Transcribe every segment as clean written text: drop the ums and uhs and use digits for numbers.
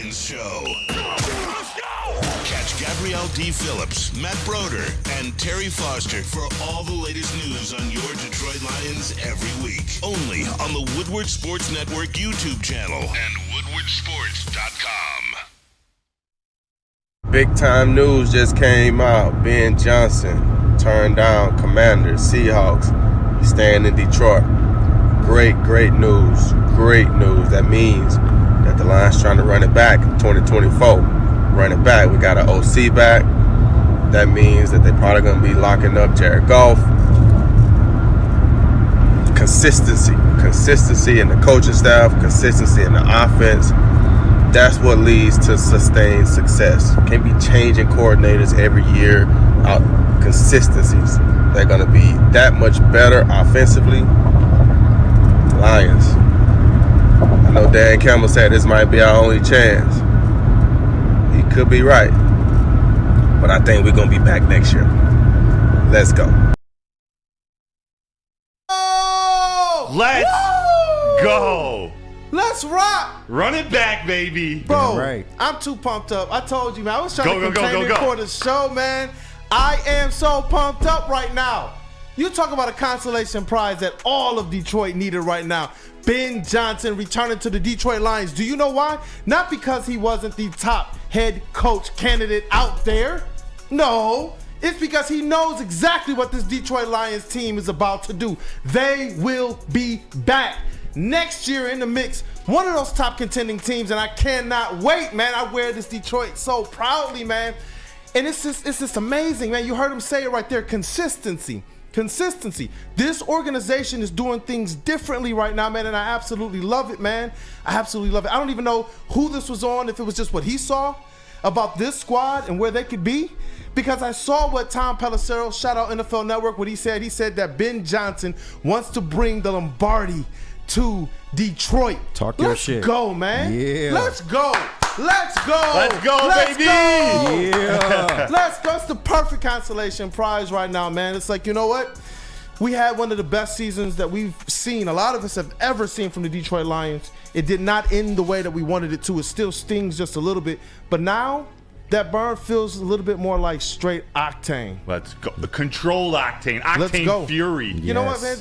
Lions Show. Let's go! Catch Gabrielle D. Phillips, Matt Broder, and Terry Foster for all the latest news on your Detroit Lions every week. Only on the Woodward Sports Network YouTube channel and WoodwardSports.com. Big time news just came out. Ben Johnson turned down Commanders, Seahawks. He's staying in Detroit. Great news. Great news. That means that the Lions trying to run it back in 2024. Run it back. We got an OC back. That means that they're probably going to be locking up Jared Goff. Consistency in the coaching staff. Consistency in the offense. That's what leads to sustained success. Can't be changing coordinators every year. Consistencies. They're going to be that much better offensively. Lions. I know Dan Campbell said this might be our only chance. He could be right. But I think we're going to be back next year. Let's go. Let's go. Let's rock. Run it back, baby. Bro, right. I'm too pumped up. I told you, man. I was trying Go, to contain it for the show, man. I am so pumped up right now. You talk about a consolation prize that all of Detroit needed right now. Ben Johnson returning to the Detroit Lions. Do you know why? Not because he wasn't the top head coach candidate out there. No, it's because he knows exactly what this Detroit Lions team is about to do. They will be back next year in the mix. One of those top contending teams, and I cannot wait, man. I wear this Detroit so proudly, man. And it's just amazing, man. You heard him say it right there, consistency. This organization is doing things differently right now, man, and I absolutely love it, man. I absolutely love it. I don't even know who this was on, if it was just what he saw about this squad and where they could be, because I saw what Tom Pelissero, shout out NFL Network, what he said. He said that Ben Johnson wants to bring the Lombardi to Detroit. Talk your shit. Let's go, man. Yeah. Let's go. Let's go. Let's go, baby. Yeah. Let's go. It's the perfect consolation prize right now, man. It's like, you know what? We had one of the best seasons that we've seen. A lot of us have ever seen from the Detroit Lions. It did not end the way that we wanted it to. It still stings just a little bit. But now that burn feels a little bit more like straight octane. Let's go. The controlled octane. Let's go. Octane fury. You know what, man?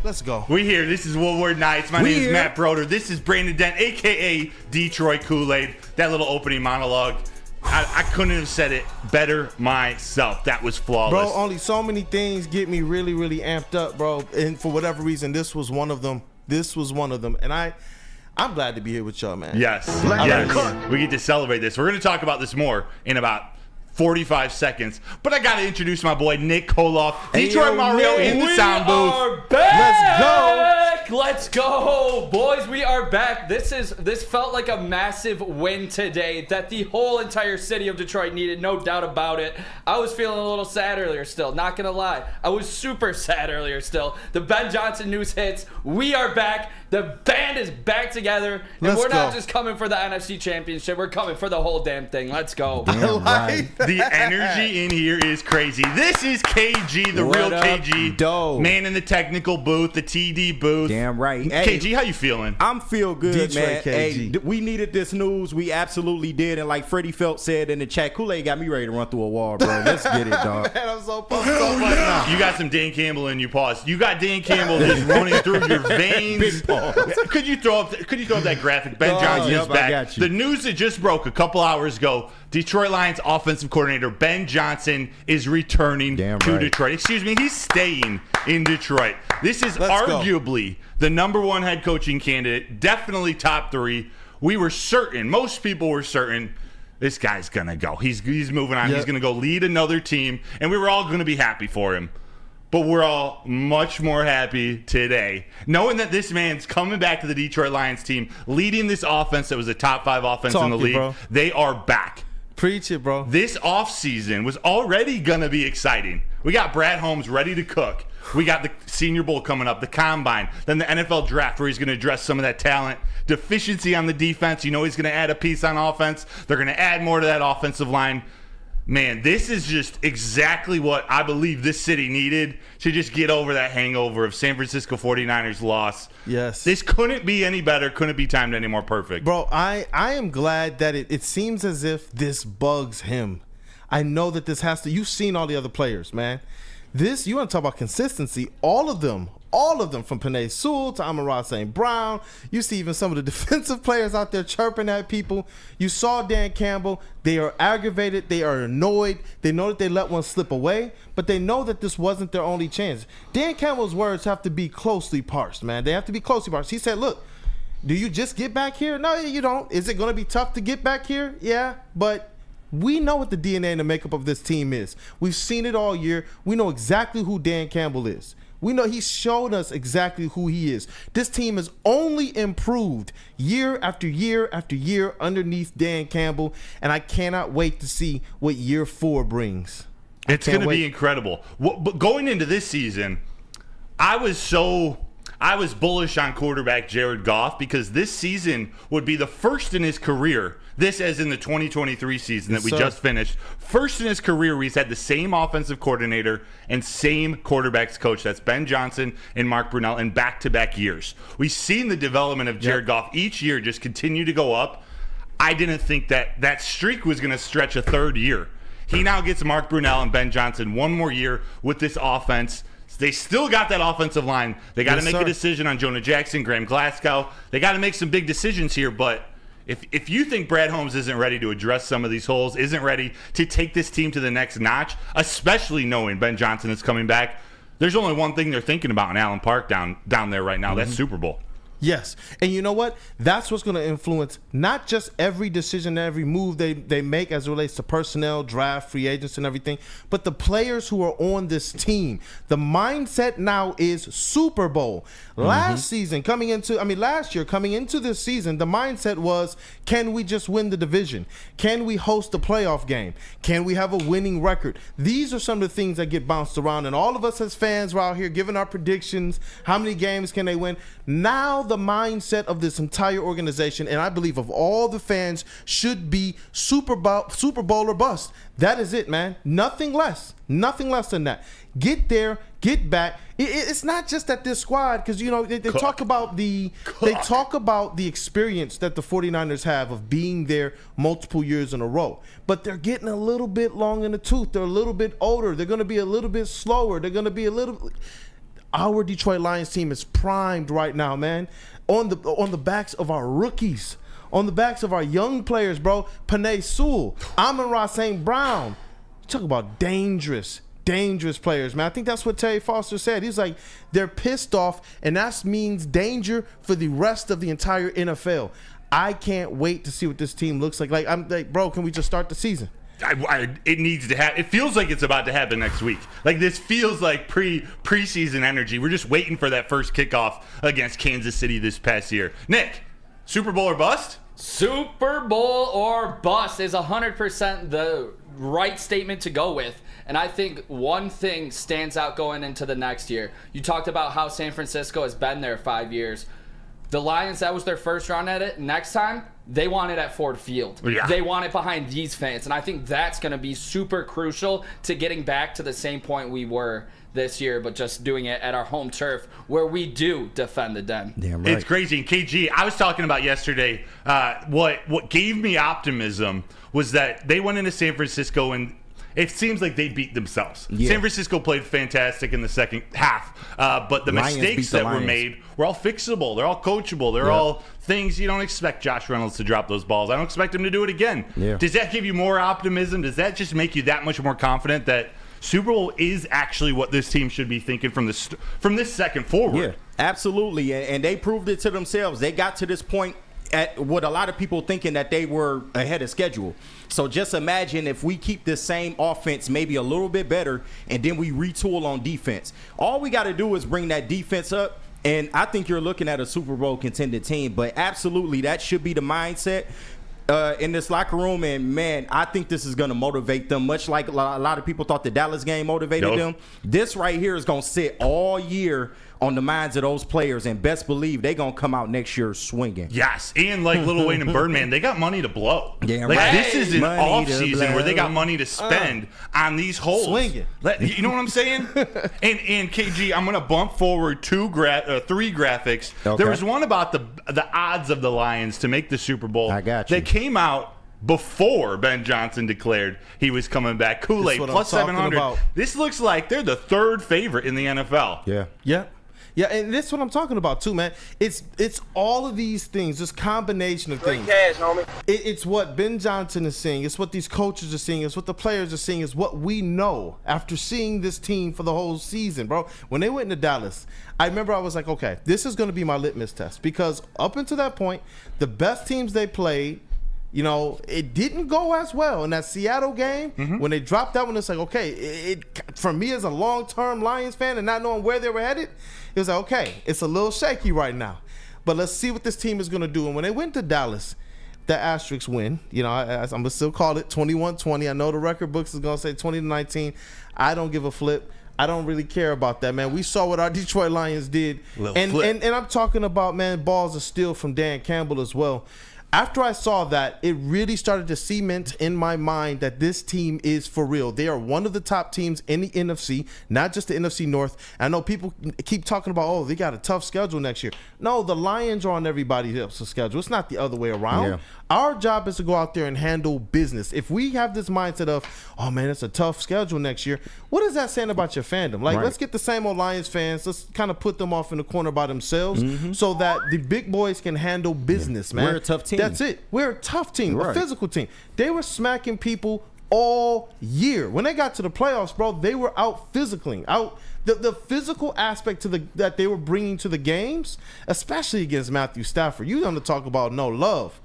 Let's go. We here. This is Woodward Nights. My name is Matt Broder. This is Brandon Dent, a.k.a. Detroit Kool-Aid. That little opening monologue, I couldn't have said it better myself. That was flawless. Bro, only so many things get me really, really amped up, bro. And for whatever reason, this was one of them. And I'm glad to be here with y'all, man. Yes. We get to celebrate this. We're going to talk about this more in about 45 seconds. But I got to introduce my boy, Nick Koloff, Detroit Mario in the sound booth. We are back! Let's go! Boys, we are back. This felt like a massive win today that the whole entire city of Detroit needed, no doubt about it. I was feeling a little sad earlier still, not gonna lie. I was super sad earlier still. The Ben Johnson news hits. We are back. The band is back together. And we're not just coming for the NFC Championship. We're coming for the whole damn thing. Let's go. The energy in here is crazy. This is KG, the real KG. Doe. Man in the technical booth, the TD booth. Damn right. KG, Hey, how you feeling? I'm feel good, Detroit man. KG. Hey, we needed this news. We absolutely did. And like Freddie Phelps said in the chat, Kool-Aid got me ready to run through a wall, bro. Let's get it, dog. Man, I'm so pumped up right now. You got some Dan Campbell in you. Pause. You got Dan Campbell just running through your veins. Big pause. Could you throw up that graphic? Ben Johnson is yep, back. I got you. The news that just broke a couple hours ago. Detroit Lions offensive coordinator Ben Johnson is returning to Detroit. Excuse me, he's staying in Detroit. This is arguably the number one head coaching candidate, definitely top 3. We were certain, most people were certain, this guy's going to go. He's moving on. He's going to go lead another team, and we were all going to be happy for him. But we're all much more happy today, knowing that this man's coming back to the Detroit Lions team, leading this offense that was a top 5 offense in the league. Bro. They are back. Preach it, bro. This offseason was already going to be exciting. We got Brad Holmes ready to cook. We got the Senior Bowl coming up, the Combine, then the NFL Draft where he's going to address some of that talent deficiency on the defense. You know he's going to add a piece on offense. They're going to add more to that offensive line. Man, this is just exactly what I believe this city needed to just get over that hangover of San Francisco 49ers loss. Yes. This couldn't be any better, couldn't be timed any more perfect. Bro, I am glad that it seems as if this bugs him. I know that this has to. You've seen all the other players, man. This, you want to talk about consistency. All of them from Penei Sewell to Amon-Ra St. Brown. You see even some of the defensive players out there chirping at people. You saw Dan Campbell. They are aggravated. They are annoyed. They know that they let one slip away, but they know that this wasn't their only chance. Dan Campbell's words have to be closely parsed, man. They have to be closely parsed. He said, look, do you just get back here? No, you don't. Is it going to be tough to get back here? Yeah, but we know what the DNA and the makeup of this team is. We've seen it all year. We know exactly who Dan Campbell is. We know he's showed us exactly who he is. This team has only improved year after year after year underneath Dan Campbell, and I cannot wait to see what year 4 brings. It's going to be incredible. But going into this season, I was bullish on quarterback Jared Goff because this season would be the first in his career, this as in the 2023 season that we just finished, first in his career where he's had the same offensive coordinator and same quarterbacks coach. That's Ben Johnson and Mark Brunell in back-to-back years. We've seen the development of Jared Goff each year just continue to go up. I didn't think that streak was going to stretch a third year. He now gets Mark Brunell and Ben Johnson one more year with this offense. They still got that offensive line. They got to make a decision on Jonah Jackson, Graham Glasgow. They got to make some big decisions here. But if you think Brad Holmes isn't ready to address some of these holes, isn't ready to take this team to the next notch, especially knowing Ben Johnson is coming back, there's only one thing they're thinking about in Allen Park down there right now. That's Super Bowl. Yes. And you know what? That's what's going to influence not just every decision, every move they make as it relates to personnel, draft, free agents, and everything, but the players who are on this team. The mindset now is Super Bowl. Last year, coming into this season, the mindset was, can we just win the division? Can we host a playoff game? Can we have a winning record? These are some of the things that get bounced around, and all of us as fans are out here giving our predictions. How many games can they win? Now the mindset of this entire organization, and I believe of all the fans, should be Super Bowl or bust. That is it, man. Nothing less than that. Get there, get back. It's not just that this squad, because they talk about the experience that the 49ers have of being there multiple years in a row, but they're getting a little bit long in the tooth. They're a little bit older. They're going to be a little bit slower. They're going to be a little. Our Detroit Lions team is primed right now, man. On the backs of our rookies, on the backs of our young players, bro. Penei Sewell, Amon-Ra St. Brown. Talk about dangerous players, man. I think that's what Terry Foster said. He's like, they're pissed off, and that means danger for the rest of the entire NFL. I can't wait to see what this team looks like. I'm like, bro, can we just start the season? It needs to happen. It feels like it's about to happen next week. Like, this feels like preseason energy. We're just waiting for that first kickoff against Kansas City this past year. Nick, Super Bowl or bust? Super Bowl or bust is 100% the right statement to go with. And I think one thing stands out going into the next year. You talked about how San Francisco has been there 5 years. The Lions, that was their first run at it. Next time, they want it at Ford Field. Yeah. They want it behind these fans. And I think that's going to be super crucial to getting back to the same point we were this year, but just doing it at our home turf where we do defend the den. Damn right. It's crazy. And KG, I was talking about yesterday, what gave me optimism was that they went into San Francisco and it seems like they beat themselves. Yeah. San Francisco played fantastic in the second half, but the mistakes that were made were all fixable. They're all coachable. They're all things you don't expect Josh Reynolds to drop those balls. I don't expect him to do it again. Yeah. Does that give you more optimism? Does that just make you that much more confident that Super Bowl is actually what this team should be thinking from this second forward? Yeah, absolutely. And they proved it to themselves. They got to this point at what a lot of people thinking that they were ahead of schedule. So just imagine if we keep this same offense maybe a little bit better and then we retool on defense. All we got to do is bring that defense up, and I think you're looking at a Super Bowl contending team. But absolutely, that should be the mindset in this locker room. And, man, I think this is going to motivate them, much like a lot of people thought the Dallas game motivated them. This right here is going to sit all year on the minds of those players, and best believe they gonna come out next year swinging. Yes, and like Lil Wayne and Birdman, they got money to blow. Yeah, like right. this is an Money off to season where they got blow. money to spend on these holes. Swinging. You know what I'm saying? and KG, I'm gonna bump forward three graphics. Okay. There was one about the odds of the Lions to make the Super Bowl. I got you. They came out before Ben Johnson declared he was coming back. Kool-Aid That's what plus I'm talking 700. about. This looks like they're the third favorite in the NFL. Yeah. Yeah, and that's what I'm talking about too, man. It's all of these things, this combination of things. cash, homie. It's what Ben Johnson is seeing. It's what these coaches are seeing. It's what the players are seeing. It's what we know after seeing this team for the whole season, bro. When they went into Dallas, I remember I was like, okay, this is going to be my litmus test, because up until that point, the best teams they played, you know, it didn't go as well in that Seattle game. When they dropped that one, it's like, okay, it for me as a long-term Lions fan and not knowing where they were headed, it was like, okay, it's a little shaky right now. But let's see what this team is going to do. And when they went to Dallas, that asterisk win, you know, I'm going to still call it 21-20. I know the record books is going to say 20-19. I don't give a flip. I don't really care about that, man. We saw what our Detroit Lions did. And I'm talking about, man, balls of steel from Dan Campbell as well. After I saw that, it really started to cement in my mind that this team is for real. They are one of the top teams in the NFC, not just the NFC North. I know people keep talking about, oh, they got a tough schedule next year. No, the Lions are on everybody else's schedule. It's not the other way around. Yeah. Our job is to go out there and handle business. If we have this mindset of, oh, man, it's a tough schedule next year, what is that saying about your fandom? Like, let's get the same old Lions fans. Let's kind of put them off in the corner by themselves so that the big boys can handle business, man. We're a tough team. That's it. We're a tough team, Right. a physical team. They were smacking people all year. When they got to the playoffs, bro, they were out physically. The physical aspect that they were bringing to the games, especially against Matthew Stafford. You want to talk about no love.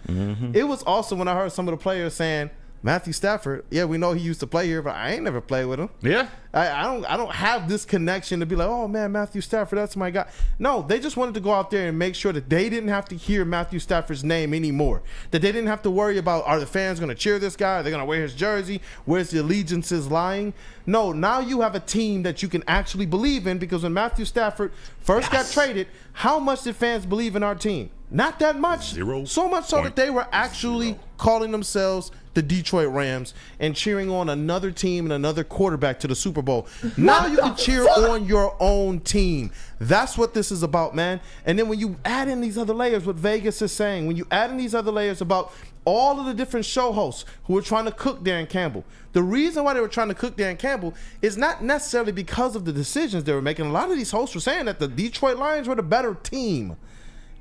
It was awesome when I heard some of the players saying, Matthew Stafford, yeah, we know he used to play here, but I ain't never played with him. Yeah. I don't have this connection to be like, oh man, Matthew Stafford, that's my guy. No, they just wanted to go out there and make sure that they didn't have to hear Matthew Stafford's name anymore. That they didn't have to worry about, are the fans going to cheer this guy? Are they going to wear his jersey? Where's the allegiances lying? No, now you have a team that you can actually believe in, because when Matthew Stafford first got traded, how much did fans believe in our team? Not that much. So much so that they were actually calling themselves the Detroit Rams and cheering on another team and another quarterback to the Super Bowl. Now you can cheer on your own team. That's what this is about, man. And then when you add in these other layers, what Vegas is saying, when you add in these other layers about all of the different show hosts who were trying to cook Dan Campbell, the reason why they were trying to cook Dan Campbell is not necessarily because of the decisions they were making. A lot of these hosts were saying that the Detroit Lions were the better team.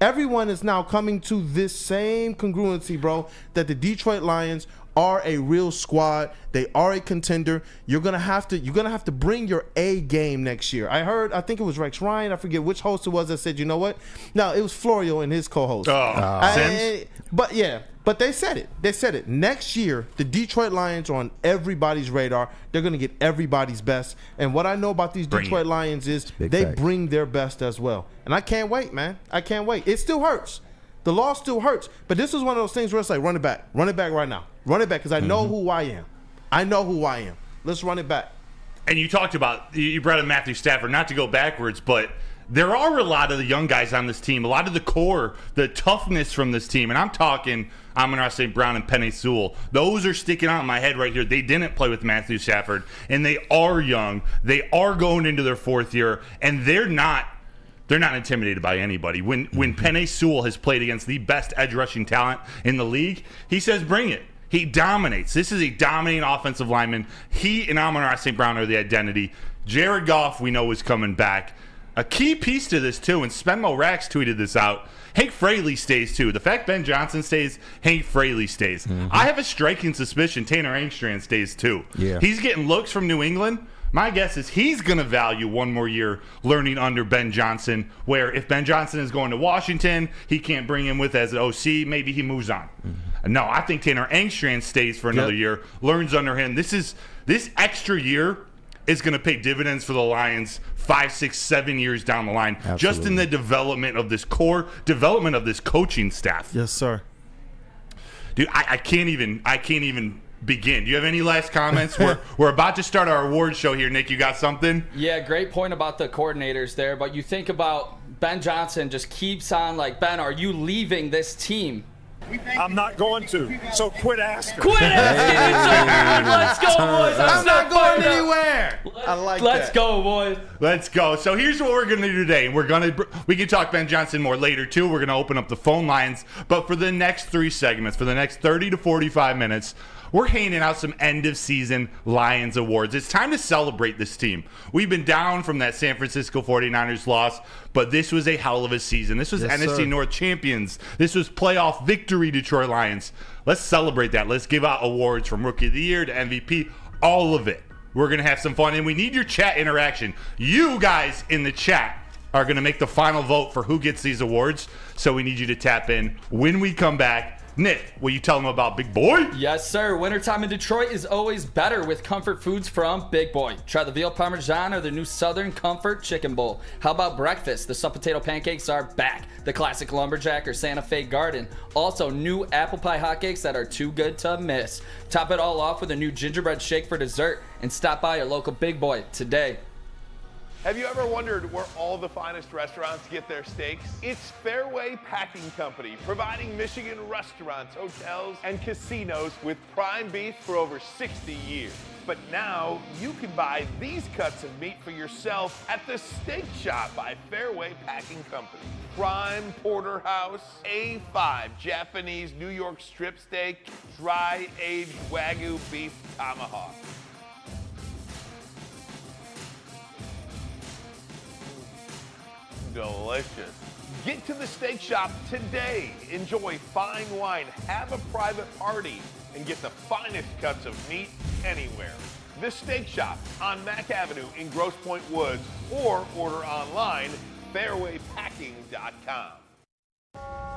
Everyone is now coming to this same congruency, bro, that the Detroit Lions are a real squad. They are a contender. You're gonna have to bring your A game next year. I think it was Rex Ryan. I forget which host it was that said, you know what? No, it was Florio and his co-host. But they said it. They said it. Next year, the Detroit Lions are on everybody's radar. They're going to get everybody's best. And what I know about these Detroit Lions is they bring their best as well. And I can't wait, man. I can't wait. It still hurts. The loss still hurts. But this is one of those things where it's like, run it back. Run it back right now. Run it back, because I know who I am. I know who I am. Let's run it back. And you talked about, you brought up Matthew Stafford, not to go backwards, but there are a lot of the young guys on this team, a lot of the core, the toughness from this team. And I'm talking Amon-Ra St. Brown and Penei Sewell. Those are sticking out in my head right here. They didn't play with Matthew Stafford, and they are young. They are going into their fourth year, and they're not intimidated by anybody. When Penei Sewell has played against the best edge rushing talent in the league, he says, bring it. He dominates. This is a dominating offensive lineman. He and Amon-Ra St. Brown are the identity. Jared Goff, we know, is coming back. A key piece to this, too, and Spenmo Rax tweeted this out, Hank Fraley stays, too. The fact Ben Johnson stays, Hank Fraley stays. I have a striking suspicion Tanner Engstrand stays, too. Yeah. He's getting looks from New England. My guess is he's going to value one more year learning under Ben Johnson, where if Ben Johnson is going to Washington, he can't bring him with as an OC, maybe he moves on. No, I think Tanner Engstrand stays for another year, learns under him. This extra year is going to pay dividends for the Lions 5, 6, 7 years down the line, just in the development of this core, development of this coaching staff. Yes, sir. Dude, I can't even begin. Do you have any last comments? We're about to start our award show here. Nick, you got something? Yeah, great point about the coordinators there. But you think about Ben Johnson just keeps on like, Ben, are you leaving this team? I'm not going to. So quit asking. Quit asking! Let's go, boys. I'm not going anywhere. I like Let's that. go, boys. Let's go. So here's what we're going to do today. We can talk Ben Johnson more later, too. We're going to open up the phone lines. But for the next 3 segments, for the next 30 to 45 minutes, we're handing out some end-of-season Lions awards. It's time to celebrate this team. We've been down from that San Francisco 49ers loss, but this was a hell of a season. This was NFC North champions. This was playoff victory, Detroit Lions. Let's celebrate that. Let's give out awards from Rookie of the Year to MVP, all of it. We're going to have some fun, and we need your chat interaction. You guys in the chat are going to make the final vote for who gets these awards, so we need you to tap in when we come back. Nick, will you tell them about Big Boy? Yes, sir. Wintertime in Detroit is always better with comfort foods from Big Boy. Try the veal parmesan or the new Southern Comfort Chicken Bowl. How about breakfast? The stuffed potato pancakes are back. The classic lumberjack or Santa Fe garden. Also, new apple pie hotcakes that are too good to miss. Top it all off with a new gingerbread shake for dessert. And stop by your local Big Boy today. Have you ever wondered where all the finest restaurants get their steaks? It's Fairway Packing Company, providing Michigan restaurants, hotels, and casinos with prime beef for over 60 years. But now you can buy these cuts of meat for yourself at the Steak Shop by Fairway Packing Company. Prime porterhouse, A5 Japanese New York strip steak, dry-aged Wagyu beef tomahawk. Delicious. Get to the Steak Shop today. Enjoy fine wine, have a private party, and get the finest cuts of meat anywhere. The Steak Shop on Mack Avenue in Grosse Pointe Woods, or order online, fairwaypacking.com.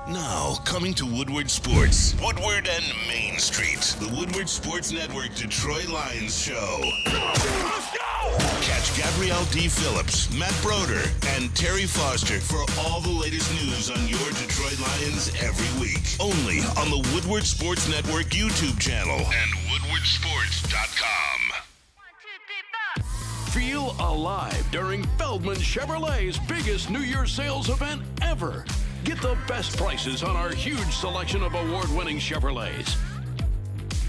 Now, coming to Woodward Sports, Woodward and Main Street, the Woodward Sports Network Detroit Lions Show. Let's go! Catch Gabrielle D. Phillips, Matt Broder, and Terry Foster for all the latest news on your Detroit Lions every week. Only on the Woodward Sports Network YouTube channel and WoodwardSports.com. Feel alive during Feldman Chevrolet's biggest New Year's sales event ever. Get the best prices on our huge selection of award-winning Chevrolets.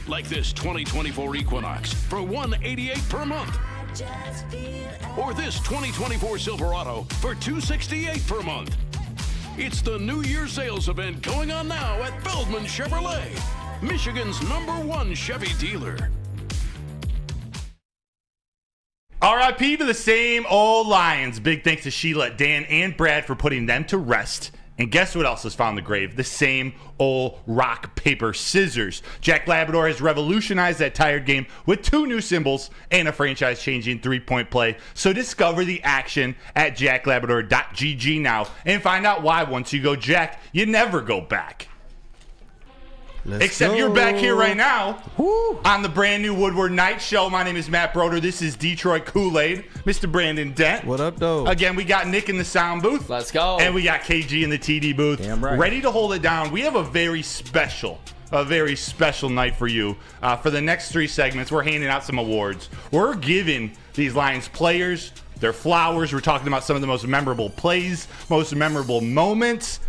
Like this 2024 Equinox for $188 per month. Or this 2024 Silverado for $268 per month. It's the New Year's sales event going on now at Feldman Chevrolet, Michigan's #1 Chevy dealer. RIP to the same old Lions. Big thanks to Sheila, Dan, and Brad for putting them to rest. And guess what else has found the grave? The same old rock, paper, scissors. Jack Labrador has revolutionized that tired game with 2 new symbols and a franchise-changing 3-point play. So discover the action at jacklabrador.gg now and find out why once you go Jack, you never go back. Except you're back here right now on the brand new Woodward Night Show. My name is Matt Broder. This is Detroit Kool-Aid. Mr. Brandon Dent. What up, though? Again, we got Nick in the sound booth. Let's go. And we got KG in the TD booth. Damn right. Ready to hold it down. We have a very special night for you. For the next 3 segments, we're handing out some awards. We're giving these Lions players their flowers. We're talking about some of the most memorable plays, most memorable moments.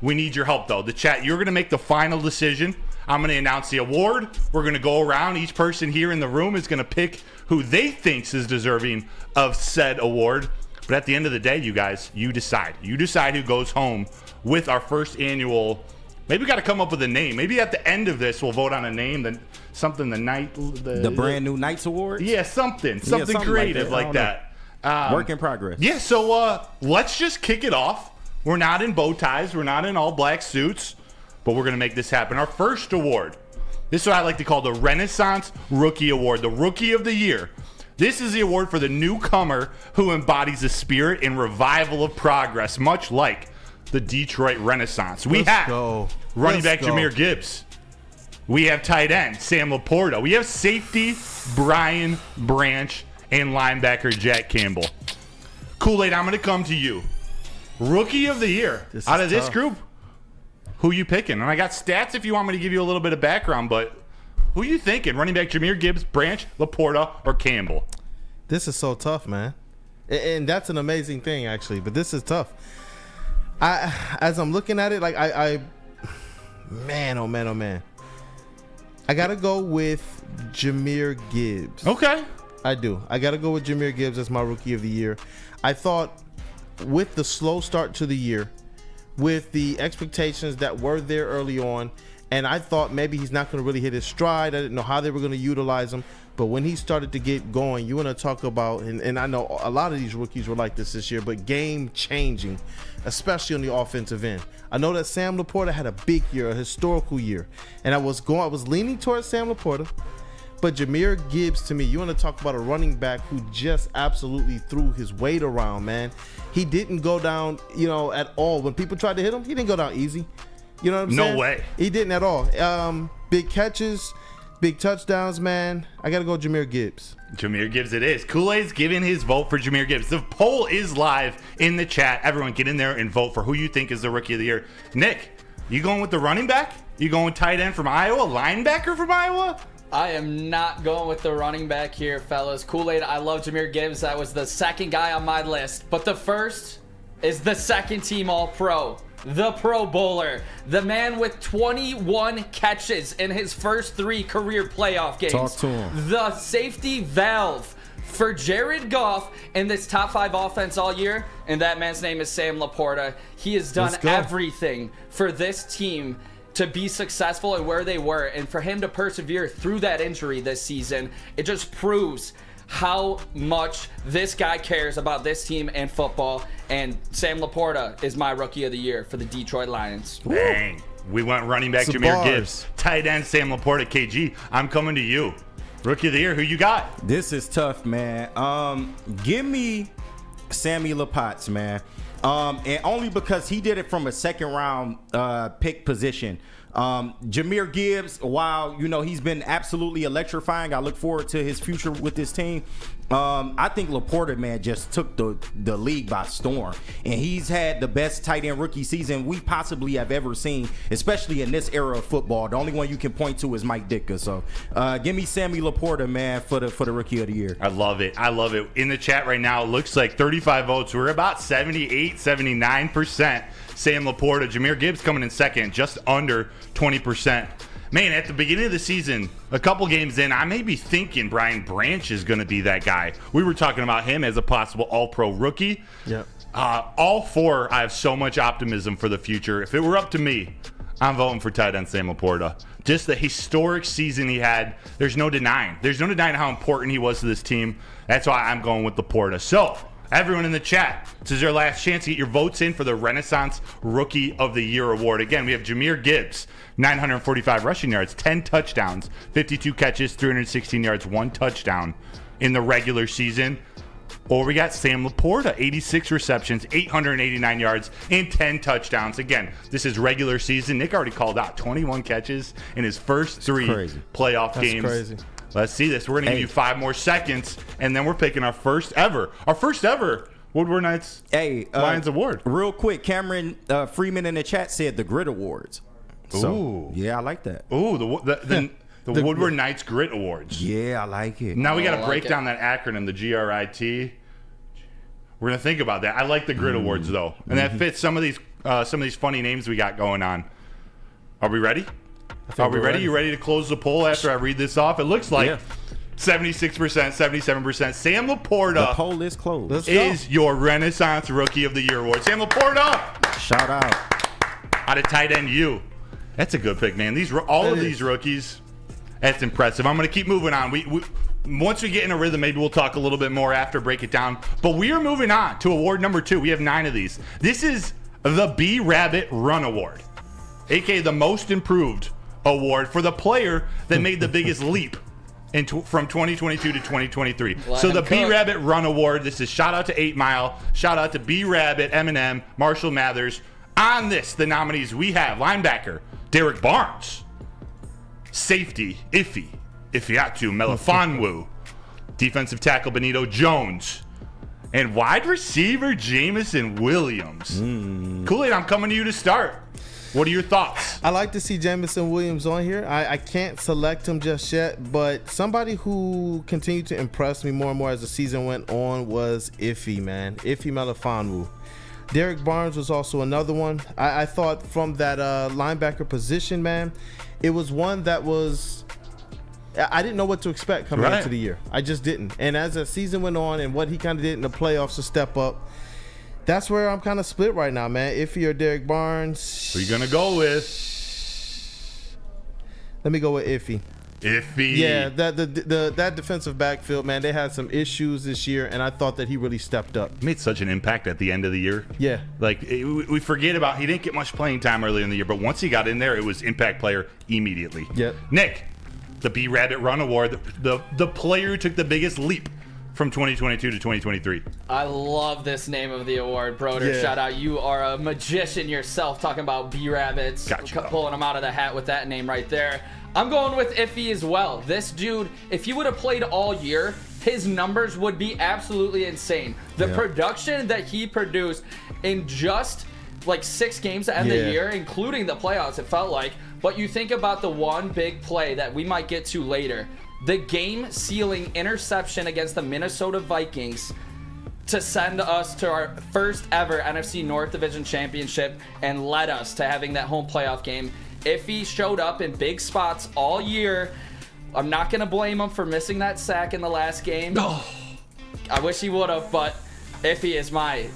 We need your help, though. The chat, you're going to make the final decision. I'm going to announce the award. We're going to go around. Each person here in the room is going to pick who they think is deserving of said award. But at the end of the day, you guys, you decide. You decide who goes home with our first annual. Maybe we got to come up with a name. Maybe at the end of this, we'll vote on a name. Then something The brand new Knights Awards? Yeah, something creative like that. Work in progress. Yeah, so let's just kick it off. We're not in bow ties. We're not in all black suits. But we're going to make this happen. Our first award, this is what I like to call the Renaissance Rookie Award, the Rookie of the Year. This is the award for the newcomer who embodies the spirit and revival of progress, much like the Detroit Renaissance. We have running back Jahmyr Gibbs. We have tight end Sam Laporta. We have safety Brian Branch and linebacker Jack Campbell. Kool-Aid, I'm going to come to you. Rookie of the Year. Out of this group, who you picking? And I got stats if you want me to give you a little bit of background, but Who you thinking? Running back Jahmyr Gibbs, Branch, Laporta, or Campbell? This is so tough, man. And that's an amazing thing, actually. But this is tough. As I'm looking at it, like man, oh man. I got to go with Jahmyr Gibbs. Okay. I do. I got to go with Jahmyr Gibbs as my rookie of the year. I thought with the slow start to the year, with the expectations that were there early on, and I thought maybe he's not going to really hit his stride. I didn't know how they were going to utilize him. But when he started to get going, you want to talk about, and I know a lot of these rookies were like this year, but game changing, especially on the offensive end. I know that Sam Laporta had a big year, a historical year, and I was leaning towards Sam Laporta, but Jahmyr Gibbs, to me, you want to talk about a running back who just absolutely threw his weight around, man. He didn't go down, at all. When people tried to hit him, he didn't go down easy. You know what I'm saying? No way. He didn't at all. Big catches. Big touchdowns, man. I got to go Jahmyr Gibbs. Jahmyr Gibbs it is. Kool-Aid's giving his vote for Jahmyr Gibbs. The poll is live in the chat. Everyone get in there and vote for who you think is the rookie of the year. Nick, you going with the running back? You going with tight end from Iowa? Linebacker from Iowa? I am not going with the running back here, fellas. Kool-Aid, I love Jahmyr Gibbs. That was the second guy on my list. But the first is the second team All-Pro. The Pro Bowler, the man with 21 catches in his first 3 career playoff games. Talk to him. The safety valve for Jared Goff in this top 5 offense all year, and that man's name is Sam Laporta. He has done everything for this team to be successful and where they were, and for him to persevere through that injury this season, it just proves how much this guy cares about this team and football. And Sam Laporta is my rookie of the year for the Detroit Lions. Bang. We went running back Jahmyr Gibbs. Tight end Sam Laporta. KG, I'm coming to you. Rookie of the year, who you got? This is tough, man. Give me Sammy Lapotz, man. And only because he did it from a second round pick position. Jahmyr Gibbs, while he's been absolutely electrifying, I look forward to his future with this team. I think Laporta, man, just took the league by storm, and he's had the best tight end rookie season we possibly have ever seen, especially in this era of football. The only one you can point to is Mike Ditka. So give me Sammy Laporta, man, for the rookie of the year. I love it. In the chat right now, it looks like 35 votes. We're about 78-79% Sam Laporta. Jahmyr Gibbs coming in second, just under 20%. Man, at the beginning of the season, a couple games in, I may be thinking Brian Branch is going to be that guy. We were talking about him as a possible all-pro rookie. Yep. All 4, I have so much optimism for the future. If it were up to me, I'm voting for tight end Sam Laporta. Just the historic season he had, there's no denying. There's no denying how important he was to this team. That's why I'm going with Laporta. So, everyone in the chat, this is your last chance to get your votes in for the Renaissance Rookie of the Year award. Again, we have Jahmyr Gibbs, 945 rushing yards, 10 touchdowns, 52 catches, 316 yards, 1 touchdown in the regular season. Or we got Sam Laporta, 86 receptions, 889 yards, and 10 touchdowns. Again, this is regular season. Nick already called out 21 catches in his first 3 playoff games. That's crazy. Let's see this. We're going to give you 5 more seconds, and then we're picking our first ever Woodward Knights Lions Award. Real quick, Cameron Freeman in the chat said the Grit Awards. So, yeah, I like that. Ooh, the Woodward Knights Grit Awards. Yeah, I like it. Now we got to break down that acronym, the GRIT. We're going to think about that. I like the Grit Awards, though, and that fits some of these funny names we got going on. Are we ready? Are we ready? You ready to close the poll after I read this off? It looks like 76%, 77%. Sam Laporta. The poll is closed. Is your Renaissance Rookie of the Year award. Sam Laporta. Shout out. Out of tight end U. That's a good pick, man. These rookies, that's impressive. I'm going to keep moving on. We once we get in a rhythm, maybe we'll talk a little bit more after, break it down. But we are moving on to award number 2. We have 9 of these. This is the B Rabbit Run Award, a.k.a. the Most Improved Award for the player that made the biggest leap from 2022 to 2023. So the B Rabbit Run Award. This is shout out to 8 Mile, shout out to B Rabbit, Eminem, Marshall Mathers. On this, the nominees we have linebacker Derek Barnes, safety Ifeatu Melifonwu, defensive tackle Benito Jones, and wide receiver Jameson Williams. Kool-Aid, I'm coming to you to start. What are your thoughts? I like to see Jamison Williams on here. I can't select him just yet, but somebody who continued to impress me more and more as the season went on was Ife, man. Ife Melifonwu. Derek Barnes was also another one. I thought from that linebacker position, man, it was one that was... I didn't know what to expect coming into the year. I just didn't. And as the season went on and what he kind of did in the playoffs to step up, that's where I'm kind of split right now, man. Ife or Derek Barnes. Who are you going to go with? Let me go with Ife. Ife. Yeah, that defensive backfield, man, they had some issues this year, and I thought that he really stepped up. He made such an impact at the end of the year. Yeah. Like, we forget about, he didn't get much playing time early in the year, but once he got in there, it was impact player immediately. Yep. Nick, the B Rabbit Run Award, the player who took the biggest leap from 2022 to 2023. I love this name of the award, Broder. Yeah. Shout out. You are a magician yourself, talking about B-Rabbits. Gotcha. Pulling them out of the hat with that name right there. I'm going with Ife as well. This dude, if he would have played all year, his numbers would be absolutely insane. The production that he produced in just like 6 games to end the year, including the playoffs, it felt like. But you think about the one big play that we might get to later. The game-sealing interception against the Minnesota Vikings to send us to our first ever NFC North Division Championship and led us to having that home playoff game. If he showed up in big spots all year, I'm not going to blame him for missing that sack in the last game. I wish he would have, but if he is my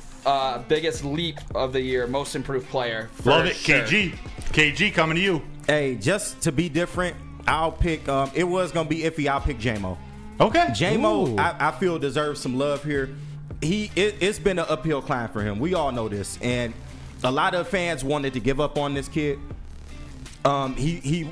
biggest leap of the year, most improved player. Love it, sure. KG coming to you. Hey, just to be different, I'll pick. It was gonna be Iffy. I'll pick JMO. Okay. JMO, I feel deserves some love here. It's been an uphill climb for him. We all know this, and a lot of fans wanted to give up on this kid. He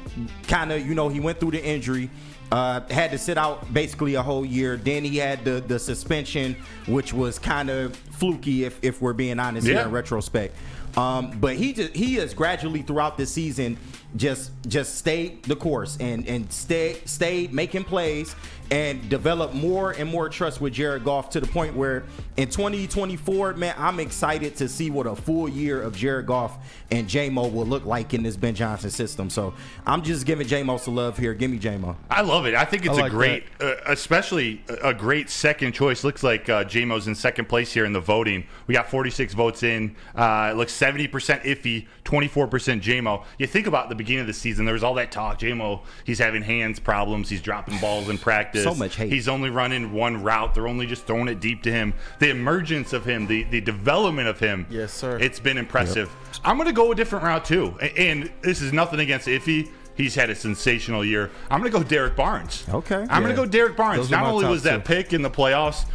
kind of, he went through the injury, had to sit out basically a whole year. Then he had the suspension, which was kind of fluky if we're being honest here in retrospect. But he has gradually throughout the season just stayed the course and stayed making plays and developed more and more trust with Jared Goff to the point where in 2024, man, I'm excited to see what a full year of Jared Goff and J-Mo will look like in this Ben Johnson system. So I'm just giving J-Mo some love here. Give me J-Mo. I love it. I think it's a great, especially a great second choice. Looks like J-Mo's in second place here in the voting. We got 46 votes in. It looks 70% Iffy, 24% J-Mo. You think about the beginning of the season, there was all that talk. J-Mo, he's having hands problems. He's dropping balls in practice. So much hate. He's only running one route. They're only just throwing it deep to him. The emergence of him, the development of him. Yes, sir. It's been impressive. Yep. I'm going to go a different route, too. And this is nothing against Iffy. He's had a sensational year. I'm going to go Derek Barnes. Okay. I'm going to go Derek Barnes. Not only was that two. pick in the playoffs,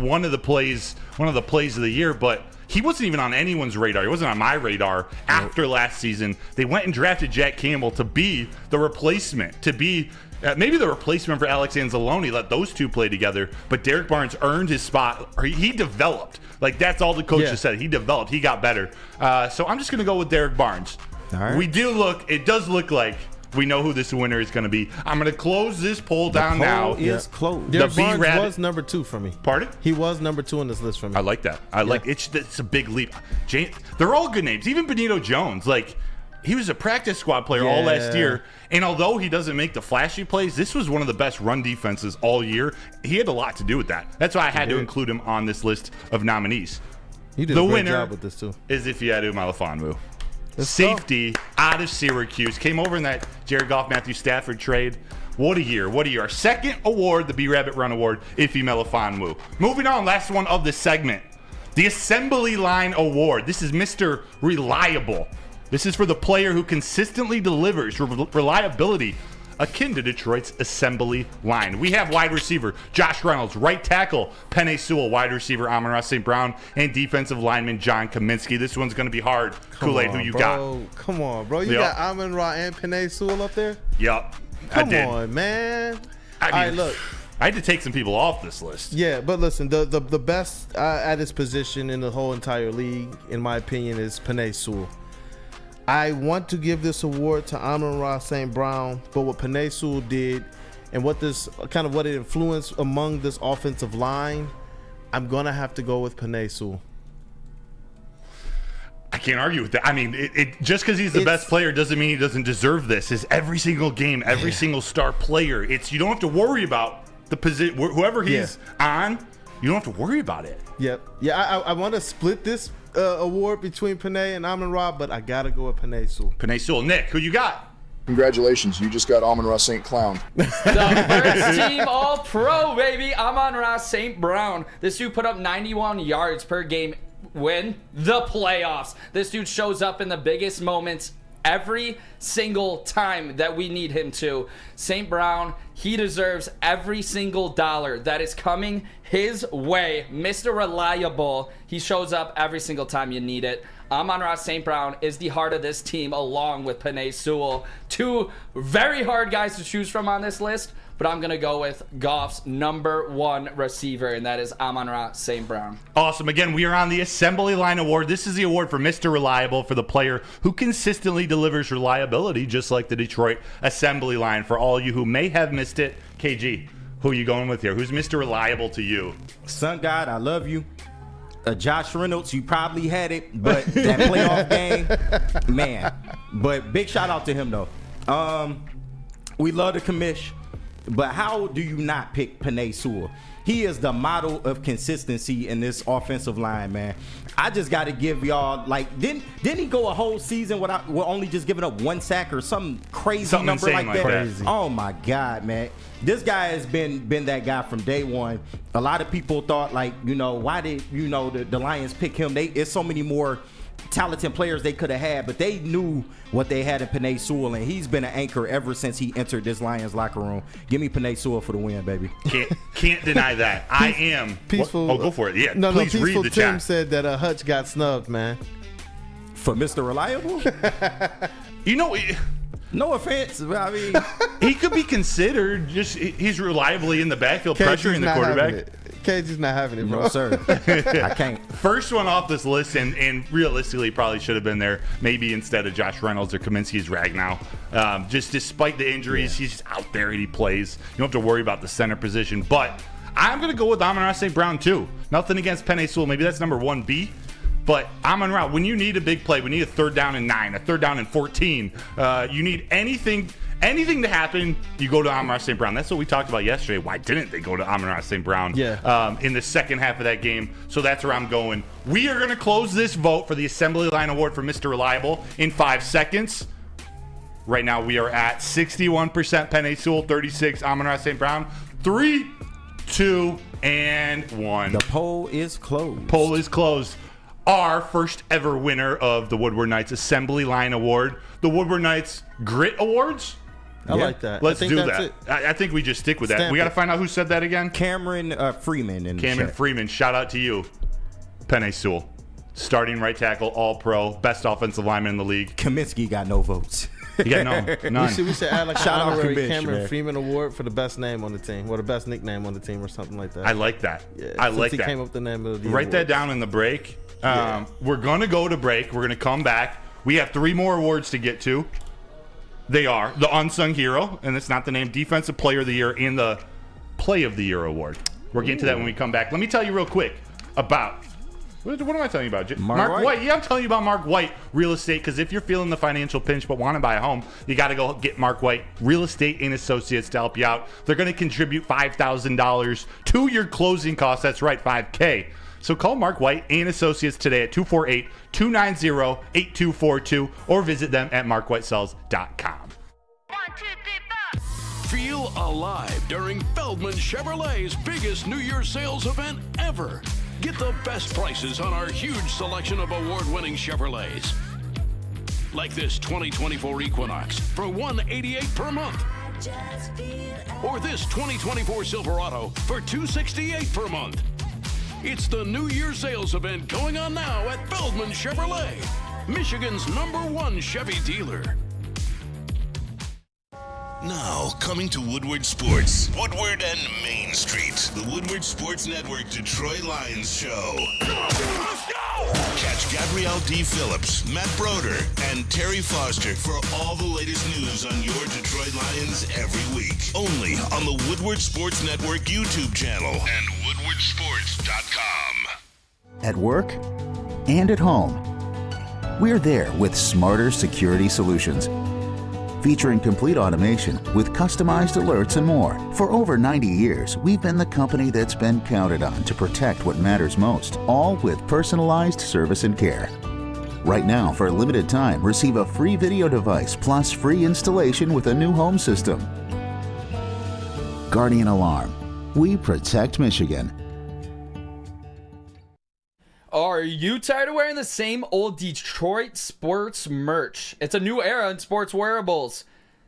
one of the plays of the year, but he wasn't even on anyone's radar. He wasn't on my radar after last season. They went and drafted Jack Campbell to be the replacement, to be maybe the replacement for Alex Anzalone. Let those two play together. But Derek Barnes earned his spot. He developed. Like, that's all the coaches said. He developed. He got better. So I'm just going to go with Derek Barnes. All right. It does look like we know who this winner is going to be. I'm going to close this poll down now. Is closed. Derek Barnes was number 2 for me. Pardon? He was number 2 on this list for me. I like that. It's a big leap. They're all good names. Even Benito Jones, he was a practice squad player all last year. And although he doesn't make the flashy plays, this was one of the best run defenses all year. He had a lot to do with that. That's why I had to include him on this list of nominees. You did a great job with this too. Is Ifeatu Melifonwu. Safety out of Syracuse. Came over in that Jared Goff, Matthew Stafford trade. What a year. Our second award, the B-Rabbit Run Award, Ife Melifonwu. Moving on, last one of this segment. The Assembly Line Award. This is Mr. Reliable. This is for the player who consistently delivers reliability akin to Detroit's assembly line. We have wide receiver Josh Reynolds, right tackle Penei Sewell, wide receiver Amon-Ra St. Brown, and defensive lineman John Kaminsky. This one's going to be hard. Kool-Aid, who you got? Come on, bro. You got Amon-Ra and Penei Sewell up there? Yep. Come on, man. All right, look. I had to take some people off this list. Yeah, but listen, the best at his position in the whole entire league, in my opinion, is Penei Sewell. I want to give this award to Amon-Ra St. Brown, but what Penei Sewell did and what it influenced among this offensive line, I'm going to have to go with Penei Sewell. I can't argue with that. I mean, just because he's the best player doesn't mean he doesn't deserve this. Is every single game, every single star player. You don't have to worry about the position, whoever he's on. You don't have to worry about it. Yep. Yeah, I want to split this award between Panay and Amon-Ra, but I got to go with Panay Sewell. Panay Sewell. Nick, who you got? Congratulations, you just got Amon-Ra St. Clown. The first team All-Pro, baby. Amon-Ra St. Brown. This dude put up 91 yards per game. Win the playoffs. This dude shows up in the biggest moments every single time that we need him to. St. Brown, he deserves every single dollar that is coming his way. Mr. Reliable, he shows up every single time you need it. Amon-Ra St. Brown is the heart of this team along with Panay Sewell. Two very hard guys to choose from on this list, but I'm going to go with Goff's #1 receiver, and that is Amon-Ra St. Brown. Awesome. Again, we are on the Assembly Line Award. This is the award for Mr. Reliable, for the player who consistently delivers reliability, just like the Detroit Assembly Line. For all you who may have missed it, KG, who are you going with here? Who's Mr. Reliable to you? Sun God, I love you. Josh Reynolds, you probably had it, but that playoff game, man. But big shout out to him, though. We love the commish, but how do you not pick Panay Sewell? He is the model of consistency in this offensive line, man. I just got to give y'all, like, didn't he go a whole season without only just giving up 1 sack or some crazy number like that? Crazy. Oh my God, man. This guy has been that guy from day one. A lot of people thought, like, why did the Lions pick him? It's so many more talented players they could have had, but they knew what they had in Panay Sewell, and he's been an anchor ever since he entered this Lions locker room. Give me Panay Sewell for the win, baby. Can't deny that. I am peaceful. Oh, go for it. Yeah, no, please read Peaceful the Tim chat. said that Hutch got snubbed, man. For Mr. Reliable? No offense, but I mean, he could be considered. Just he's reliably in the backfield, pressuring the quarterback. KG's not having it, bro. No, sir. I can't. First one off this list, and realistically probably should have been there, maybe instead of Josh Reynolds or Kaminsky's Ragnow. Just despite the injuries, he's just out there and he plays. You don't have to worry about the center position. But I'm going to go with Amon-Ra St. Brown, too. Nothing against Panay Sewell. Maybe that's number 1B. But Amon-Ra, when you need a big play, we need a 3rd down and 9, a 3rd down and 14. You need anything to happen, you go to Amon-Ra St. Brown. That's what we talked about yesterday. Why didn't they go to Amon-Ra St. Brown in the second half of that game? So that's where I'm going. We are going to close this vote for the Assembly Line Award for Mr. Reliable in 5 seconds. Right now we are at 61% Panay Sewell, 36 Amon-Ra St. Brown. 3, 2, and 1. The poll is closed. Poll is closed. Our first ever winner of the Woodward Knights Assembly Line Award, the Woodward Knights Grit Awards. I like that. Let's do that. I think we just stick with that. We got to find out who said that again. Cameron Freeman. Cameron Freeman. Shout out to you. Panay Sewell. Starting right tackle, all-pro, best offensive lineman in the league. Kaminsky got no votes. You got none. We should add like an Shout out honorary Kamish, Cameron man. Freeman Award for the best name on the team, or the best nickname on the team, or something like that. I like that. Yeah, I like he that. came up with the name of the Write that awards. down in the break. We're going to go to break. We're going to come back. We have 3 more awards to get to. They are the Unsung Hero, and it's not the name, Defensive Player of the Year, and the Play of the Year award. We're getting to that when we come back. Let me tell you real quick about... What am I telling you about? Mark White. Yeah, I'm telling you about Mark White Real Estate, because if you're feeling the financial pinch but want to buy a home, you got to go get Mark White Real Estate and Associates to help you out. They're going to contribute $5,000 to your closing costs. That's right, $5K. So call Mark White and Associates today at 248-290-8242 or visit them at markwhitesells.com. Feel alive during Feldman Chevrolet's biggest New Year's sales event ever. Get the best prices on our huge selection of award-winning Chevrolets. Like this 2024 Equinox for $188 per month. Or this 2024 Silverado for $268 per month. It's the New Year's sales event going on now at Feldman Chevrolet, Michigan's #1 Chevy dealer. Now, coming to Woodward Sports, Woodward and Main Street, the Woodward Sports Network Detroit Lions show. Let's go! Catch Gabrielle D. Phillips, Matt Broder, and Terry Foster for all the latest news on your Detroit Lions every week. Only on the Woodward Sports Network YouTube channel and WoodwardSports.com. At work and at home. We're there with smarter security solutions, featuring complete automation with customized alerts and more. For over 90 years, we've been the company that's been counted on to protect what matters most, all with personalized service and care. Right now, for a limited time, receive a free video device plus free installation with a new home system. Guardian Alarm. We protect Michigan. Are you tired of wearing the same old Detroit sports merch? It's a new era in sports wearables.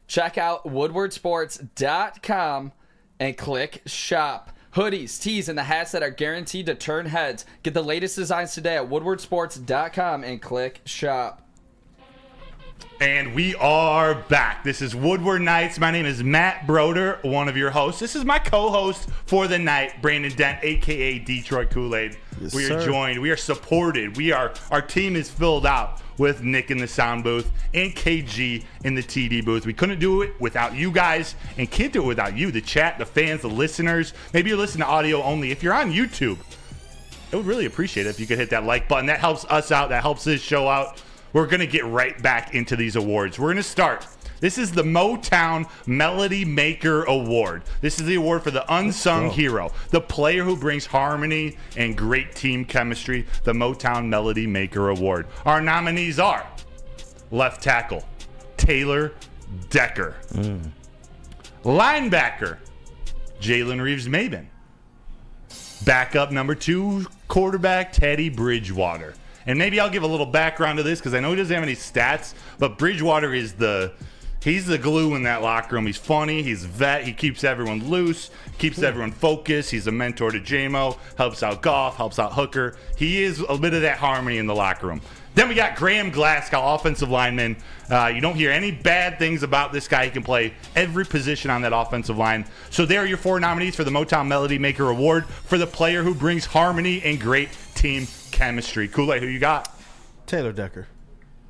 Check out WoodwardSports.com and click shop. Hoodies, tees, and the hats that are guaranteed to turn heads. Get the latest designs today at WoodwardSports.com and click shop. And we are back. This is Woodward Nights. My name is Matt Broder, one of your hosts. This is my co-host for the night, Brandon Dent, a.k.a. Detroit Kool-Aid. Yes, we are joined. We are supported. Our team is filled out with Nick in the sound booth and KG in the TD booth. We couldn't do it without you guys and can't do it without you, the chat, the fans, the listeners. Maybe you're listening to audio only. If you're on YouTube, I would really appreciate it if you could hit that like button. That helps us out. That helps this show out. We're going to get right back into these awards. We're going to start. This is the Motown Melody Maker Award. This is the award for the unsung hero, the player who brings harmony and great team chemistry, the Motown Melody Maker Award. Our nominees are left tackle, Taylor Decker. Linebacker, Jalen Reeves-Maybin. Backup number 2, quarterback, Teddy Bridgewater. And maybe I'll give a little background to this because I know he doesn't have any stats, but Bridgewater is he's the glue in that locker room. He's funny. He's a vet. He keeps everyone loose, keeps everyone focused. He's a mentor to J-Mo, helps out Goff, helps out Hooker. He is a bit of that harmony in the locker room. Then we got Graham Glasgow, offensive lineman. You don't hear any bad things about this guy. He can play every position on that offensive line. So there are your 4 nominees for the Motown Melody Maker Award for the player who brings harmony and great team chemistry. Kool-Aid, who you got? Taylor Decker.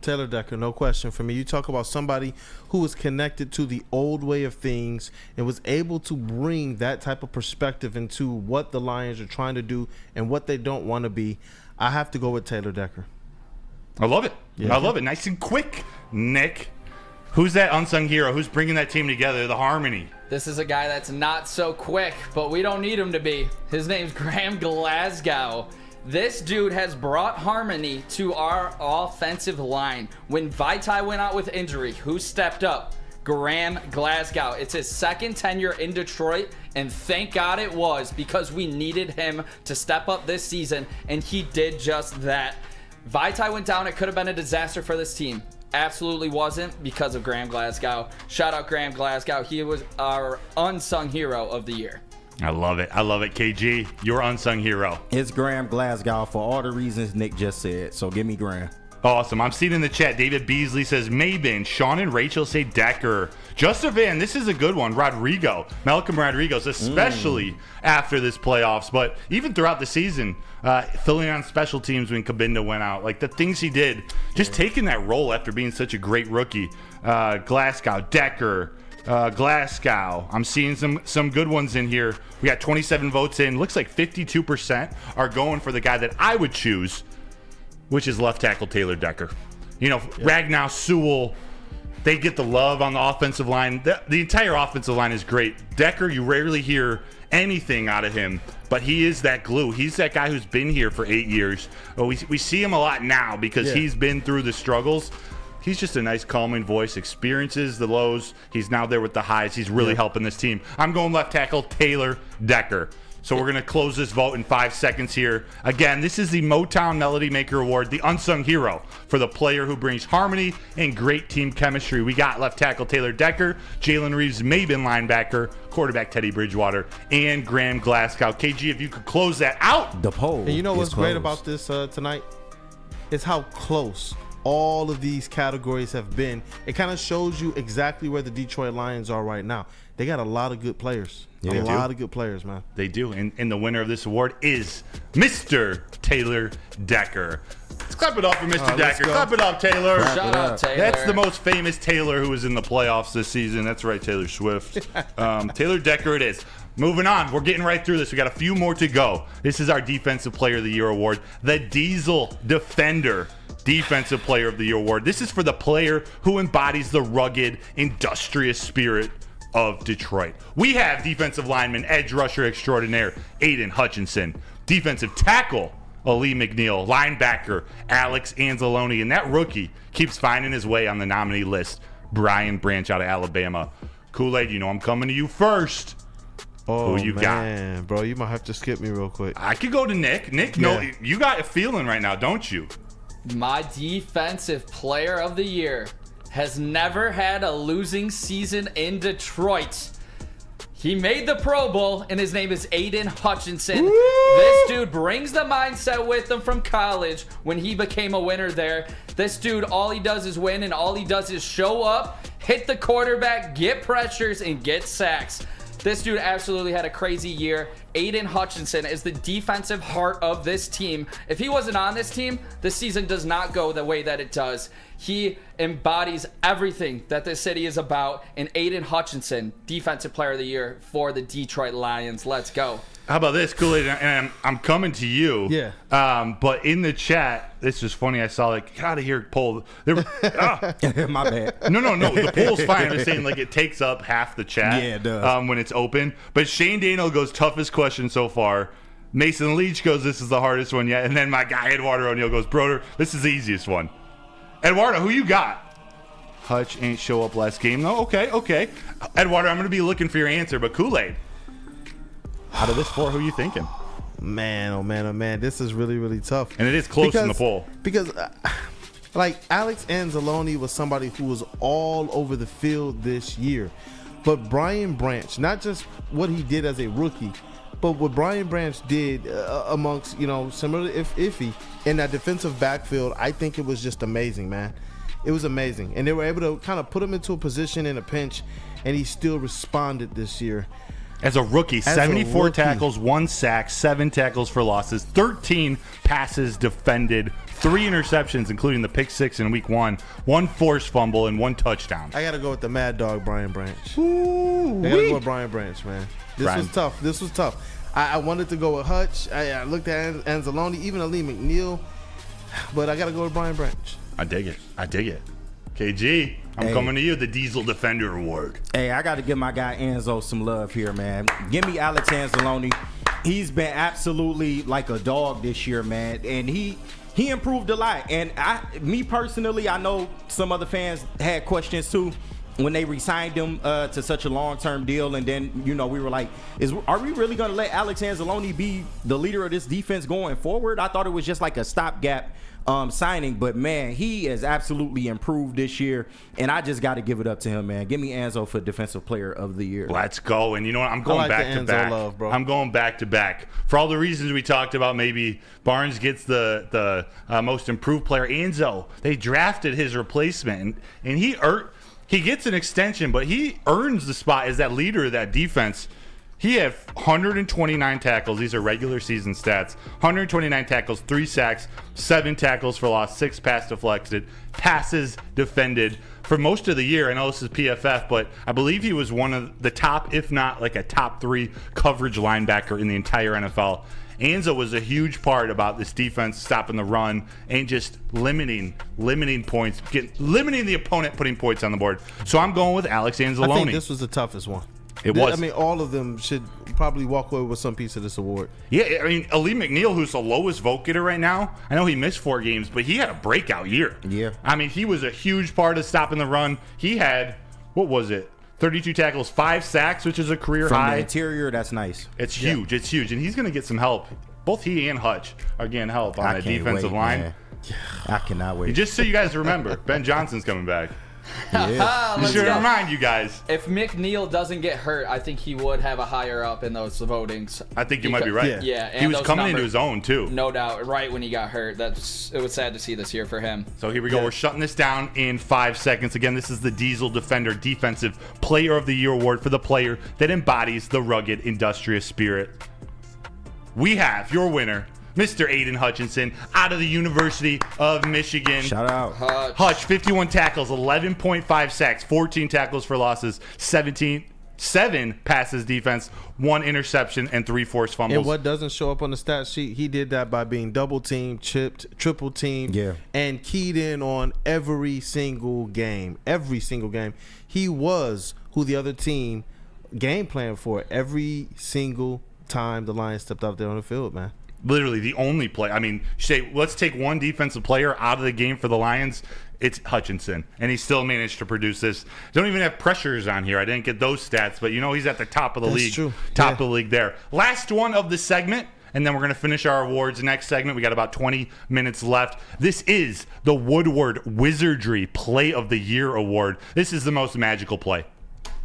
Taylor Decker, no question for me. You talk about somebody who was connected to the old way of things and was able to bring that type of perspective into what the Lions are trying to do and what they don't want to be. I have to go with Taylor Decker. I love it. Yeah. I love it. Nice and quick. Nick, who's that unsung hero? Who's bringing that team together, the harmony? This is a guy that's not so quick, but we don't need him to be. His name's Graham Glasgow. This dude has brought harmony to our offensive line. When Vitae went out with injury, who stepped up? Graham Glasgow. It's his second tenure in Detroit, and thank God it was, because we needed him to step up this season, and he did just that. Vitae went down. It could have been a disaster for this team. Absolutely wasn't, because of Graham Glasgow. Shout out Graham Glasgow. He was our unsung hero of the year. I love it. I love it. KG, your unsung hero. It's Graham Glasgow for all the reasons Nick just said. So give me Graham. Awesome. I'm seeing in the chat, David Beasley says Maybin. Sean and Rachel say Decker. Justin Van, this is a good one. Rodrigo. Malcolm Rodriguez, especially after this playoffs. But even throughout the season, filling on special teams when Kabinda went out. Like the things he did, just taking that role after being such a great rookie. Glasgow, Decker, Glasgow. I'm seeing some good ones in here. We got 27 votes in. Looks like 52% are going for the guy that I would choose, which is left tackle Taylor Decker. You know, Ragnow, Sewell, they get the love on the offensive line. The entire offensive line is great. Decker, you rarely hear anything out of him, but he is that glue. He's that guy who's been here for 8 years. We see him a lot now because he's been through the struggles. He's just a nice, calming voice, experiences the lows. He's now there with the highs. He's really helping this team. I'm going left tackle Taylor Decker. So we're going to close this vote in 5 seconds here. Again, this is the Motown Melody Maker Award, the unsung hero for the player who brings harmony and great team chemistry. We got left tackle Taylor Decker, Jalen Reeves-Maybin linebacker, quarterback Teddy Bridgewater, and Graham Glasgow. KG, if you could close that out. The poll. And you know what's is great closed. about this tonight? It's how close all of these categories have been. It kind of shows you exactly where the Detroit Lions are right now. They got a lot of good players. A lot of good players, man. They do. And the winner of this award is Mr. Taylor Decker. Let's clap it up for Mr. Decker. Clap it up, Taylor. Shout out Taylor. That's the most famous Taylor who was in the playoffs this season. That's right, Taylor Swift. Taylor Decker it is. Moving on. We're getting right through this. We got a few more to go. This is our Defensive Player of the Year award. The Diesel Defender. Defensive Player of the Year award. This is for the player who embodies the rugged, industrious spirit of Detroit. We have defensive lineman, edge rusher extraordinaire, Aiden Hutchinson. Defensive tackle, Ali McNeil. Linebacker, Alex Anzalone. And that rookie keeps finding his way on the nominee list, Brian Branch out of Alabama. Kool-Aid, you know I'm coming to you first. Oh, who you man, got? Bro, you might have to skip me real quick. I could go to Nick. Nick, no, you got a feeling right now, don't you? My defensive player of the year has never had a losing season in Detroit. He made the Pro Bowl, and his name is Aiden Hutchinson. Woo! This dude brings the mindset with him from college when he became a winner there. This dude, all he does is win, and all he does is show up, hit the quarterback, get pressures, and get sacks. This dude absolutely had a crazy year. Aiden Hutchinson is the defensive heart of this team. If he wasn't on this team, this season does not go the way that it does. He embodies everything that this city is about. And Aiden Hutchinson, Defensive Player of the Year for the Detroit Lions. Let's go. How about this, Kool-Aid? And I'm coming to you. Yeah. But in the chat, this is funny. I saw get out of here, poll. There, My bad. No. The poll's fine. I'm just saying it takes up half the chat. Yeah, it does. When it's open. But Shane Daniel goes toughest question so far. Mason Leach goes, this is the hardest one yet. And then my guy Eduardo O'Neill goes, Broder, this is the easiest one. Eduardo, who you got? Hutch ain't show up last game though. Okay. Eduardo, I'm gonna be looking for your answer, but Kool-Aid. Out of this four, who you thinking? Man, oh man, this is really, really tough. And it is close in the poll. Because, Alex Anzalone was somebody who was all over the field this year. But Brian Branch, not just what he did as a rookie, but what Brian Branch did amongst, similar to Iffy in that defensive backfield, I think it was just amazing, man. It was amazing. And they were able to kind of put him into a position in a pinch, and he still responded this year. As a rookie, 74 tackles, 1 sack, 7 tackles for losses, 13 passes defended, 3 interceptions, including the pick 6 in week 1, 1 forced fumble, and 1 touchdown. I got to go with the Mad Dog, Brian Branch. I got to go with Brian Branch, man. This was tough. I wanted to go with Hutch. I looked at Anzalone, even Ali McNeil, but I got to go with Brian Branch. I dig it. KG, I'm coming to you, the Diesel Defender Award. Hey, I got to give my guy Enzo some love here, man. Give me Alex Anzalone. He's been absolutely like a dog this year, man, and he improved a lot. And me personally, I know some other fans had questions too when they re-signed him to such a long-term deal, and then we were like, are we really going to let Alex Anzalone be the leader of this defense going forward? I thought it was just like a stopgap signing, but man, he has absolutely improved this year, and I just got to give it up to him, man. Give me Enzo for Defensive Player of the Year. Let's go. And you know what? I'm going back to back. Love, bro. I'm going back to back for all the reasons we talked about. Maybe Barnes gets the most improved player. Enzo, they drafted his replacement, and he gets an extension, but he earns the spot as that leader of that defense. He had 129 tackles. These are regular season stats. 129 tackles, 3 sacks, 7 tackles for loss, 6 pass deflected, passes defended for most of the year. I know this is PFF, but I believe he was one of the top, if not like a top 3 coverage linebacker in the entire NFL. Enzo was a huge part about this defense stopping the run and just limiting points, limiting the opponent putting points on the board. So I'm going with Alex Anzalone. I think this was the toughest one. It was. I mean, all of them should probably walk away with some piece of this award. Yeah, I mean, Ali McNeil, who's the lowest vote getter right now, I know he missed 4 games, but he had a breakout year. Yeah. I mean, he was a huge part of stopping the run. He had, 32 tackles, 5 sacks, which is a career high. From the interior, that's nice. It's huge. It's huge. And he's going to get some help. Both he and Hutch are getting help on the defensive line. Man. I cannot wait. Just so you guys remember, Ben Johnson's coming back. Let's Should go. remind you guys. If McNeil doesn't get hurt, I think he would have a higher up in those votings. I think you might be right. Yeah, and he was those coming numbers, into his own too. No doubt. Right when he got hurt, it was sad to see this year for him. So here we go. We're shutting this down in 5 seconds. Again, this is the Diesel Defender Defensive Player of the Year award for the player that embodies the rugged, industrious spirit. We have your winner, Mr. Aiden Hutchinson, out of the University of Michigan. Shout out. Hutch, 51 tackles, 11.5 sacks, 14 tackles for losses, 17 7 passes defense, 1 interception, and 3 forced fumbles. And what doesn't show up on the stat sheet, he did that by being double teamed, chipped, triple teamed, and keyed in on every single game. Every single game. He was who the other team game planned for every single time the Lions stepped out there on the field, man. Literally the only play. I mean, you say, let's take one defensive player out of the game for the Lions. It's Hutchinson, and he still managed to produce this. Don't even have pressures on here. I didn't get those stats, but he's at the top of the league. True. Top of the league there. Last one of the segment, and then we're going to finish our awards. Next segment, we got about 20 minutes left. This is the Woodward Wizardry Play of the Year Award. This is the most magical play.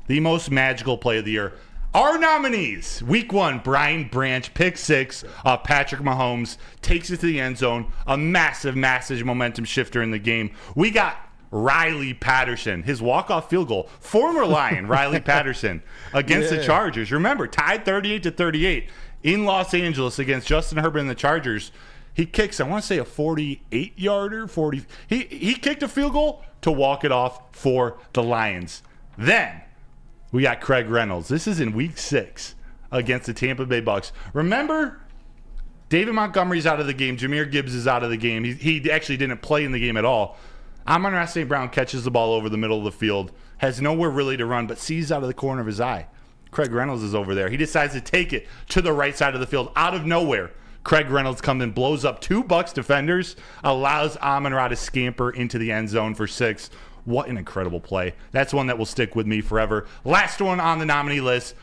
The most magical play of the year. Our nominees, week 1, Brian Branch, pick 6 of Patrick Mahomes, takes it to the end zone, a massive, massive momentum shifter in the game. We got Riley Patterson, his walk-off field goal, former Lion Riley Patterson against the Chargers. Remember, tied 38-38 in Los Angeles against Justin Herbert and the Chargers. He kicks, I want to say a 48-yarder, 40. He kicked a field goal to walk it off for the Lions. Then we got Craig Reynolds. This is in week 6 against the Tampa Bay Bucks. Remember, David Montgomery's out of the game. Jahmyr Gibbs is out of the game. He actually didn't play in the game at all. Amon-Ra St. Brown catches the ball over the middle of the field, has nowhere really to run, but sees out of the corner of his eye. Craig Reynolds is over there. He decides to take it to the right side of the field out of nowhere. Craig Reynolds comes and blows up 2 Bucks defenders, allows Amon-Ra to scamper into the end zone for 6. What an incredible play. That's one that will stick with me forever. Last one on the nominee list.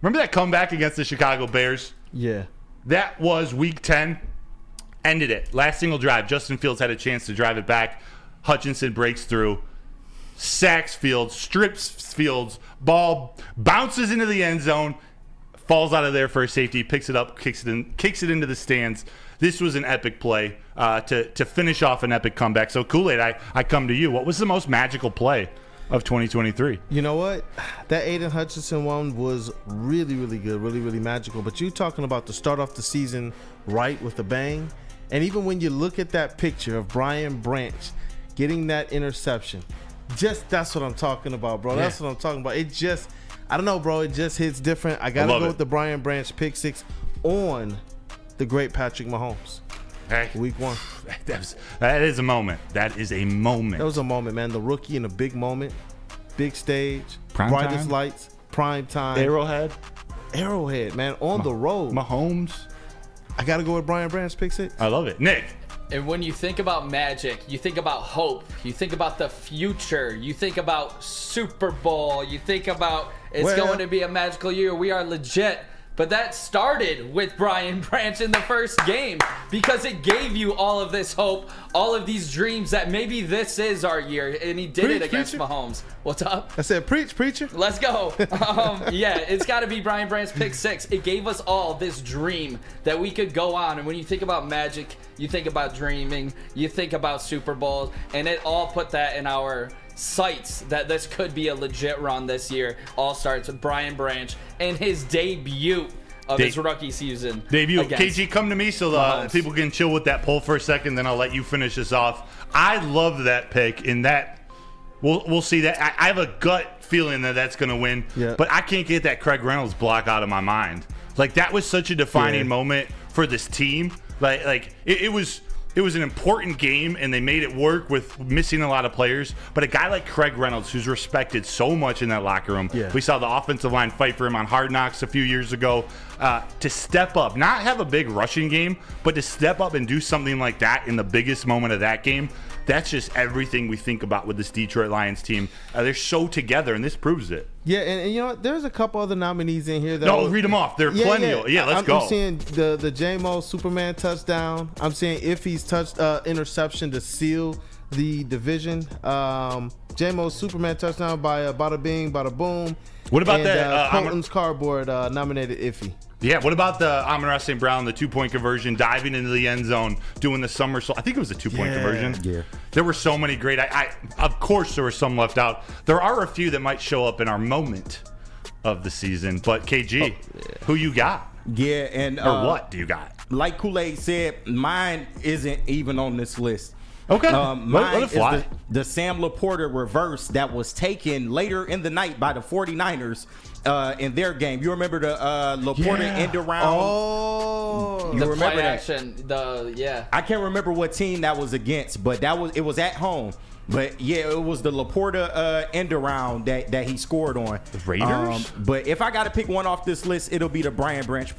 Remember that comeback against the Chicago Bears? Yeah. That was week 10. Ended it. Last single drive. Justin Fields had a chance to drive it back. Hutchinson breaks through. Sacks Fields. Strips Fields. Ball bounces into the end zone. Falls out of there for a safety. Picks it up. Kicks it into the stands. This was an epic play to finish off an epic comeback. So, Kool-Aid, I come to you. What was the most magical play of 2023? You know what? That Aiden Hutchinson one was really, really good, really, really magical. But you talking about to start off the season right with a bang. And even when you look at that picture of Brian Branch getting that interception, that's what I'm talking about, bro. That's what I'm talking about. It just, I don't know, bro. It just hits different. I got to go with the Brian Branch pick 6 on the great Patrick Mahomes. Hey, week 1. That is a moment. That is a moment. That was a moment, man. The rookie in a big moment, big stage, prime brightest time. Lights, prime time. Arrowhead, man, on the road. Mahomes. I got to go with Brian Branch pick 6. I love it. Nick. And when you think about magic, you think about hope, you think about the future, you think about Super Bowl, you think about it's going to be a magical year. We are legit. But that started with Brian Branch in the first game because it gave you all of this hope, all of these dreams that maybe this is our year. And he did it against Mahomes. What's up? I said, preach, preacher. Let's go. It's got to be Brian Branch pick 6. It gave us all this dream that we could go on. And when you think about magic, you think about dreaming, you think about Super Bowls, and it all put that in our sights that this could be a legit run this year. All starts with Brian Branch and his debut of his rookie season. KG, come to me so people can chill with that poll for a second, then I'll let you finish this off. I love that pick. In that, we'll see that. I have a gut feeling that that's going to win, but I can't get that Craig Reynolds block out of my mind. Like, that was such a defining moment for this team. It was an important game, and they made it work with missing a lot of players. But a guy like Craig Reynolds, who's respected so much in that locker room, we saw the offensive line fight for him on Hard Knocks a few years ago, to step up, not have a big rushing game, but to step up and do something like that in the biggest moment of that game. That's just everything we think about with this Detroit Lions team. They're so together, and this proves it. Yeah, and you know what? There's a couple other nominees in here. Read them off. There are plenty. Yeah, let's go. I'm seeing the J-Mo Superman touchdown. I'm seeing Iffy's interception to seal the division. J-Mo Superman touchdown by Bada Bing, Bada Boom. What about that? Colton's Cardboard nominated Iffy. Yeah, what about the Amon-Ra St. Brown, the 2-point conversion, diving into the end zone, doing the somersault? I think it was a 2-point conversion. Yeah. There were so many great. Of course, there were some left out. There are a few that might show up in our moment of the season. But KG, who you got? Yeah, and or what do you got? Like Kool-Aid said, mine isn't even on this list. Okay. Mine let it fly. is the Sam Laporta reverse that was taken later in the night by the 49ers in their game. You remember the Laporta end around? Oh, you the remember play that? action. I can't remember what team that was against, but it was at home. But yeah, it was the Laporta end around that he scored on. The Raiders? But if I got to pick one off this list, it'll be the Brian Branch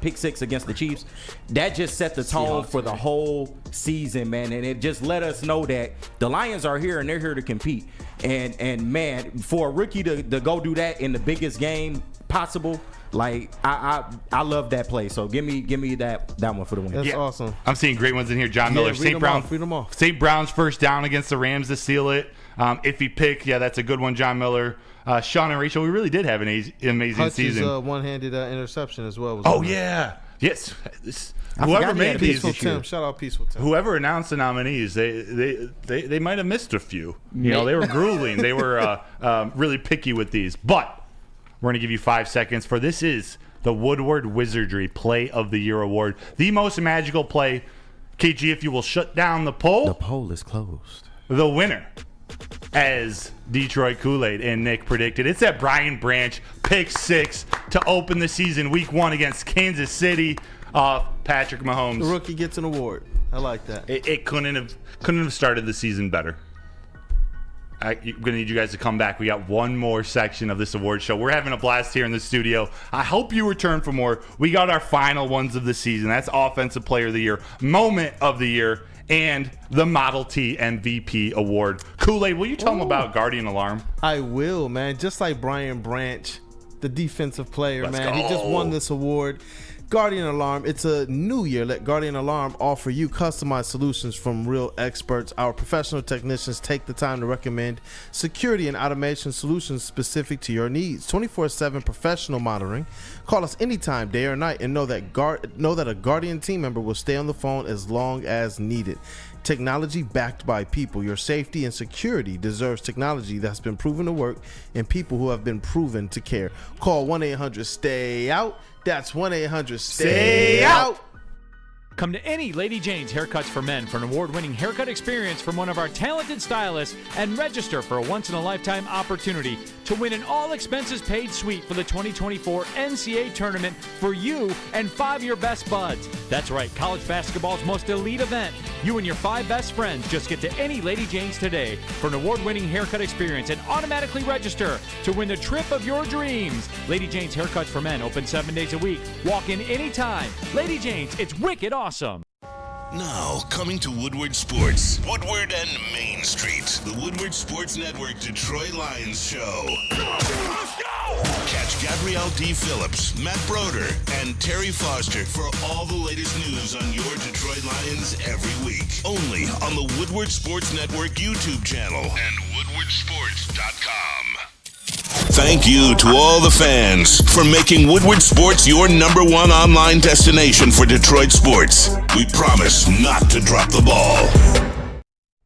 pick six against the Chiefs. That just set the tone for the whole season, man. And it just let us know that the Lions are here and they're here to compete. And man, for a rookie to go do that in the biggest game possible, like I love that play. So give me that one for the win. That's awesome. I'm seeing great ones in here. John Miller, Read them off. St. Brown's first down against the Rams to seal it. Iffy pick, that's a good one. John Miller, Sean and Rachel. We really did have an amazing Hutch's, season. One-handed interception as well. Yes. Whoever made these, Shout out Peaceful Tim. whoever announced the nominees, they might have missed a few. They were grueling. They were really picky with these, but. We're going to give you 5 seconds for this is the Woodward Wizardry Play of the Year Award. The most magical play. KG, if you will shut down the poll. The poll is closed. The winner, as Detroit Kool-Aid and Nick predicted, it's that Brian Branch pick six to open the season week 1 against Kansas City. Patrick Mahomes. The rookie gets an award. I like that. It couldn't have started the season better. I'm going to need you guys to come back. We got one more section of this award show. We're having a blast here in the studio. I hope you return for more. We got our final ones of the season. That's Offensive Player of the Year, Moment of the Year, and the Model T MVP Award. Kool-Aid, will you tell them about Guardian Alarm? I will, man. Just like Brian Branch, the defensive player, Let's man. go. He just won this award. Guardian Alarm, it's a new year. Let Guardian Alarm offer you customized solutions from real experts. Our professional technicians take the time to recommend security and automation solutions specific to your needs. 24/7 professional monitoring. Call us anytime, day or night, and know that a Guardian team member will stay on the phone as long as needed. Technology backed by people. Your safety and security deserves technology that's been proven to work and people who have been proven to care. Call 1-800-STAY-OUT. That's 1-800-STAY-OUT. Come to any Lady Jane's Haircuts for Men for an award-winning haircut experience from one of our talented stylists and register for a once-in-a-lifetime opportunity to win an all-expenses-paid suite for the 2024 NCAA tournament for you and 5 of your best buds. That's right, college basketball's most elite event. You and your 5 best friends just get to any Lady Jane's today for an award-winning haircut experience and automatically register to win the trip of your dreams. Lady Jane's Haircuts for Men open 7 days a week. Walk in anytime. Lady Jane's, it's wicked awesome. Now, coming to Woodward Sports, Woodward and Main Street, the Woodward Sports Network Detroit Lions show. Let's go! Catch Gabrielle D. Phillips, Matt Broder, and Terry Foster for all the latest news on your Detroit Lions every week. Only on the Woodward Sports Network YouTube channel and WoodwardSports.com. Thank you to all the fans for making Woodward Sports your #1 online destination for Detroit sports. We promise not to drop the ball.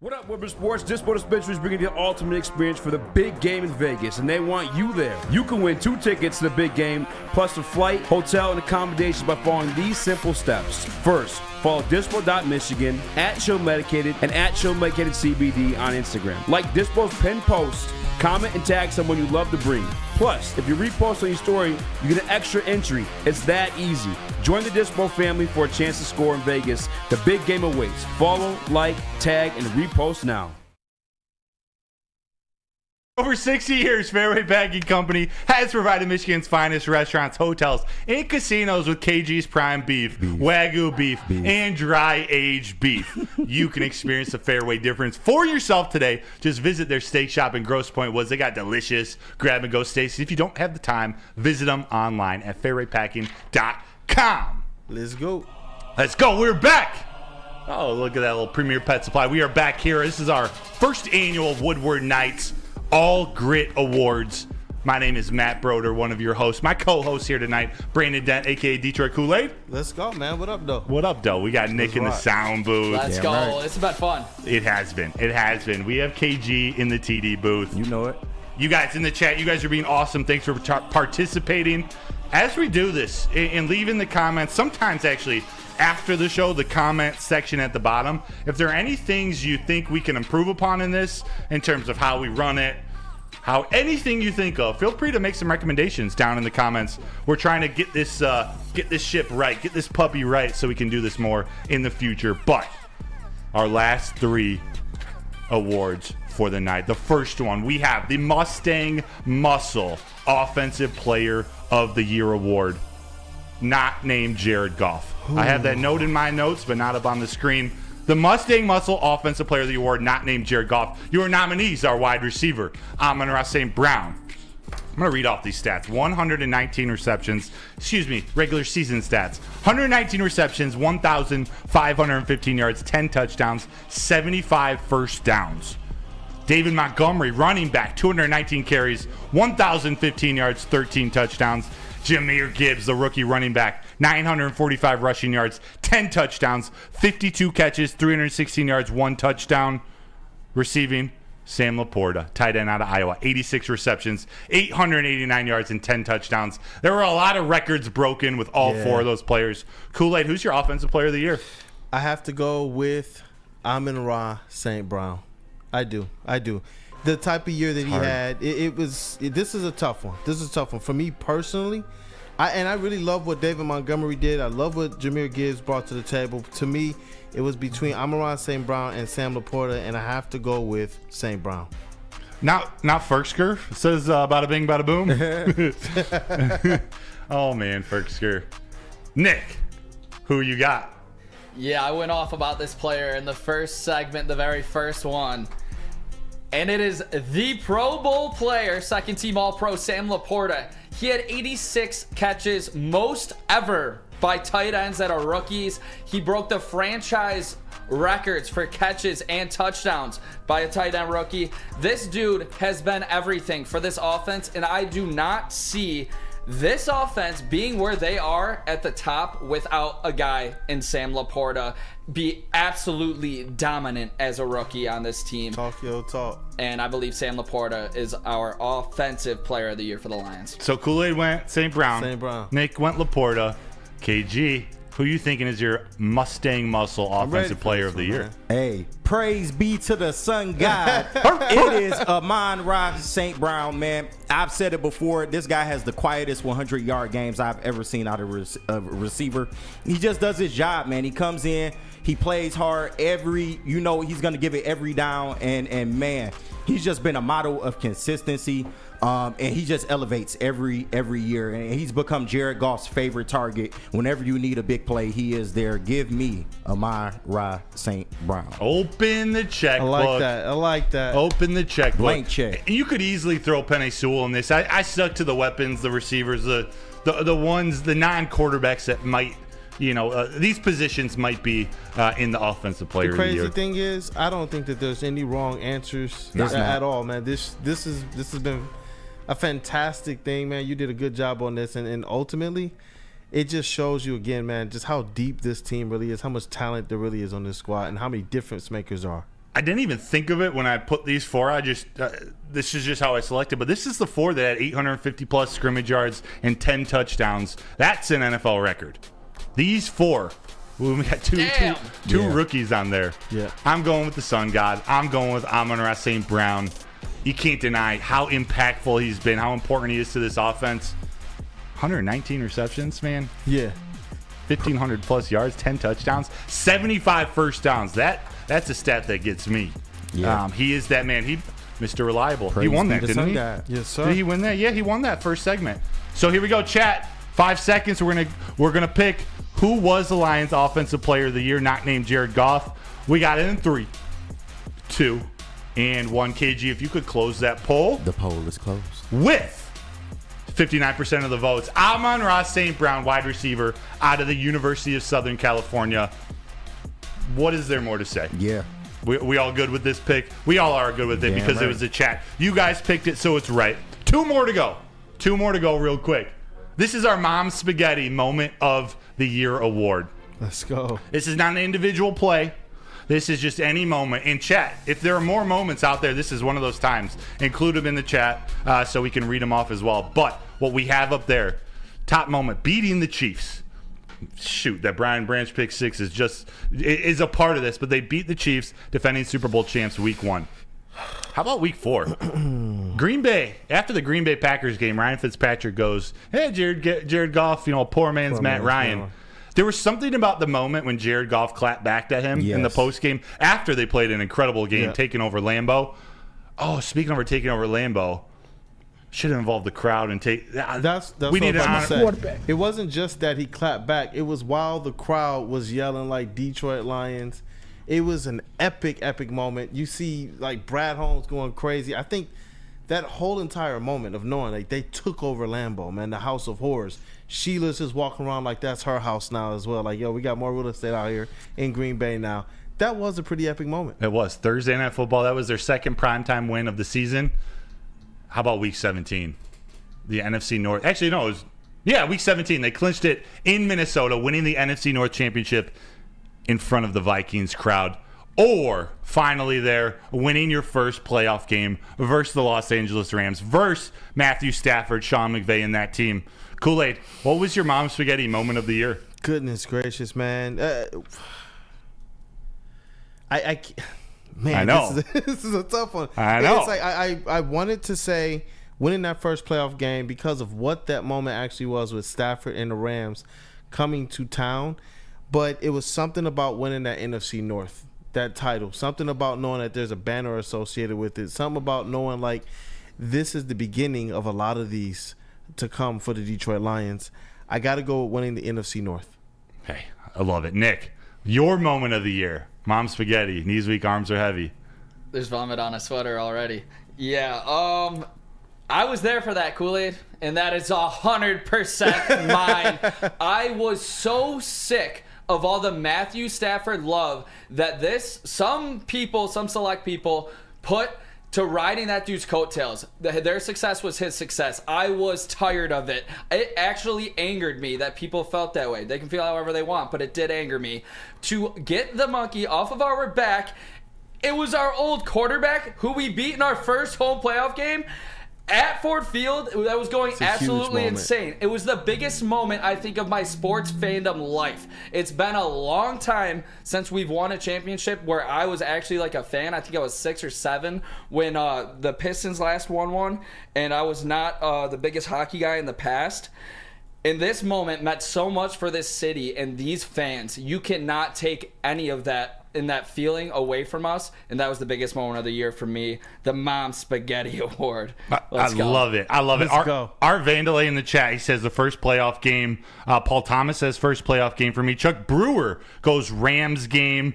What up, Woodward Sports? Dispo Dispensary is bringing you the ultimate experience for the big game in Vegas, and they want you there. You can win 2 tickets to the big game, plus a flight, hotel, and accommodations by following these simple steps. First, follow Dispo.Michigan, @ShowMedicated, and @ShowMedicatedCBD on Instagram. Like Dispo's pinned post, comment and tag someone you love to bring. Plus, if you repost on your story, you get an extra entry. It's that easy. Join the Dispo family for a chance to score in Vegas. The big game awaits. Follow, like, tag, and repost now. Over 60 years, Fairway Packing Company has provided Michigan's finest restaurants, hotels, and casinos with KG's Prime Beef, Wagyu beef, and dry-aged beef. You can experience the Fairway difference for yourself today. Just visit their steak shop in Grosse Pointe Woods. They got delicious grab-and-go steaks. If you don't have the time, visit them online at fairwaypacking.com. Let's go. Let's go. We're back. Oh, look at that little Premier Pet Supply. We are back here. This is our first annual Woodward Nights All Grit Awards. My name is Matt Broder, one of your hosts. My co-host here tonight, Brandon Dent, a.k.a. Detroit Kool-Aid. Let's go, man. What up, though? What up, though? We got Nick in the sound booth. Let's go. Right. It's been fun. It has been. It has been. We have KG in the TD booth. You know it. You guys in the chat, you guys are being awesome. Thanks for participating. as we do this, and leave in the comments, sometimes actually after the show, the comment section at the bottom, if there are any things you think we can improve upon in this, in terms of how we run it, how anything you think of, feel free to make some recommendations down in the comments. We're trying to get this ship right, get this puppy right, so we can do this more in the future. But our last 3 awards for the night. The first one, we have the Mustang Muscle Offensive Player of the Year award, not named Jared Goff. I have that note in my notes, but not up on the screen. The Mustang Muscle Offensive Player of the Award, not named Jared Goff. Your nominees are wide receiver Amon-Ra St. Brown. I'm going to read off these stats. 119 receptions. Regular season stats. 119 receptions, 1,515 yards, 10 touchdowns, 75 first downs. David Montgomery, running back, 219 carries, 1,015 yards, 13 touchdowns. Jahmyr Gibbs, the rookie running back, 945 rushing yards, 10 touchdowns, 52 catches, 316 yards, 1 touchdown. Receiving, Sam Laporta, tight end out of Iowa, 86 receptions, 889 yards, and 10 touchdowns. There were a lot of records broken with all 4 of those players. Kool-Aid, who's your Offensive Player of the Year? I have to go with Amon-Ra St. Brown. I do. The type of year that he had, this is a tough one. This is a tough one. For me personally, I really love what David Montgomery did. I love what Jahmyr Gibbs brought to the table. To me, it was between Amon-Ra St. Brown and Sam Laporta, and I have to go with St. Brown. Not Ferksker. It says bada bing, bada boom. Oh, man, Ferksker. Nick, who you got? Yeah, I went off about this player in the first segment, the very first one. And it is the Pro Bowl player, second-team All-Pro, Sam Laporta. He had 86 catches, most ever by tight ends that are rookies. He broke the franchise records for catches and touchdowns by a tight end rookie. This dude has been everything for this offense, and I do not see this offense being where they are at the top without a guy in Sam Laporta be absolutely dominant as a rookie on this team. Talk your talk. And I believe Sam Laporta is our Offensive Player of the Year for the Lions. So Kool-Aid went St. Brown. St. Brown. Nick went Laporta. KG, who you thinking is your Mustang Muscle Offensive Player of the Year? Hey, praise be to the sun god. It is Amon-Ra St. Brown, man. I've said it before. This guy has the quietest 100-yard games I've ever seen out of a receiver. He just does his job, man. He comes in, he plays hard. He's going to give it every down. And man, he's just been a model of consistency. And he just elevates every year. And he's become Jared Goff's favorite target. Whenever you need a big play, he is there. Give me Amon-Ra St. Brown. Open the checkbook. I like that. Open the checkbook. Blank check. You could easily throw Penei Sewell in this. I stuck to the weapons, the receivers, the ones, the non-quarterbacks that might, these positions might be in the Offensive Player of the Year. The crazy thing is, I don't think that there's any wrong answers at all, man. This has been a fantastic thing, man. You did a good job on this, and ultimately, it just shows you again, man, just how deep this team really is, how much talent there really is on this squad, and how many difference makers are. I didn't even think of it when I put these 4. This is just how I selected, but this is the 4 that had 850 plus scrimmage yards and 10 touchdowns. That's an NFL record. These 4. We got two rookies on there. Yeah. I'm going with the Sun God. I'm going with Amon-Ra St. Brown. You can't deny how impactful he's been, how important he is to this offense. 119 receptions, man. Yeah. 1,500 plus yards, 10 touchdowns, 75 first downs. That's a stat that gets me. Yeah. He is that man. Mr. Reliable. Praise he won be that, the didn't he? sun god. Yes, sir. Did he win that? Yeah, he won that first segment. So here we go, chat. 5 seconds. We're gonna pick who was the Lions Offensive Player of the Year, not named Jared Goff. We got it in 3, 2, and 1. KG, if you could close that poll. The poll is closed. With 59% of the votes, Amon-Ra St. Brown, wide receiver out of the University of Southern California. What is there more to say? Yeah. We all good with this pick? We all are good with it because right. it was a chat. You guys picked it, so it's right. 2 more to go. 2 more to go real quick. This is our Mom Spaghetti Moment of the Year award. Let's go. This is not an individual play. This is just any moment. In chat, if there are more moments out there, this is one of those times. Include them in the chat so we can read them off as well. But what we have up there, top moment, beating the Chiefs. Shoot, that Brian Branch pick six is a part of this, but they beat the Chiefs, defending Super Bowl champs week 1. How about week 4? Green Bay. After the Green Bay Packers game, Ryan Fitzpatrick goes, "Hey, Jared Goff, poor man's Matt Ryan." There was something about the moment when Jared Goff clapped back at him in the post game after they played an incredible game, taking over Lambeau. Oh, speaking of taking over Lambeau, should have involved the crowd and That's we need an honor. It wasn't just that he clapped back. It was while the crowd was yelling like Detroit Lions. It was an epic moment. You see like Brad Holmes going crazy. I think that whole entire moment of knowing like they took over Lambeau, man, the House of Horrors. Sheila's just walking around like that's her house now as well. Like, yo, we got more real estate out here in Green Bay now. That was a pretty epic moment. It was. Thursday Night Football. That was their second primetime win of the season. How about week 17? The NFC North. Actually, no, it was, week 17. They clinched it in Minnesota, winning the NFC North Championship in front of the Vikings crowd. Or, finally there, winning your first playoff game versus the Los Angeles Rams, versus Matthew Stafford, Sean McVay, and that team. Kool-Aid, what was your mom's spaghetti moment of the year? Goodness gracious, man. Man, I know. This is a tough one. I know. It's like I wanted to say winning that first playoff game because of what that moment actually was with Stafford and the Rams coming to town, but it was something about winning that NFC North, that title, something about knowing that there's a banner associated with it, something about knowing like this is the beginning of a lot of these to come for the Detroit Lions. I got to go with winning the NFC North. Hey, I love it. Nick, your moment of the year. Mom spaghetti, knees weak, arms are heavy. There's vomit on a sweater already. Yeah, I was there for that, Kool-Aid, and that is 100% mine. I was so sick of all the Matthew Stafford love that some select people put to riding that dude's coattails. Their success was his success. I was tired of it. It actually angered me that people felt that way. They can feel however they want, but it did anger me. To get the monkey off of our back, it was our old quarterback who we beat in our first home playoff game at Ford Field. That was going absolutely insane. It was the biggest moment, I think, of my sports fandom life. It's been a long time since we've won a championship where I was actually like a fan. I think I was 6 or 7 when the Pistons last won one, and I was not the biggest hockey guy in the past. And this moment meant so much for this city and these fans. You cannot take any of that and that feeling away from us, and that was the biggest moment of the year for me, the Mom Spaghetti Award. I love it. I love it. Let's go. Our Vandalay in the chat, he says the first playoff game. Paul Thomas says first playoff game for me. Chuck Brewer goes Rams game,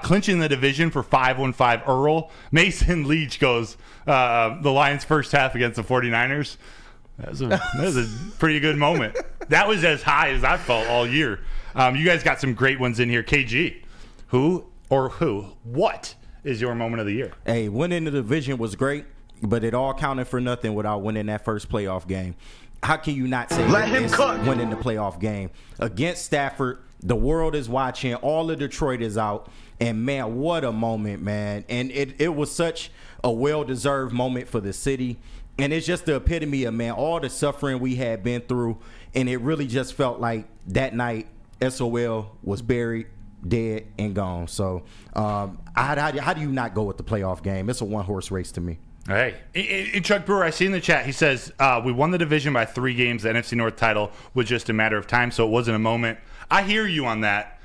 clinching the division for 5-1-5 Earl. Mason Leach goes the Lions first half against the 49ers. That was a pretty good moment. That was as high as I felt all year. You guys got some great ones in here. KG, what is your moment of the year? Hey, winning the division was great, but it all counted for nothing without winning that first playoff game. How can you not say winning the playoff game against Stafford? The world is watching. All of Detroit is out. And, man, what a moment, man. And it was such a well-deserved moment for the city. And it's just the epitome of, man, all the suffering we had been through. And it really just felt like that night SOL was buried, dead, and gone. So how do you not go with the playoff game? It's a one-horse race to me. Hey, and Chuck Brewer, I see in the chat, he says, we won the division by 3 games. The NFC North title was just a matter of time, so it wasn't a moment. I hear you on that.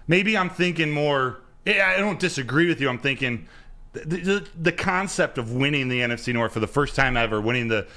Maybe I'm thinking more, I don't disagree with you. I'm thinking the concept of winning the NFC North for the first time ever, winning the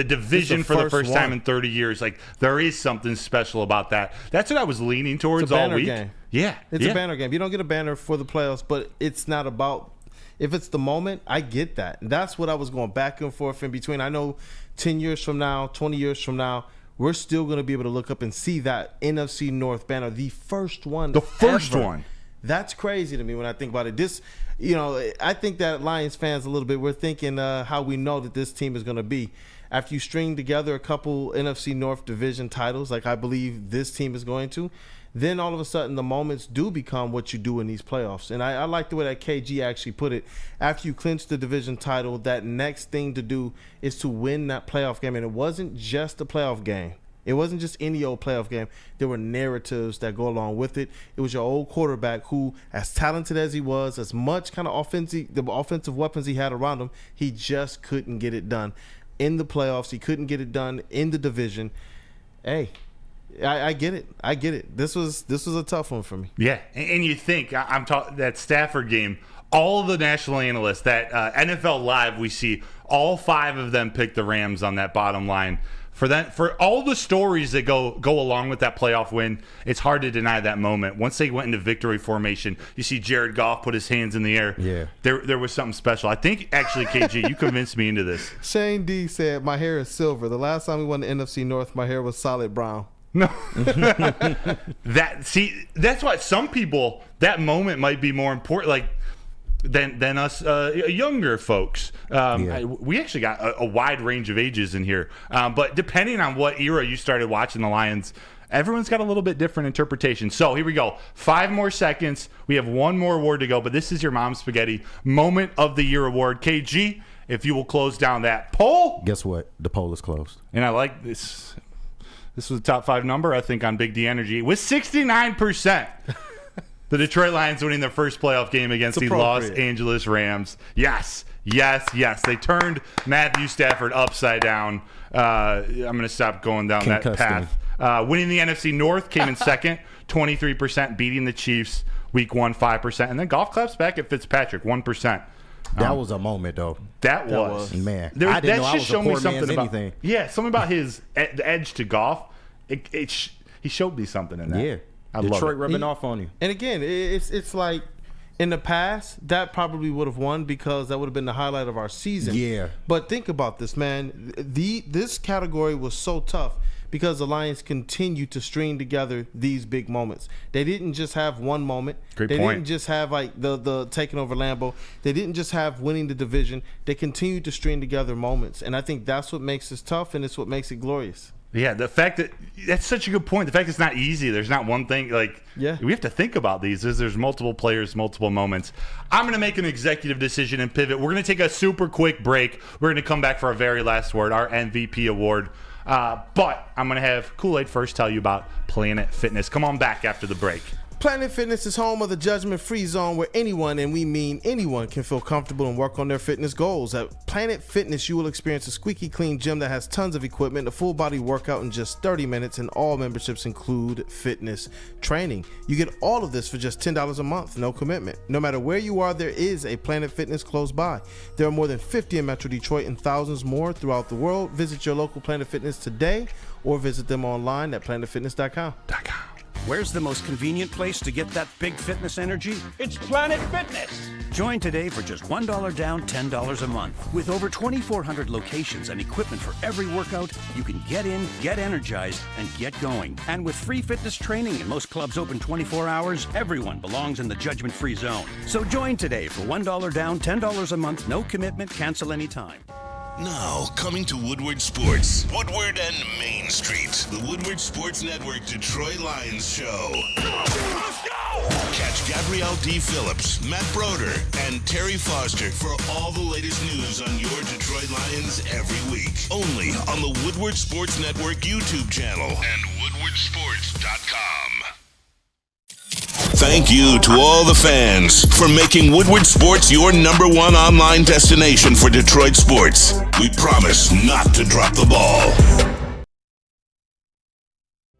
division for the first time in 30 years, like there is something special about that. That's what I was leaning towards all week. Game. Yeah. It's a banner game. You don't get a banner for the playoffs, but it's not about, if it's the moment, I get that. And that's what I was going back and forth in between. I know 10 years from now, 20 years from now, we're still going to be able to look up and see that NFC North banner, the first one. The first one. That's crazy to me when I think about it. This, I think that Lions fans a little bit, we're thinking how we know that this team is going to be. After you string together a couple NFC North division titles, like I believe this team is going to, then all of a sudden the moments do become what you do in these playoffs. And I like the way that KG actually put it. After you clinch the division title, that next thing to do is to win that playoff game. And it wasn't just a playoff game. It wasn't just any old playoff game. There were narratives that go along with it. It was your old quarterback who, as talented as he was, as much kind of the offensive weapons he had around him, he just couldn't get it done in the playoffs. He couldn't get it done in the division. Hey, I get it. I get it. This was a tough one for me. Yeah, and you think I'm talking that Stafford game. All of the national analysts, that NFL Live, we see all 5 of them pick the Rams on that bottom line. For all the stories that go along with that playoff win, it's hard to deny that moment. Once they went into victory formation, you see Jared Goff put his hands in the air. Yeah, there was something special. I think actually, KG, you convinced me into this. Shane D said, "My hair is silver. The last time we won the NFC North, my hair was solid brown." No, that's why some people, that moment might be more important. Like. Than us younger folks. We actually got a wide range of ages in here. But depending on what era you started watching the Lions, everyone's got a little bit different interpretation. So here we go. 5 more seconds. We have 1 more award to go, but this is your Mom's Spaghetti Moment of the Year award. KG, if you will close down that poll. Guess what? The poll is closed. And I like this. This was the top 5 number, I think, on Big D Energy with 69%. The Detroit Lions winning their first playoff game against the Los Angeles Rams. Yes. They turned Matthew Stafford upside down. I'm going to stop going down that path. Winning the NFC North came in second, 23%, beating the Chiefs week 1, 5%. And then golf claps back at Fitzpatrick, 1%. That was a moment, though. That was. Man, I didn't know I was a poor man's anything. Something about his the edge to golf. He showed me something in that. Yeah. Detroit rubbing off on you. And again, it's like in the past, that probably would have won because that would have been the highlight of our season. Yeah. But think about this, man. This category was so tough because the Lions continued to string together these big moments. They didn't just have one moment. They didn't just have like the taking over Lambeau. They didn't just have winning the division. They continued to string together moments. And I think that's what makes this tough, and it's what makes it glorious. Yeah, the fact that's such a good point. The fact it's not easy. There's not one thing. We have to think about these. There's multiple players, multiple moments. I'm going to make an executive decision and pivot. We're going to take a super quick break. We're going to come back for our very last word, our MVP award. But I'm going to have Kool-Aid first tell you about Planet Fitness. Come on back after the break. Planet Fitness is home of the judgment-free zone where anyone, and we mean anyone, can feel comfortable and work on their fitness goals. At Planet Fitness, you will experience a squeaky clean gym that has tons of equipment, a full-body workout in just 30 minutes, and all memberships include fitness training. You get all of this for just $10 a month, no commitment. No matter where you are, there is a Planet Fitness close by. There are more than 50 in Metro Detroit and thousands more throughout the world. Visit your local Planet Fitness today or visit them online at planetfitness.com. Where's the most convenient place to get that big fitness energy? It's Planet Fitness. Join today for just $1 down, $10 a month. With over 2,400 locations and equipment for every workout, you can get in, get energized, and get going. And with free fitness training and most clubs open 24 hours, everyone belongs in the judgment-free zone. So join today for $1 down, $10 a month, no commitment, cancel anytime. Now, coming to Woodward Sports, Woodward and Main Street, the Woodward Sports Network Detroit Lions show. Let's go! Catch Gabrielle D. Phillips, Matt Broder, and Terry Foster for all the latest news on your Detroit Lions every week. Only on the Woodward Sports Network YouTube channel and WoodwardSports.com. Thank you to all the fans for making Woodward Sports your #1 online destination for Detroit sports. We promise not to drop the ball.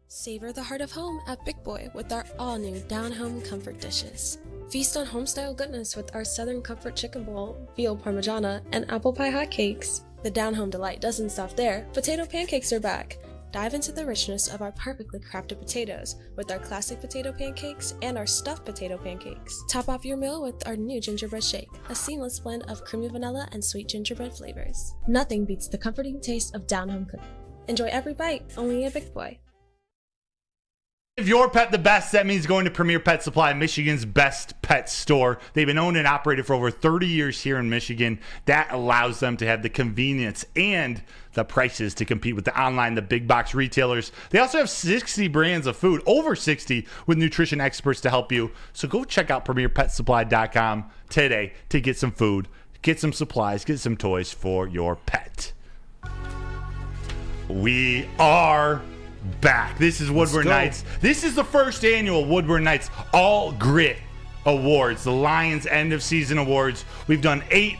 Savor the heart of home at Big Boy with our all-new down-home comfort dishes. Feast on home-style goodness with our Southern Comfort Chicken Bowl, veal parmigiana, and apple pie hotcakes. The down-home delight doesn't stop there. Potato pancakes are back. Dive into the richness of our perfectly crafted potatoes with our classic potato pancakes and our stuffed potato pancakes. Top off your meal with our new gingerbread shake, a seamless blend of creamy vanilla and sweet gingerbread flavors. Nothing beats the comforting taste of down-home cooking. Enjoy every bite, only at Big Boy. Give your pet the best. That means going to Premier Pet Supply, Michigan's best pet store. They've been owned and operated for over 30 years here in Michigan. That allows them to have the convenience and the prices to compete with the online, the big box retailers. They also have 60 brands of food, over 60, with nutrition experts to help you. So go check out PremierPetSupply.com today to get some food, get some supplies, get some toys for your pet. We are back. This is Woodward Nights. This is the first annual Woodward Nights All Grit Awards, the Lions end of season awards. We've done 8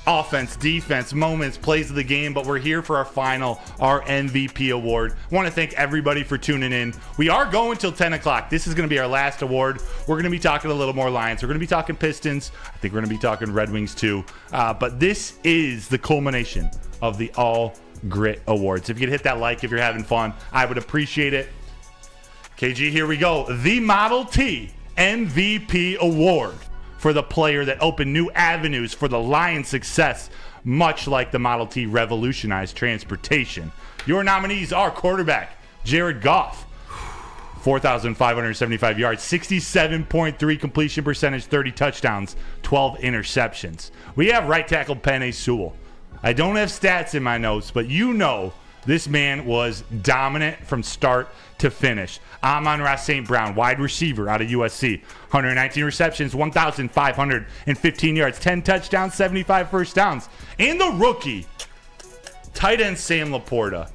offense, defense, moments, plays of the game, but we're here for our final, our MVP award. I want to thank everybody for tuning in. We are going till 10 o'clock. This is going to be our last award. We're going to be talking a little more Lions. We're going to be talking Pistons. I think we're going to be talking Red Wings too. But this is the culmination of the All Grit Awards. If you could hit that like if you're having fun, I would appreciate it. KG, here we go. The Model T MVP Award for the player that opened new avenues for the Lions' success, much like the Model T revolutionized transportation. Your nominees are quarterback Jared Goff, 4,575 yards, 67.3 completion percentage, 30 touchdowns, 12 interceptions. We have right tackle Penei Sewell. I don't have stats in my notes, but you know this man was dominant from start to finish. Amon-Ra St. Brown, wide receiver out of USC, 119 receptions, 1,515 yards, 10 touchdowns, 75 first downs. And the rookie, tight end Sam Laporta,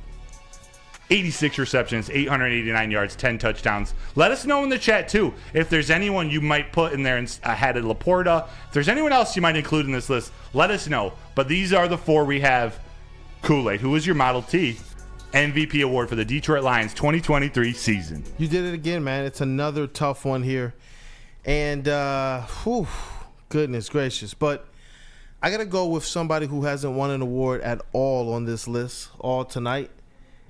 86 receptions, 889 yards, 10 touchdowns. Let us know in the chat, too, if there's anyone you might put in there ahead of Laporta. If there's anyone else you might include in this list, let us know. But these are the 4 we have. Kool-Aid, who is your Model T MVP award for the Detroit Lions 2023 season? You did it again, man. It's another tough one here. And, goodness gracious. But I got to go with somebody who hasn't won an award at all on this list all tonight.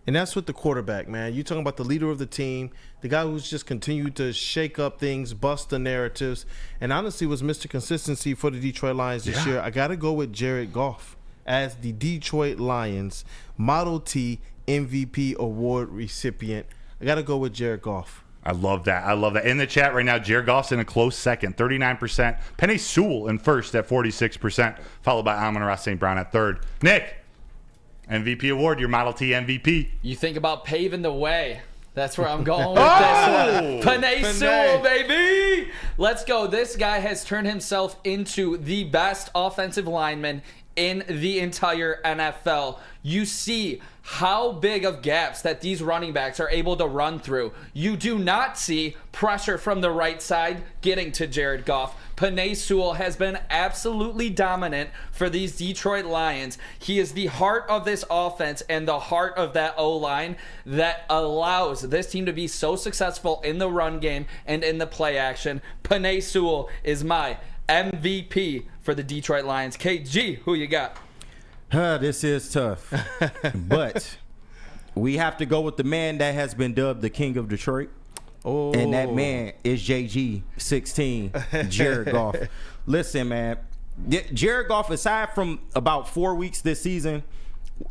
And that's with the quarterback, man. You're talking about the leader of the team, the guy who's just continued to shake up things, bust the narratives, and honestly was Mr. Consistency for the Detroit Lions this year. I got to go with Jared Goff as the Detroit Lions Model T MVP award recipient. I got to go with Jared Goff. I love that. I love that. In the chat right now, Jared Goff's in a close second, 39%. Penei Sewell in first at 46%, followed by Amon-Ra St. Brown at third. Nick, MVP award, your Model T MVP. You think about paving the way. That's where I'm going with this one. Penei Sewell, baby! Let's go. This guy has turned himself into the best offensive lineman in the entire NFL. You see how big of gaps that these running backs are able to run through. You do not see pressure from the right side getting to Jared Goff. Penei Sewell has been absolutely dominant for these Detroit Lions. He is the heart of this offense and the heart of that O-line that allows this team to be so successful in the run game and in the play action. Penei Sewell is my MVP for the Detroit Lions. KG, who you got? This is tough. But we have to go with the man that has been dubbed the King of Detroit. Oh. And that man is JG16, Jared Goff. Listen, man, Jared Goff, aside from about 4 weeks this season,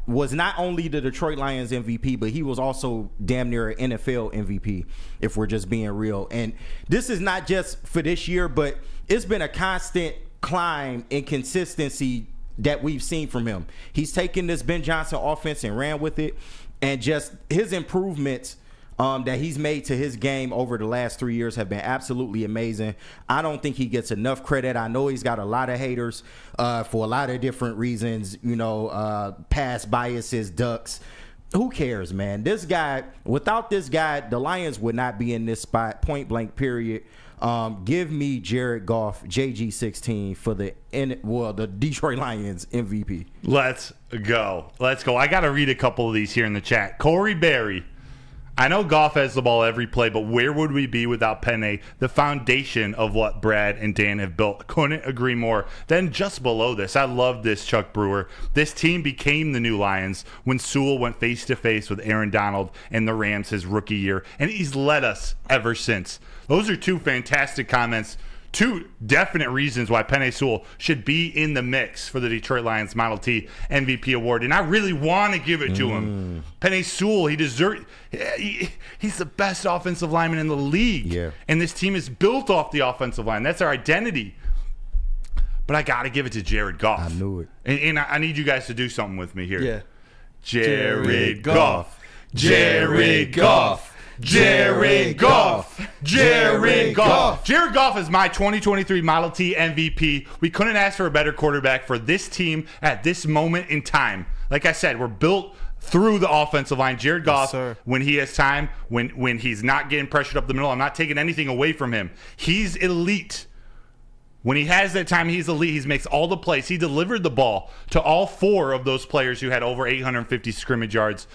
was not only the Detroit Lions MVP, but he was also damn near an NFL MVP, if we're just being real. And this is not just for this year, but it's been a constant climb in consistency that we've seen from him. He's taken this Ben Johnson offense and ran with it, and just his improvements that he's made to his game over the last 3 years have been absolutely amazing. I don't think he gets enough credit. I know he's got a lot of haters for a lot of different reasons, past biases, ducks. Who cares, man? This guy, without this guy, the Lions would not be in this spot, point blank, period. Give me Jared Goff, JG16, for the Detroit Lions MVP. Let's go. I got to read a couple of these here in the chat. Corey Berry. I know Goff has the ball every play, but where would we be without Penei, the foundation of what Brad and Dan have built? Couldn't agree more. Then just below this, I love this, Chuck Brewer. This team became the new Lions when Sewell went face-to-face with Aaron Donald and the Rams his rookie year, and he's led us ever since. Those are 2 fantastic comments. 2 definite reasons why Penei Sewell should be in the mix for the Detroit Lions Model T MVP award. And I really want to give it to him. Penei Sewell, he's the best offensive lineman in the league. Yeah. And this team is built off the offensive line. That's our identity. But I got to give it to Jared Goff. I knew it. And I need you guys to do something with me here. Yeah. Jared Goff. Jared Goff. Jared Goff. Jared Goff. Jared Goff is my 2023 Model T MVP. We couldn't ask for a better quarterback for this team at this moment in time. Like I said, we're built through the offensive line. Jared Goff, when he has time, when he's not getting pressured up the middle, I'm not taking anything away from him. He's elite. When he has that time, he's elite. He makes all the plays. He delivered the ball to all 4 of those players who had over 850 scrimmage yards,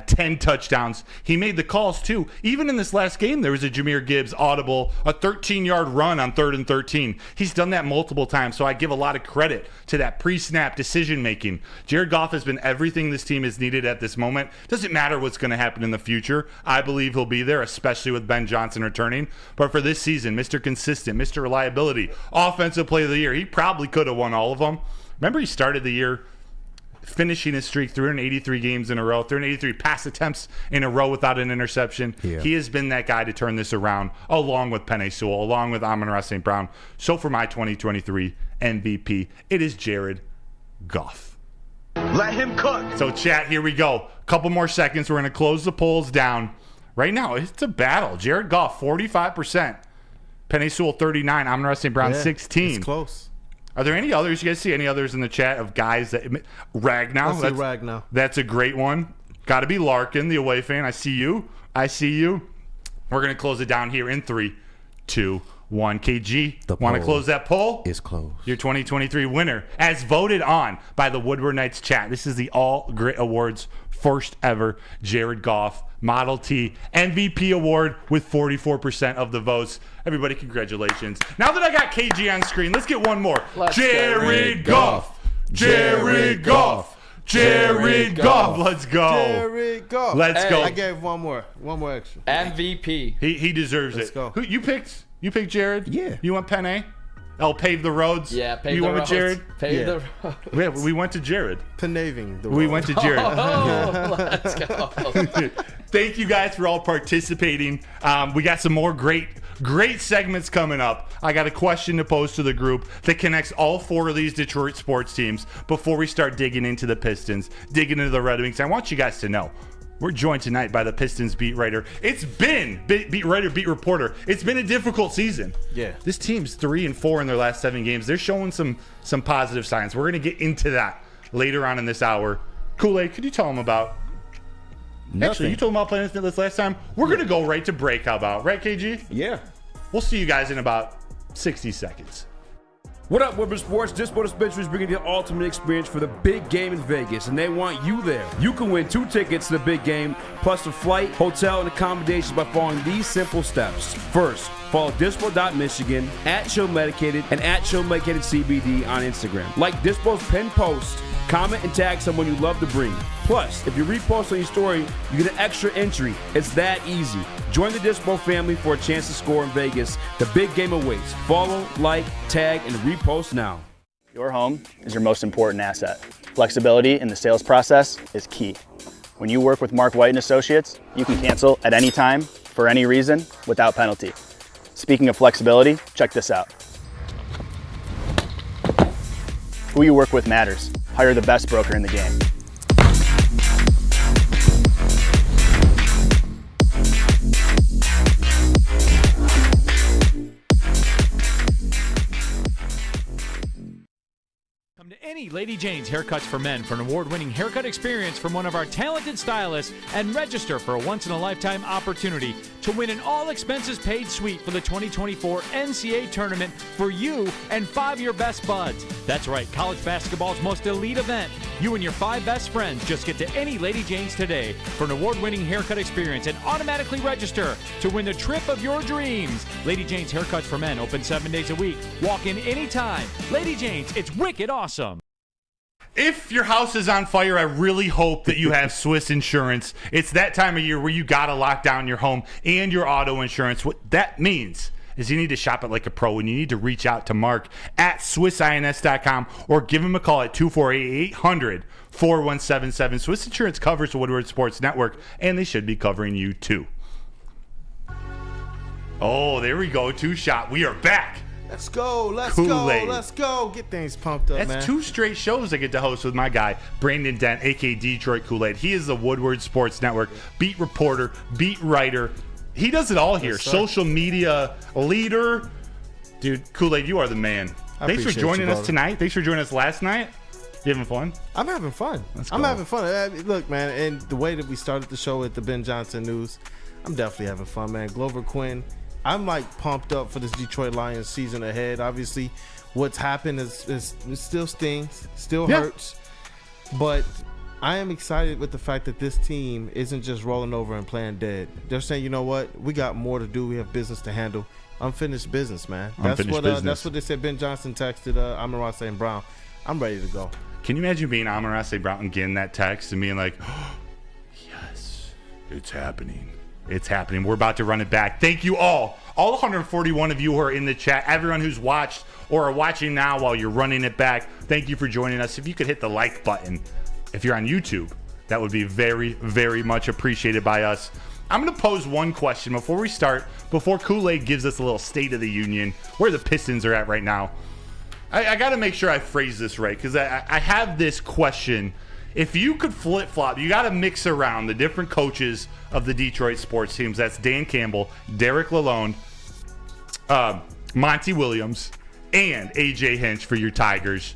10 touchdowns. He made the calls, too. Even in this last game, there was a Jahmyr Gibbs audible, a 13-yard run on 3rd and 13. He's done that multiple times, so I give a lot of credit to that pre-snap decision-making. Jared Goff has been everything this team has needed at this moment. Doesn't matter what's going to happen in the future. I believe he'll be there, especially with Ben Johnson returning. But for this season, Mr. Consistent, Mr. Reliability, Offensive Player of the Year. He probably could have won all of them. Remember, he started the year finishing his streak 383 games in a row, 383 pass attempts in a row without an interception. Yeah. He has been that guy to turn this around, along with Penei Sewell, along with Amon-Ra St. Brown. So for my 2023 MVP, it is Jared Goff. Let him cook. So chat, here we go. A couple more seconds. We're going to close the polls down. Right now, it's a battle. Jared Goff, 45%. Penei Sewell, 39. Amon-Ra St. Brown, 16. It's close. Are there any others? You guys see any others in the chat of guys that Ragnow? I see Ragnow. That's a great one. Got to be Larkin, the away fan. I see you. I see you. We're going to close it down here in 3, 2, 1. KG, want to close that poll? It's closed. Your 2023 winner, as voted on by the Woodward Knights chat. This is the All Grit Awards first ever Jared Goff Model T MVP award with 44% of the votes. Everybody, congratulations. Now that I got KG on screen, let's get one more. Jared Goff. Jared Goff. Jared Goff. Let's go. Jared Goff. Let's go. I gave one more extra. MVP. He deserves Let's it. go. Who you picked? You picked Jared? Yeah. You want Penei? I'll pave the roads. Yeah, pave you the went roads. with Jared? Pave the roads. We went to Jared. Paving the road. We went to Jared. Oh, let's go. Thank you guys for all participating. We got some more great segments coming up. I got a question to pose to the group that connects all 4 of these Detroit sports teams before we start digging into the Pistons, digging into the Red Wings. I want you guys to know, we're joined tonight by the Pistons beat writer. It's been beat writer, beat reporter. It's been a difficult season. Yeah. This team's 3-4 in their last 7 games. They're showing some positive signs. We're going to get into that later on in this hour. Kool-Aid, could you tell them about? Nothing. Actually, you told them about Planet Fitness last time. We're going to go right to break. How about? Right, KG? Yeah. We'll see you guys in about 60 seconds. What up, WoodwardSports? WoodwardSports is bringing you the ultimate experience for the big game in Vegas, and they want you there. You can win 2 tickets to the big game, plus a flight, hotel, and accommodations by following these simple steps. First, follow dispo.michigan, @ShowMedicated, and @ShowMedicatedCBD on Instagram. Like Dispo's pinned post, comment and tag someone you love to bring. Plus, if you repost on your story, you get an extra entry. It's that easy. Join the Dispo family for a chance to score in Vegas. The big game awaits. Follow, like, tag, and repost now. Your home is your most important asset. Flexibility in the sales process is key. When you work with Mark White & Associates, you can cancel at any time, for any reason, without penalty. Speaking of flexibility, check this out. Who you work with matters. Hire the best broker in the game. Come to any Lady Jane's Haircuts for Men for an award-winning haircut experience from one of our talented stylists and register for a once-in-a-lifetime opportunity to win an all-expenses-paid suite for the 2024 NCAA tournament for you and 5 of your best buds. That's right, college basketball's most elite event. You and your 5 best friends just get to any Lady Jane's today for an award-winning haircut experience and automatically register to win the trip of your dreams. Lady Jane's Haircuts for Men open 7 days a week. Walk in anytime. Lady Jane's, it's wicked awesome. If your house is on fire, I really hope that you have Swiss insurance. It's that time of year where you got to lock down your home and your auto insurance. What that means is you need to shop it like a pro, and you need to reach out to Mark at SwissINS.com or give him a call at 248-800-4177. Swiss Insurance covers the Woodward Sports Network, and they should be covering you too. Oh, there we go. 2-shot. We are back. Let's go. Let's Kool-Aid. go. Let's go. Get things pumped up, That's man. 2 straight shows I get to host with my guy, Brandon Dent, a.k.a. Detroit Kool-Aid. He is the Woodward Sports Network beat reporter, beat writer. He does it all here. Yes, sir. Social media leader. Dude, Kool-Aid, you are the man. Thanks for appreciate joining you, us brother. tonight. Thanks for joining us last night. You having fun? I'm having fun. I'm having fun. Look, man, and the way that we started the show with the Ben Johnson news, I'm definitely having fun, man. Glover Quinn, I'm like pumped up for this Detroit Lions season ahead. Obviously, what's happened is still stings, still hurts, but I am excited with the fact that this team isn't just rolling over and playing dead. They're saying, you know what, we got more to do. We have business to handle. Unfinished business, man. That's what they said. Ben Johnson texted Amon-Ra St. Brown. I'm ready to go. Can you imagine being Amon-Ra St. Brown and getting that text and being like, oh, yes, it's happening. It's happening. We're about to run it back. Thank you all 141 of you who are in the chat, everyone who's watched or are watching now while you're running it back. Thank you for joining us. If you could hit the like button, if you're on YouTube, that would be very, very much appreciated by us. I'm going to pose one question before we start, before Kool-Aid gives us a little State of the Union, where the Pistons are at right now. I got to make sure I phrase this right, because I have this question. If you could flip-flop, you got to mix around the different coaches of the Detroit sports teams. That's Dan Campbell, Derek Lalonde, Monty Williams, and A.J. Hinch for your Tigers.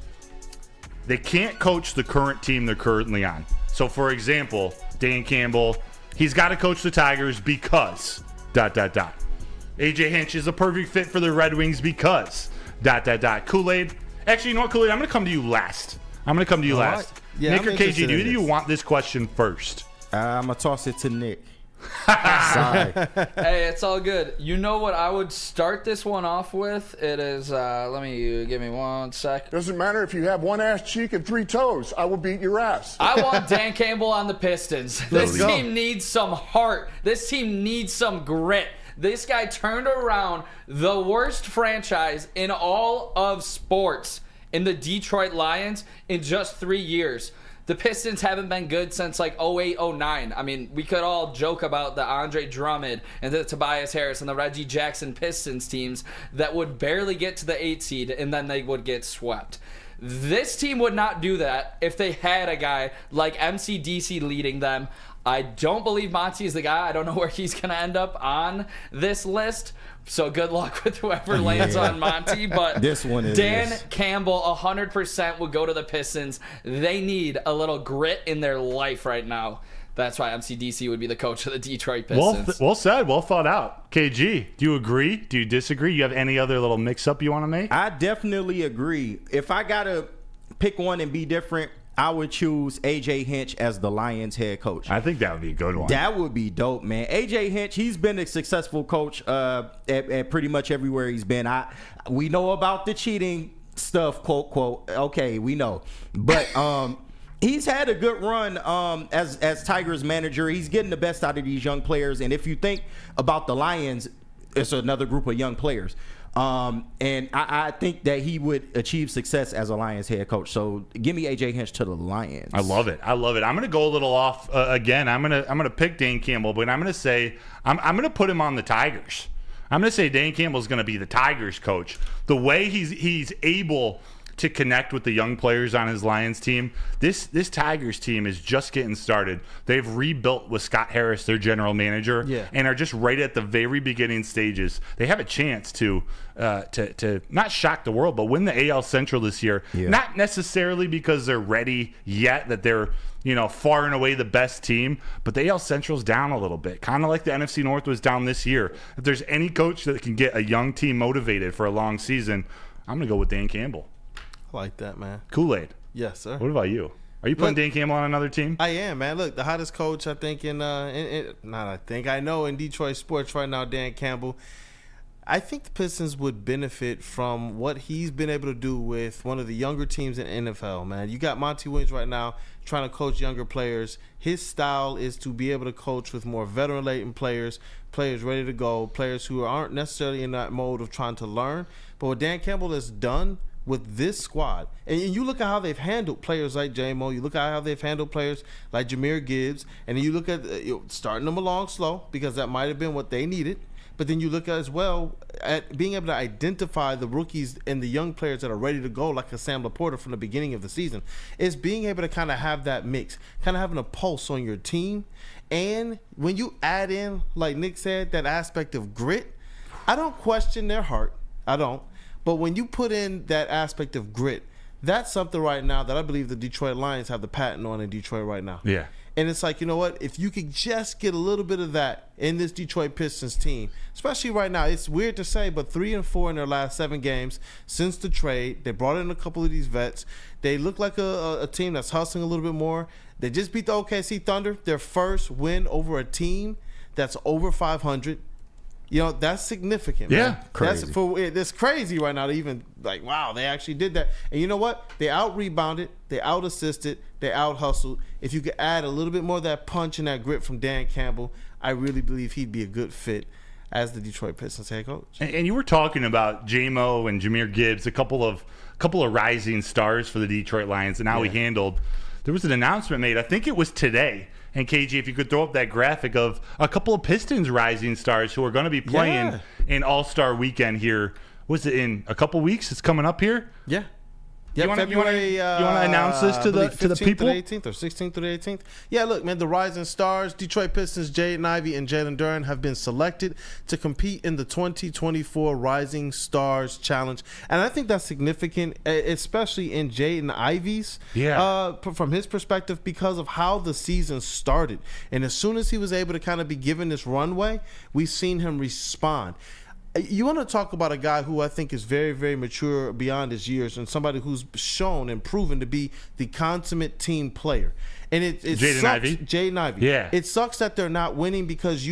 They can't coach the current team they're currently on. So, for example, Dan Campbell, he's got to coach the Tigers because ... A.J. Hinch is a perfect fit for the Red Wings because ... Kool-Aid. Actually, you know what, Kool-Aid? I'm going to come to you last. Right. Yeah, Nick or KG, do you want this question first? I'm going to toss it to Nick. Sorry. Hey, it's all good. You know what I would start this one off with? It is, give me 1 sec. Doesn't matter if you have one ass cheek and 3 toes. I will beat your ass. I want Dan Campbell on the Pistons. This team needs some heart. This team needs some grit. This guy turned around the worst franchise in all of sports in the Detroit Lions in just 3 years. The Pistons haven't been good since like 08, 09. I mean, we could all joke about the Andre Drummond and the Tobias Harris and the Reggie Jackson Pistons teams that would barely get to the 8 seed and then they would get swept. This team would not do that if they had a guy like MCDC leading them. I don't believe Monty is the guy. I don't know where he's going to end up on this list. So good luck with whoever lands on Monty. But this one is Dan Campbell 100% would go to the Pistons. They need a little grit in their life right now. That's why MCDC would be the coach of the Detroit Pistons. Well said. Well thought out. KG, do you agree? Do you disagree? You have any other little mix-up you want to make? I definitely agree. If I got to pick one and be different, I would choose A.J. Hinch as the Lions head coach. I think that would be a good one. That would be dope, man. A.J. Hinch, he's been a successful coach at pretty much everywhere he's been. We know about the cheating stuff, quote, quote. Okay, we know. But he's had a good run as Tigers manager. He's getting the best out of these young players. And if you think about the Lions, it's another group of young players. And I think that he would achieve success as a Lions head coach. So give me A.J. Hinch to the Lions. I love it. I'm going to go a little off again. I'm going to pick Dan Campbell, but I'm going to say I'm going to put him on the Tigers. I'm going to say Dan Campbell's going to be the Tigers coach. The way he's able to connect with the young players on his Lions team. This Tigers team is just getting started. They've rebuilt with Scott Harris, their general manager, and are just right at the very beginning stages. They have a chance to not shock the world, but win the AL Central this year. Yeah. Not necessarily because they're ready yet, that they're far and away the best team, but the AL Central's down a little bit, kind of like the NFC North was down this year. If there's any coach that can get a young team motivated for a long season, I'm going to go with Dan Campbell. I like that, man. Kool-Aid. Yes, sir. What about you? Are you putting Dan Campbell on another team? I am, man. Look, the hottest coach, I think, I know in Detroit sports right now, Dan Campbell. I think the Pistons would benefit from what he's been able to do with one of the younger teams in NFL, man. You got Monty Williams right now trying to coach younger players. His style is to be able to coach with more veteran-laden players ready to go, players who aren't necessarily in that mode of trying to learn. But what Dan Campbell has done with this squad, and you look at how they've handled players like J-Mo, you look at how they've handled players like Jahmyr Gibbs, and then you look at starting them along slow because that might have been what they needed. But then you look at as well at being able to identify the rookies and the young players that are ready to go, like a Sam Laporta from the beginning of the season. It's being able to kind of have that mix, kind of having a pulse on your team. And when you add in, like Nick said, that aspect of grit, I don't question their heart. I don't. But when you put in that aspect of grit, That's something right now that I believe the Detroit Lions have the patent on in Detroit right now. Yeah. And it's like, you know what? If you could just get a little bit of that in this Detroit Pistons team, especially right now, it's weird to say, but 3-4 in their last 7 games since the trade. They brought in a couple of these vets. They look like a team that's hustling a little bit more. They just beat the OKC Thunder, their first win over a team that's over 500. You know, that's significant. Yeah, man. crazy. That's crazy right now to even like, wow, they actually did that. And you know what? They out-rebounded, they out-assisted, they out-hustled. If you could add a little bit more of that punch and that grit from Dan Campbell, I really believe he'd be a good fit as the Detroit Pistons head coach. And you were talking about J-Mo and Jahmyr Gibbs, a couple of rising stars for the Detroit Lions, and how he handled. There was an announcement made, I think it was today. And KG, if you could throw up that graphic of a couple of Pistons rising stars who are going to be playing in All-Star Weekend here. Was it in a couple weeks? It's coming up here? Yeah. You want to announce this to the people? To the 18th or 16th to the 18th. Yeah, look, man, the rising stars, Detroit Pistons, Jaden Ivey and Jalen Duren have been selected to compete in the 2024 Rising Stars Challenge. And I think that's significant, especially in Jaden Ivey's, from his perspective, because of how the season started. And as soon as he was able to kind of be given this runway, we've seen him respond. You want to talk about a guy who I think is very, very mature beyond his years, and somebody who's shown and proven to be the consummate team player. And it Jaden sucks. Ivey. Jaden Ivey. Yeah. It sucks that they're not winning because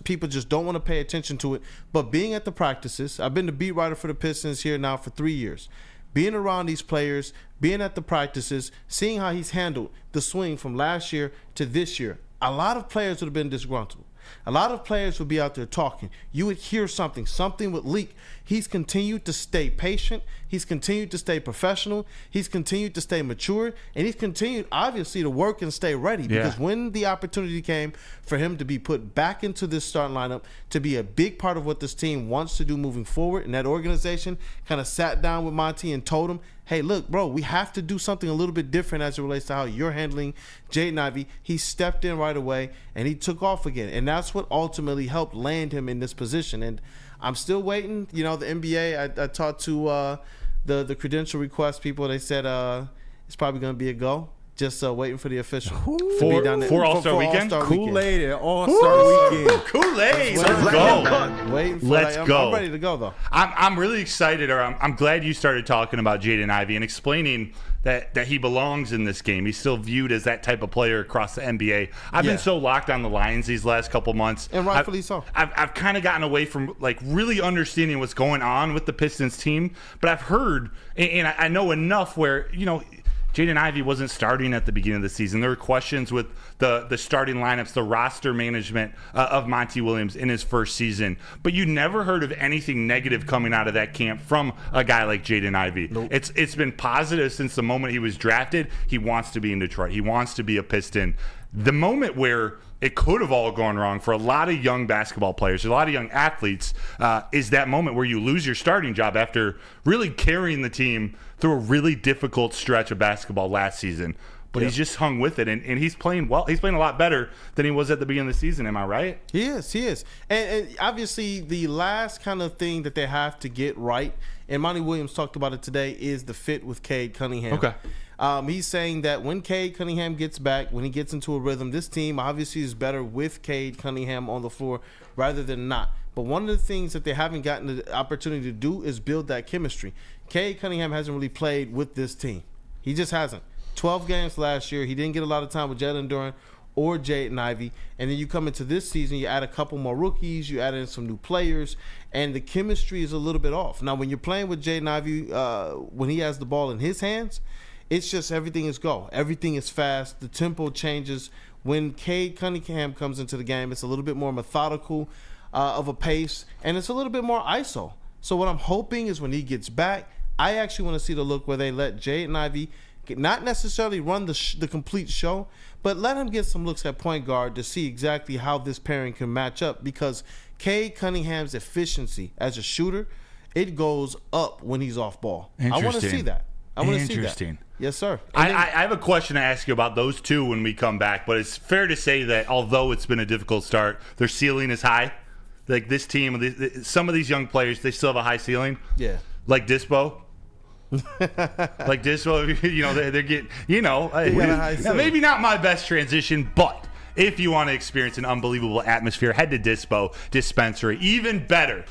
people just don't want to pay attention to it. But being at the practices, I've been the beat writer for the Pistons here now for 3 years. Being around these players, being at the practices, seeing how he's handled the swing from last year to this year, a lot of players would have been disgruntled. A lot of players would be out there talking. You would hear something would leak. He's continued to stay patient. He's continued to stay professional. He's continued to stay mature. And he's continued, obviously, to work and stay ready. Because when the opportunity came for him to be put back into this starting lineup, to be a big part of what this team wants to do moving forward, and that organization kind of sat down with Monty and told him, hey, look, bro, we have to do something a little bit different as it relates to how you're handling Jaden Ivey. He stepped in right away, and he took off again. And that's what ultimately helped land him in this position. And I'm still waiting. You know, the NBA, I talked to the credential request people. They said it's probably going to be a go. Just waiting for the official. For All-Star Weekend? Kool-Aid and All-Star Weekend. Kool-Aid. Let's go. Let's go. I'm ready to go, though. I'm really excited, or I'm glad you started talking about Jaden Ivey and explaining that he belongs in this game. He's still viewed as that type of player across the NBA. I've been so locked on the Lions these last couple months. And rightfully so. I've kind of gotten away from like really understanding what's going on with the Pistons team. But I've heard, and I know enough where, you know, Jaden Ivey wasn't starting at the beginning of the season. There were questions with the starting lineups, the roster management of Monty Williams in his first season. But you never heard of anything negative coming out of that camp from a guy like Jaden Ivey. Nope. It's been positive since the moment he was drafted. He wants to be in Detroit. He wants to be a Piston. The moment where it could have all gone wrong for a lot of young basketball players, a lot of young athletes, is that moment where you lose your starting job after really carrying the team through a really difficult stretch of basketball last season. But he's just hung with it, and he's playing well. He's playing a lot better than he was at the beginning of the season. Am I right? He is. And obviously, the last kind of thing that they have to get right, and Monty Williams talked about it today, is the fit with Cade Cunningham. Okay. He's saying that when Cade Cunningham gets back, when he gets into a rhythm, this team obviously is better with Cade Cunningham on the floor rather than not. But one of the things that they haven't gotten the opportunity to do is build that chemistry. Cade Cunningham hasn't really played with this team. He just hasn't. 12 games last year. He didn't get a lot of time with Jalen Duren or Jaden Ivey. And then you come into this season, you add a couple more rookies, you add in some new players, and the chemistry is a little bit off. Now, when you're playing with Jaden Ivey, when he has the ball in his hands, it's just everything is go. Everything is fast. The tempo changes. When Cade Cunningham comes into the game, it's a little bit more methodical of a pace, and it's a little bit more ISO. So what I'm hoping is when he gets back, I actually want to see the look where they let Jaden Ivey not necessarily run the complete show, but let him get some looks at point guard to see exactly how this pairing can match up, because Cade Cunningham's efficiency as a shooter, it goes up when he's off ball. I want to see that. I want to see that. Interesting. Yes, sir. I have a question to ask you about those two when we come back, but it's fair to say that although it's been a difficult start, their ceiling is high. Like this team, some of these young players, they still have a high ceiling. Yeah. Like Dispo. Like Dispo, they're getting, high ceiling. maybe not my best transition, but if you want to experience an unbelievable atmosphere, head to Dispo Dispensary. Even better,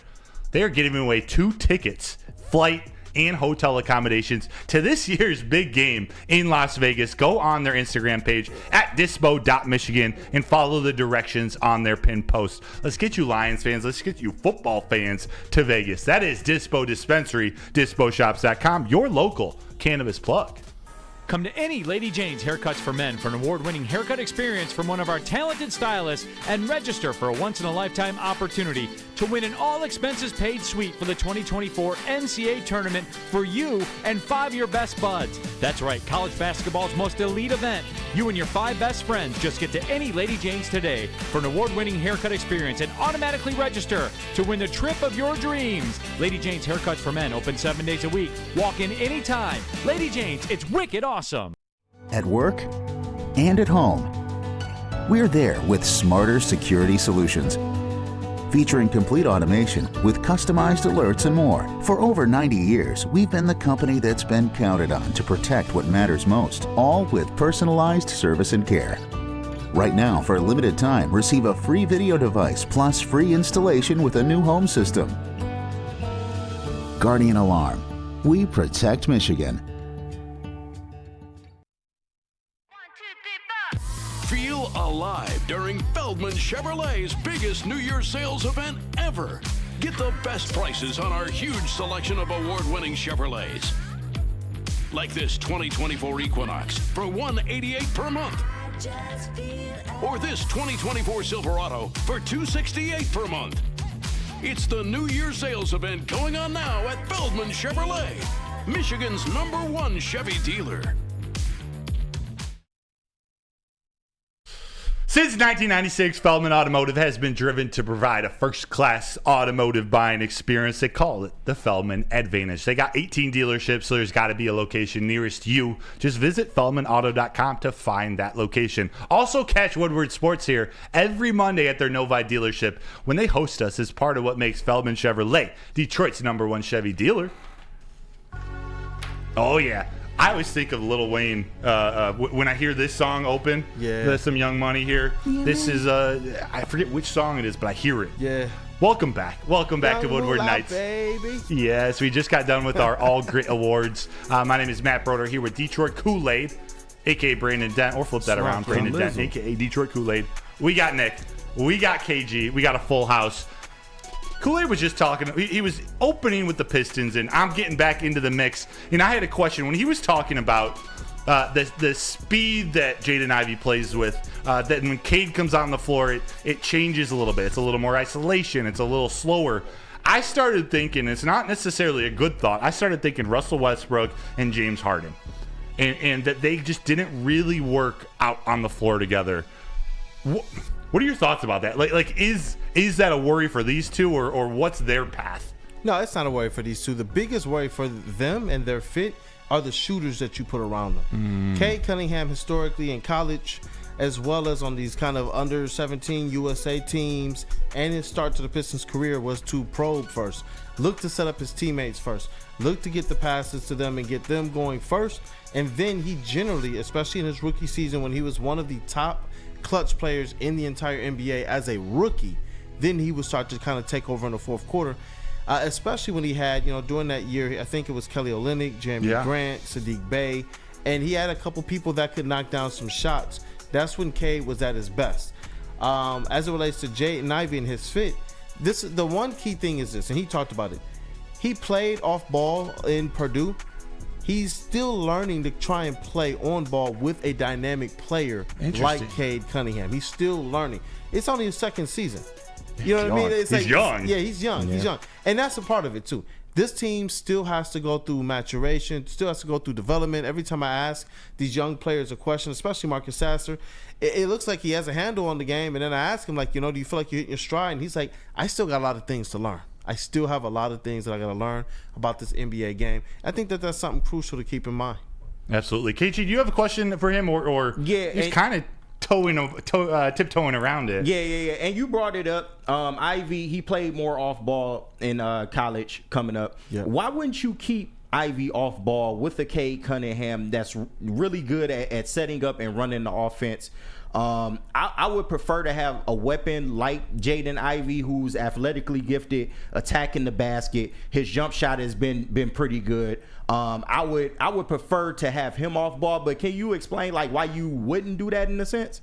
they're giving away 2 tickets, flight and hotel accommodations to this year's big game in Las Vegas. Go on their Instagram page at dispo.michigan and follow the directions on their pinned post. Let's get you Lions fans, let's get you football fans to Vegas. That is Dispo Dispensary, disposhops.com, your local cannabis plug. Come to any Lady Jane's Haircuts for Men for an award-winning haircut experience from one of our talented stylists and register for a once-in-a-lifetime opportunity to win an all-expenses-paid suite for the 2024 NCAA tournament for you and 5 of your best buds. That's right, college basketball's most elite event. You and your 5 best friends just get to any Lady Jane's today for an award-winning haircut experience and automatically register to win the trip of your dreams. Lady Jane's Haircuts for Men open 7 days a week. Walk in anytime. Lady Jane's, it's wicked awesome. At work and at home, we're there with smarter security solutions. Featuring complete automation with customized alerts and more. For over 90 years, we've been the company that's been counted on to protect what matters most, all with personalized service and care. Right now, for a limited time, receive a free video device plus free installation with a new home system. Guardian Alarm. We protect Michigan. Feel alive during Feldman Chevrolet's biggest New Year's sales event ever. Get the best prices on our huge selection of award-winning Chevrolets. Like this 2024 Equinox for $188 per month. Or this 2024 Silverado for $268 per month. It's the New Year's sales event going on now at Feldman Chevrolet, Michigan's #1 Chevy dealer. Since 1996, Feldman Automotive has been driven to provide a first-class automotive buying experience. They call it the Feldman Advantage. They got 18 dealerships, so there's got to be a location nearest you. Just visit feldmanauto.com to find that location. Also, catch Woodward Sports here every Monday at their Novi dealership when they host us as part of what makes Feldman Chevrolet Detroit's #1 Chevy dealer. Oh, yeah. I always think of Lil Wayne when I hear this song open. Yeah. There's some Young Money here. This is, I forget which song it is, but I hear it. Yeah. Welcome back. Welcome back to Woodward Nights. Baby. Yes, we just got done with our All Grit Awards. My name is Matt Broder here with Detroit Kool-Aid, a.k.a. Brandon Dent, or flip that around, Brandon Dent, a.k.a. Detroit Kool-Aid. We got Nick. We got KG. We got a full house. Kool-Aid was just talking. He was opening with the Pistons, and I'm getting back into the mix. And I had a question when he was talking about the speed that Jaden Ivey plays with. That when Cade comes on the floor, it changes a little bit. It's a little more isolation. It's a little slower. I started thinking, it's not necessarily a good thought. I started thinking Russell Westbrook and James Harden, and that they just didn't really work out on the floor together. What are your thoughts about that? Like is that a worry for these two, or what's their path? No, it's not a worry for these two. The biggest worry for them and their fit are the shooters that you put around them. Cade Cunningham, historically in college, as well as on these kind of under 17 USA teams, and his start to the Pistons career was to probe first. Look to set up his teammates first. Look to get the passes to them and get them going first. And then he generally, especially in his rookie season when he was one of the top clutch players in the entire NBA as a rookie, then he would start to kind of take over in the fourth quarter, especially when he had, during that year, I think it was Kelly Olynyk, Jeremy Grant, Sadiq Bey, and he had a couple people that could knock down some shots. That's when Cade was at his best. As it relates to Jaden Ivey and his fit, the one key thing is this, and he talked about it. He played off ball in Purdue. He's still learning to try and play on ball with a dynamic player like Cade Cunningham. He's still learning. It's only his second season. You know what I mean? It's he's young. Yeah, he's young. Yeah. He's young. And that's a part of it too. This team still has to go through maturation, still has to go through development. Every time I ask these young players a question, especially Marcus Sasser, it looks like he has a handle on the game. And then I ask him, do you feel like you're hitting your stride? And he's like, I still got a lot of things to learn. I still have a lot of things that I got to learn about this NBA game. I think that that's something crucial to keep in mind. Absolutely. KG, do you have a question for him, or he's kind of tiptoeing around it? Yeah. And you brought it up. Ivy, he played more off ball in college coming up. Yeah. Why wouldn't you keep Ivy off ball with a Cade Cunningham that's really good at setting up and running the offense. I would prefer to have a weapon like Jaden Ivey, who's athletically gifted, attacking the basket. His jump shot has been pretty good. I would prefer to have him off ball, but can you explain like why you wouldn't do that in a sense?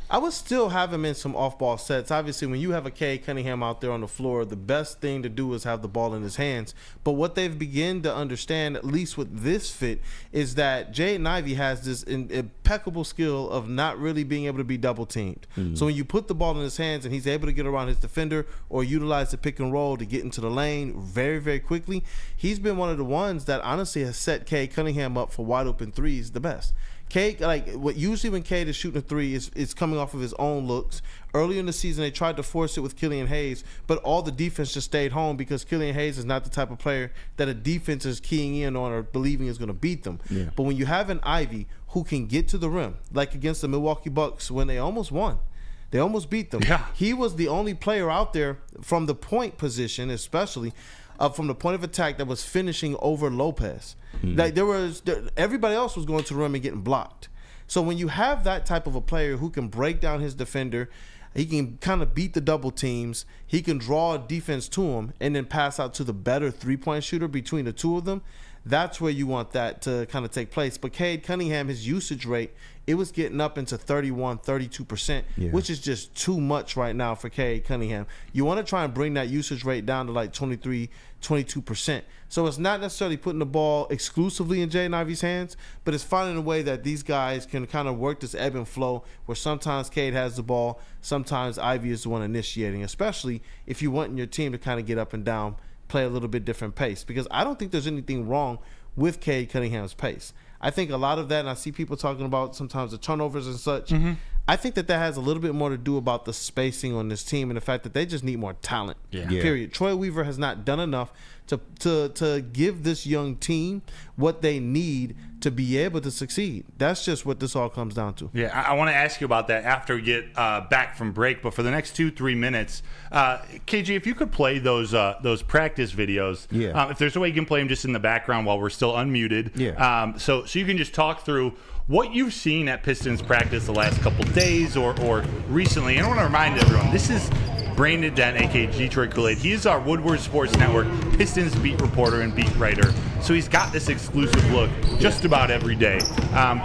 I would still have him in some off-ball sets. Obviously, when you have a Cade Cunningham out there on the floor, the best thing to do is have the ball in his hands. But what they've begun to understand, at least with this fit, is that Jaden Ivey has this impeccable skill of not really being able to be double-teamed. Mm-hmm. So when you put the ball in his hands and he's able to get around his defender or utilize the pick and roll to get into the lane very, very quickly, he's been one of the ones that honestly has set Cade Cunningham up for wide-open threes the best. Cade, usually when Cade is shooting a three, it's coming off of his own looks. Earlier in the season, they tried to force it with Killian Hayes, but all the defense just stayed home because Killian Hayes is not the type of player that a defense is keying in on or believing is going to beat them. Yeah. But when you have an Ivy who can get to the rim, like against the Milwaukee Bucks when they almost won, they almost beat them. Yeah. He was the only player out there from the point position, especially from the point of attack, that was finishing over Lopez. Mm-hmm. Like everybody else was going to the rim and getting blocked. So when you have that type of a player who can break down his defender, he can kind of beat the double teams, he can draw a defense to him, and then pass out to the better three-point shooter between the two of them. That's where you want that to kind of take place. But Cade Cunningham, his usage rate, it was getting up into 31, 32%, which is just too much right now for Cade Cunningham. You want to try and bring that usage rate down to like 23, 22%. So it's not necessarily putting the ball exclusively in Jaden Ivey's hands, but it's finding a way that these guys can kind of work this ebb and flow where sometimes Cade has the ball, sometimes Ivey is the one initiating, especially if you want your team to kind of get up and down, play a little bit different pace, because I don't think there's anything wrong with Cade Cunningham's pace. I think a lot of that, and I see people talking about sometimes the turnovers and such, I think that has a little bit more to do about the spacing on this team and the fact that they just need more talent, period. Troy Weaver has not done enough to give this young team what they need to be able to succeed. That's just what this all comes down to. Yeah, I want to ask you about that after we get back from break, but for the next 2-3 minutes, KG, if you could play those practice videos, if there's a way you can play them just in the background while we're still unmuted, so you can just talk through what you've seen at Pistons practice the last couple days or recently. And I want to remind everyone, this is Brandon Dent, aka Detroit Kool-Aid. He is our Woodward Sports Network Pistons beat reporter and beat writer. So he's got this exclusive look just about every day.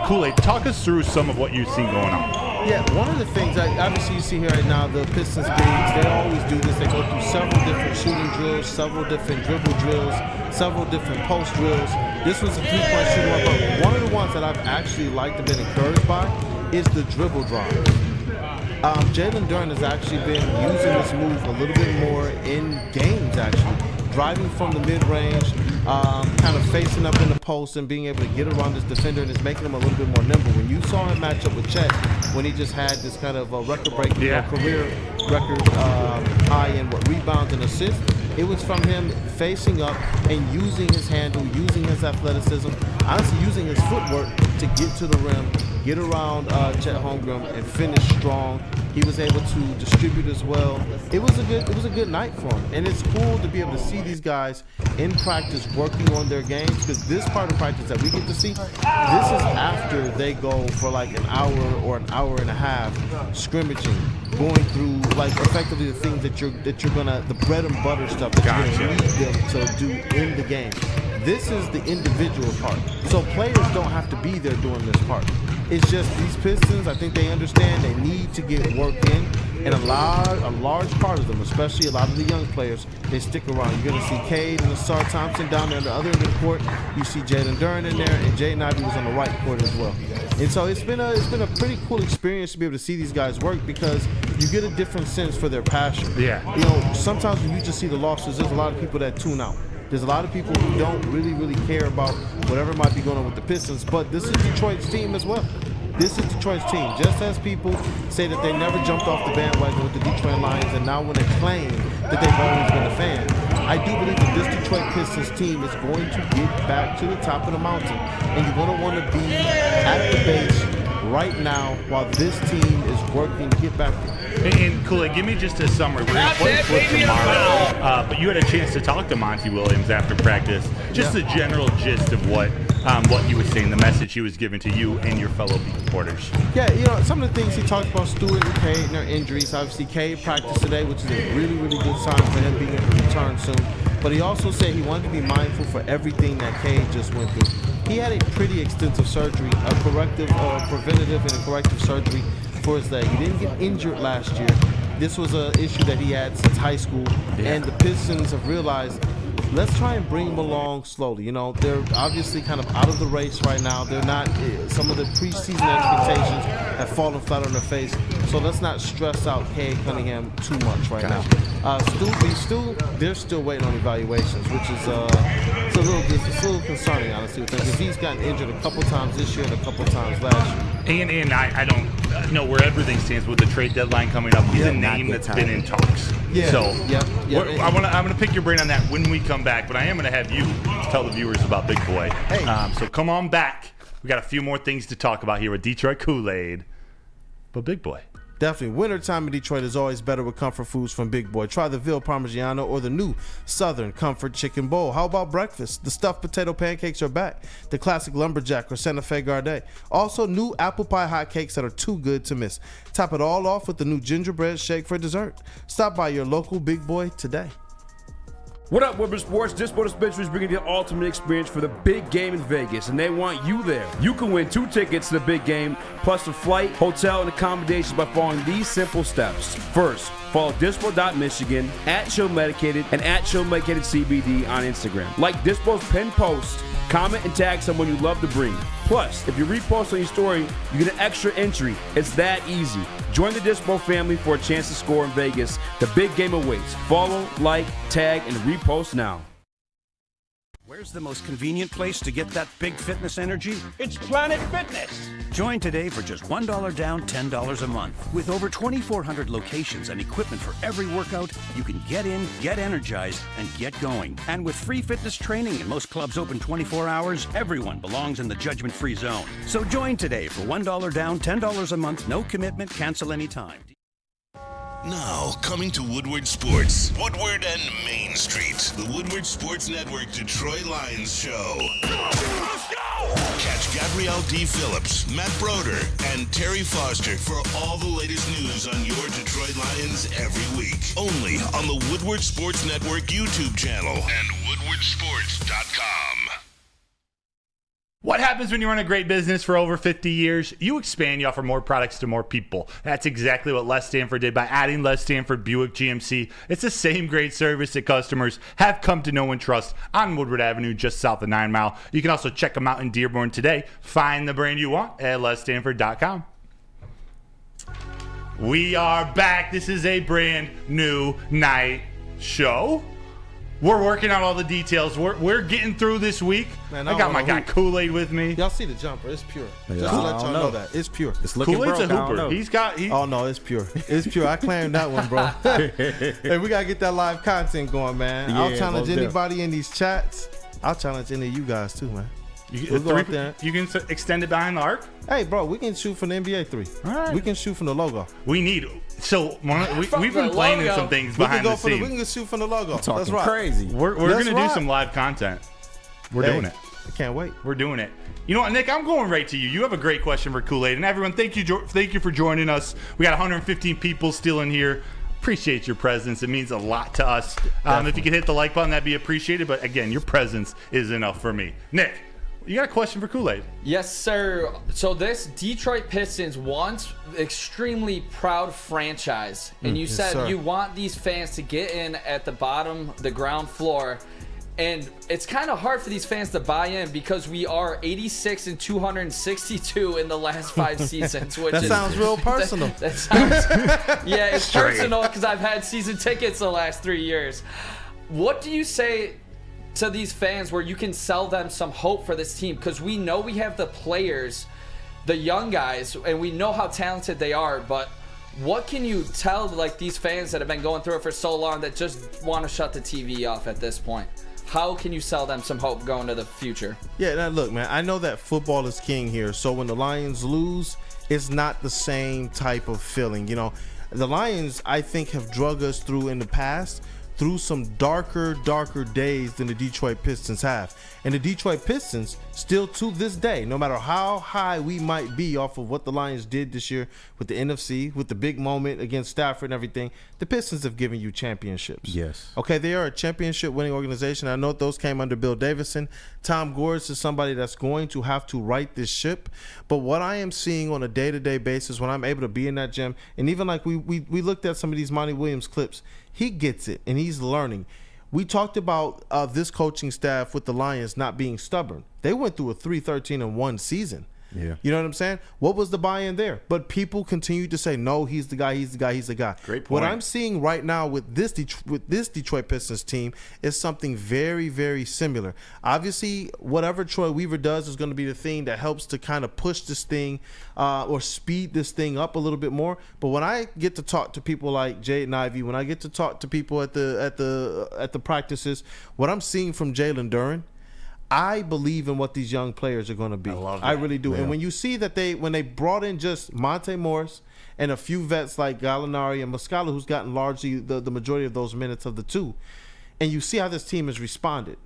Kool-Aid, talk us through some of what you've seen going on. Yeah, one of the things, obviously you see here right now, the Pistons bigs, they always do this. They go through several different shooting drills, several different dribble drills, several different post drills. This was a three-point shooting one, but one of the ones that I've actually liked and been encouraged by is the dribble drive. Jalen Duren has actually been using this move a little bit more in games, actually. Driving from the mid-range, kind of facing up in the post and being able to get around this defender, and it's making him a little bit more nimble. When you saw him match up with Chet, when he just had this kind of record-breaking career record high in rebounds and assists, it was from him facing up and using his handle, using his athleticism, honestly using his footwork to get to the rim, get around Chet Holmgren and finish strong. He was able to distribute as well. It was a good night for him, and it's cool to be able to see these guys in practice working on their games, because this part of practice that we get to see, this is after they go for like an hour or an hour and a half scrimmaging, going through like effectively the things that you're gonna, the bread and butter stuff that you're gonna need them to do in the game. This is the individual part. So players don't have to be there doing this part. It's just these Pistons, I think they understand they need to get work in, and a large part of them, especially a lot of the young players, they stick around. You're going to see Cade and Asar Thompson down there on the other end of the court. You see Jalen Duren in there, and Jaden Ivey was on the right court as well. And so it's been a pretty cool experience to be able to see these guys work, because you get a different sense for their passion. Yeah. You know, sometimes when you just see the losses, there's a lot of people that tune out. There's a lot of people who don't really care about whatever might be going on with the Pistons, but this is Detroit's team as well. This is Detroit's team. Just as people say that they never jumped off the bandwagon with the Detroit Lions and now want to claim that they've always been a fan, I do believe that this Detroit Pistons team is going to get back to the top of the mountain, and you're going to want to be at the base right now while this team is working to get back there. And Kool-Aid, give me just a summary. We're going to play Flip tomorrow, but you had a chance to talk to Monty Williams after practice. Just the general gist of what he was saying, the message he was giving to you and your fellow beat reporters. Yeah, some of the things he talked about, Stewart and Cade and their injuries. Obviously, Cade practiced today, which is a really, really good sign for him being able to return soon. But he also said he wanted to be mindful for everything that Cade just went through. He had a pretty extensive surgery, a preventative and a corrective surgery for his leg. He didn't get injured last year. This was an issue that he had since high school, and the Pistons have realized, let's try and bring him along slowly. They're obviously kind of out of the race right now. They're not, some of the preseason expectations have fallen flat on their face. So let's not stress out Cade Cunningham too much right now. They're still waiting on evaluations, which is it's a little concerning, honestly, because he's gotten injured a couple times this year and a couple times last year. And I don't know where everything stands with the trade deadline coming up. He's a name that's been in talks. Yeah. So I'm gonna pick your brain on that when we come back. But I am gonna have you tell the viewers about Big Boy. Hey. So come on back. We got a few more things to talk about here with Detroit Kool-Aid. But Big Boy. Definitely. Wintertime in Detroit is always better with comfort foods from Big Boy. Try the Ville Parmigiano or the new Southern Comfort Chicken Bowl. How about breakfast? The stuffed potato pancakes are back. The classic lumberjack or Santa Fe Garde. Also, new apple pie hotcakes that are too good to miss. Top it all off with the new gingerbread shake for dessert. Stop by your local Big Boy today. What up, Woodward Sports? This Dispensary is bringing you the ultimate experience for the big game in Vegas, and they want you there. You can win 2 tickets to the big game, plus a flight, hotel, and accommodations by following these simple steps. First, follow dispo.michigan, @ShowMedicated, and @ShowMedicatedCBD on Instagram. Like Dispo's pinned post, comment and tag someone you love to bring. Plus, if you repost on your story, you get an extra entry. It's that easy. Join the Dispo family for a chance to score in Vegas. The big game awaits. Follow, like, tag, and repost now. Where's the most convenient place to get that big fitness energy? It's Planet Fitness. Join today for just $1 down, $10 a month. With over 2,400 locations and equipment for every workout, you can get in, get energized, and get going. And with free fitness training and most clubs open 24 hours, everyone belongs in the judgment-free zone. So join today for $1 down, $10 a month, no commitment, cancel anytime. Now, coming to Woodward Sports, Woodward and Main Street, the Woodward Sports Network Detroit Lions Show. Let's go! Catch Gabrielle D. Phillips, Matt Broder, and Terry Foster for all the latest news on your Detroit Lions every week. Only on the Woodward Sports Network YouTube channel and WoodwardSports.com. What happens when you run a great business for over 50 years? You expand, you offer more products to more people. That's exactly what Les Stanford did by adding Les Stanford Buick GMC. It's the same great service that customers have come to know and trust on Woodward Avenue, just south of 9 Mile. You can also check them out in Dearborn today. Find the brand you want at LesStanford.com. We are back. This is a brand new night show. We're working out all the details. We're getting through this week. Man, I got my guy Kool-Aid with me. Y'all see the jumper? It's pure. Just to let y'all know that it's pure. It's looking Kool-Aid's broke. a hooper. Oh no, it's pure. It's pure. I claimed that one, bro. Hey, we gotta get that live content going, man. Yeah, I'll challenge most anybody in these chats. I'll challenge any of you guys too, man. You can extend it behind the arc. Hey, bro, we can shoot from the NBA 3. All right. We can shoot from the logo. We've been playing in some things behind the scenes. We can shoot from the logo. Talking That's crazy. We're going to do some live content. We're doing it. I can't wait. We're doing it. You know what, Nick? I'm going right to you. You have a great question for Kool-Aid. And everyone, thank you for joining us. We got 115 people still in here. Appreciate your presence. It means a lot to us. If you could hit the like button, that'd be appreciated. But again, your presence is enough for me. Nick, you got a question for Kool-Aid? Yes, sir. So this Detroit Pistons once extremely proud franchise, and you said you want these fans to get in at the bottom, the ground floor, and it's kind of hard for these fans to buy in because we are 86 and 262 in the last 5 seasons. Which sounds real personal. That sounds, yeah, it's personal because I've had season tickets the last 3 years. What do you say to these fans where you can sell them some hope for this team? Because we know we have the players, the young guys, and we know how talented they are, but what can you tell these fans that have been going through it for so long that just want to shut the TV off at this point? How can you sell them some hope going to the future? Yeah, now look, man, I know that football is king here, so when the Lions lose, it's not the same type of feeling. You know, the Lions, I think, have drug us through in the past through some darker days than the Detroit Pistons have. And the Detroit Pistons, still to this day, no matter how high we might be off of what the Lions did this year with the NFC, with the big moment against Stafford and everything, the Pistons have given you championships. Yes. Okay, they are a championship winning organization. I know those came under Bill Davidson. Tom Gores is somebody that's going to have to right this ship. But what I am seeing on a day-to-day basis when I'm able to be in that gym, and even like we looked at some of these Monty Williams clips, he gets it and he's learning. We talked about this coaching staff with the Lions not being stubborn. They went through a 3-13-1 season. Yeah. You know what I'm saying? What was the buy-in there? But people continue to say, no, he's the guy, he's the guy, he's the guy. Great point. What I'm seeing right now with this Detroit Pistons team is something very, very similar. Obviously, whatever Troy Weaver does is going to be the thing that helps to kind of push this thing or speed this thing up a little bit more. But when I get to talk to people like Jaden Ivey, when I get to talk to people at the practices, what I'm seeing from Jalen Duren, I believe in what these young players are going to be. I really do. Yeah. And when you see that when they brought in just Monte Morris and a few vets like Gallinari and Muscala, who's gotten largely the majority of those minutes of the two, and you see how this team has responded,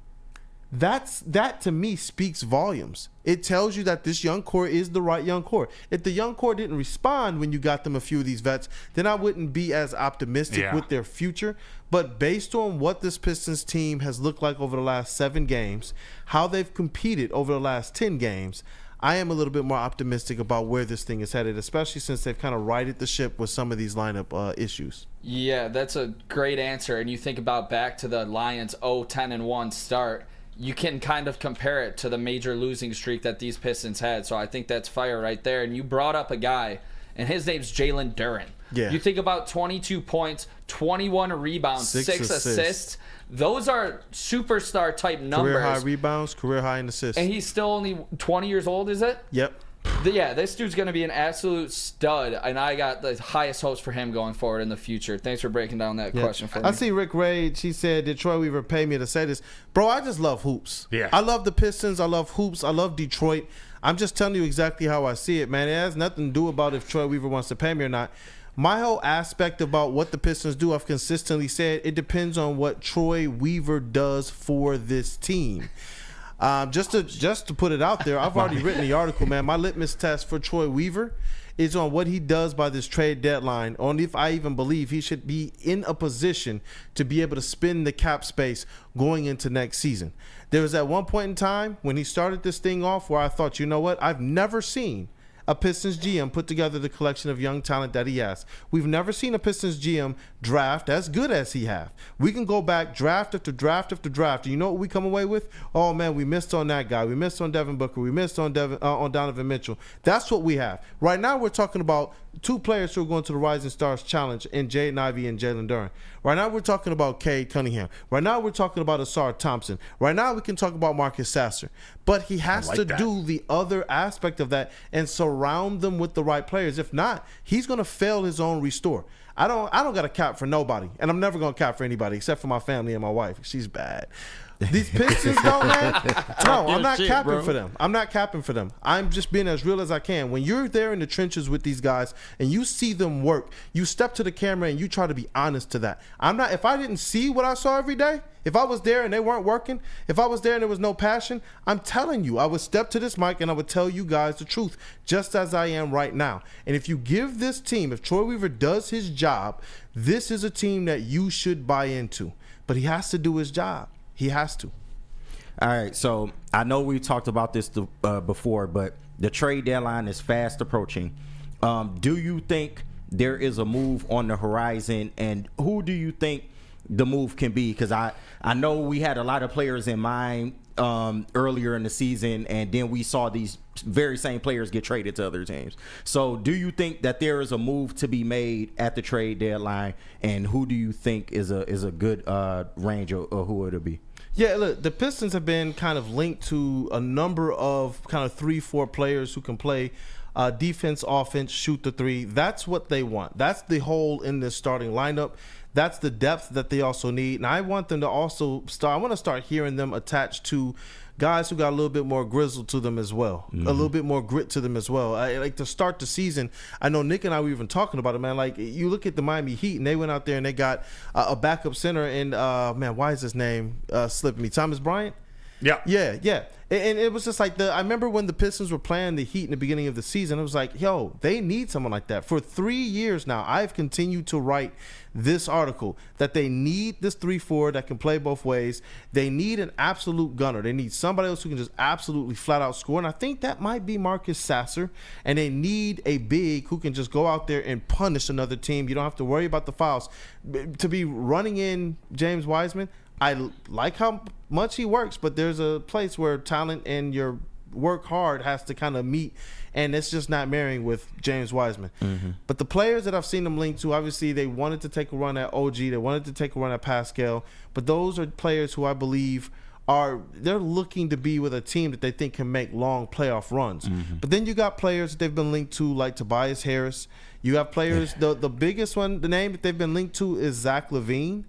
that to me speaks volumes. It tells you that this young core is the right young core. If the young core didn't respond when you got them a few of these vets, then I wouldn't be as optimistic with their future. But based on what this Pistons team has looked like over the last 7 games, how they've competed over the last 10 games, I am a little bit more optimistic about where this thing is headed, especially since they've kind of righted the ship with some of these lineup issues. Yeah, that's a great answer. And you think about back to the Lions 0-10-1 start, you can kind of compare it to the major losing streak that these Pistons had. So I think that's fire right there. And you brought up a guy, and his name's Jalen Duren. Yeah. You think about 22 points, 21 rebounds, 6 assists. Those are superstar type numbers. Career high rebounds, career high in assists. And he's still only 20 years old, is it? Yep. Yeah, this dude's going to be an absolute stud, and I got the highest hopes for him going forward in the future. Thanks for breaking down that question for me. I see Rick Rage, he said, did Troy Weaver pay me to say this? Bro, I just love hoops. Yeah. I love the Pistons. I love hoops. I love Detroit. I'm just telling you exactly how I see it, man. It has nothing to do about if Troy Weaver wants to pay me or not. My whole aspect about what the Pistons do, I've consistently said, it depends on what Troy Weaver does for this team. Just to put it out there, I've already written the article, man. My litmus test for Troy Weaver is on what he does by this trade deadline, on if I even believe he should be in a position to be able to spend the cap space going into next season. There was at one point in time when he started this thing off where I thought, you know what, I've never seen a Pistons GM put together the collection of young talent that he has. We've never seen a Pistons GM draft as good as he have. We can go back draft after draft after draft. And you know what we come away with? Oh man, we missed on that guy. We missed on Devin Booker. We missed on Donovan Mitchell. That's what we have. Right now we're talking about 2 players who are going to the Rising Stars Challenge in Jaden Ivey and Jalen Duren. Right now we're talking about Cade Cunningham. Right now we're talking about Asar Thompson. Right now we can talk about Marcus Sasser. But he has to do the other aspect of that and surround them with the right players. If not, he's going to fail his own restore. I don't got a cap for nobody, and I'm never going to cap for anybody except for my family and my wife. She's bad. These Pistons, though, man. No, I'm not capping for them. I'm not capping for them. I'm just being as real as I can. When you're there in the trenches with these guys and you see them work, you step to the camera and you try to be honest to that. If I didn't see what I saw every day, if I was there and they weren't working, if I was there and there was no passion, I'm telling you, I would step to this mic and I would tell you guys the truth, just as I am right now. And if you give this team, if Troy Weaver does his job, this is a team that you should buy into. But he has to do his job. He has to. All right, so I know we talked about this before, but the trade deadline is fast approaching. Do you think there is a move on the horizon, and who do you think the move can be? Because I know we had a lot of players in mind earlier in the season, and then we saw these very same players get traded to other teams. So do you think that there is a move to be made at the trade deadline, and who do you think is a good range of who it'll be? Yeah, look, the Pistons have been kind of linked to a number of kind of 3-4 players who can play Defense, offense, shoot the three. That's what they want. That's the hole in this starting lineup. That's the depth that they also need. And I want them to also I want to start hearing them attached to guys who got a little bit more grizzle to them as well, a little bit more grit to them as well. Like to start the season, I know Nick and I were even talking about it, man. Like you look at the Miami Heat, and they went out there and they got a backup center, and man, why is his name slipping me? Thomas Bryant. Yeah. And it was just like I remember when the Pistons were playing the Heat in the beginning of the season, it was like, yo, they need someone like that. For 3 years now, I've continued to write this article that they need this 3-4 that can play both ways. They need an absolute gunner. They need somebody else who can just absolutely flat out score. And I think that might be Marcus Sasser. And they need a big who can just go out there and punish another team. You don't have to worry about the fouls. To be running in James Wiseman, I like how much he works, but there's a place where talent and your work hard has to kind of meet, and it's just not marrying with James Wiseman. But the players that I've seen them linked to, obviously they wanted to take a run at OG, they wanted to take a run at Pascal, but those are players who I believe they're looking to be with a team that they think can make long playoff runs. But then you got players that they've been linked to like Tobias Harris. You have players, the biggest one, the name that they've been linked to is Zach LaVine.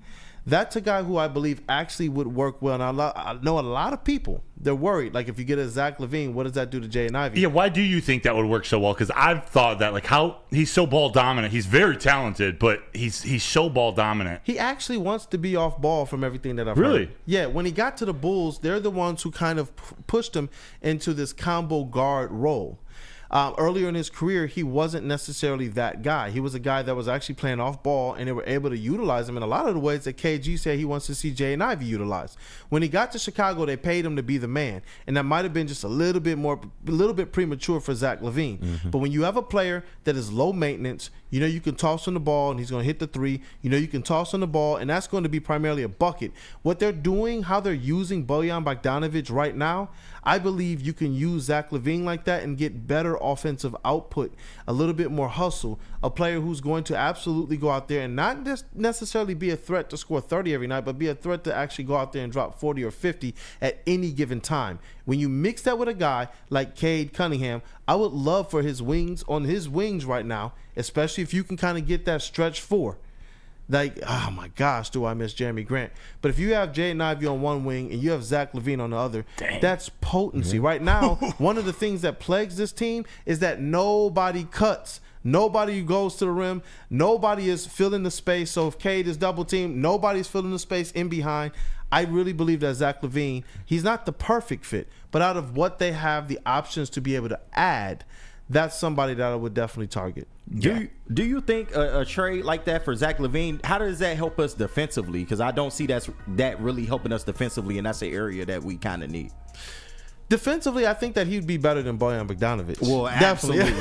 That's a guy who I believe actually would work well. And I know a lot of people, they're worried. Like, if you get a Zach LaVine, what does that do to Jay and Ivy? Yeah, why do you think that would work so well? Because I've thought that, like, how he's so ball dominant. He's very talented, but he's so ball dominant. He actually wants to be off ball from everything that I've Really? heard. Yeah, when he got to the Bulls, they're the ones who kind of pushed him into this combo guard role. Earlier in his career, he wasn't necessarily that guy. He was a guy that was actually playing off ball, and they were able to utilize him in a lot of the ways that KG said he wants to see Jay and Ivy utilized. When he got to Chicago, they paid him to be the man, and that might have been just a little bit premature for Zach LaVine. But when you have a player that is low maintenance, you know you can toss on the ball, and he's going to hit the three. You know you can toss on the ball, and that's going to be primarily a bucket. What they're doing, how they're using Bojan Bogdanovic right now, I believe you can use Zach LaVine like that and get better offensive output, a little bit more hustle, a player who's going to absolutely go out there and not just necessarily be a threat to score 30 every night, but be a threat to actually go out there and drop 40 or 50 at any given time. When you mix that with a guy like Cade Cunningham, I would love for his wings right now, especially if you can kind of get that stretch four. Like, oh my gosh, do I miss Jeremy Grant? But if you have Jay and Ivy on one wing and you have Zach LaVine on the other, that's potency. Right now, one of the things that plagues this team is that nobody cuts. Nobody goes to the rim. Nobody is filling the space. So if Cade is double teamed, nobody's filling the space in behind. I really believe that Zach LaVine, he's not the perfect fit, but out of what they have the options to be able to add, that's somebody that I would definitely target. Do you think a trade like that for Zach LaVine, how does that help us defensively? Because I don't see that really helping us defensively, and that's an area that we kind of need. Defensively, I think that he'd be better than Bojan Bogdanovic. Well, absolutely,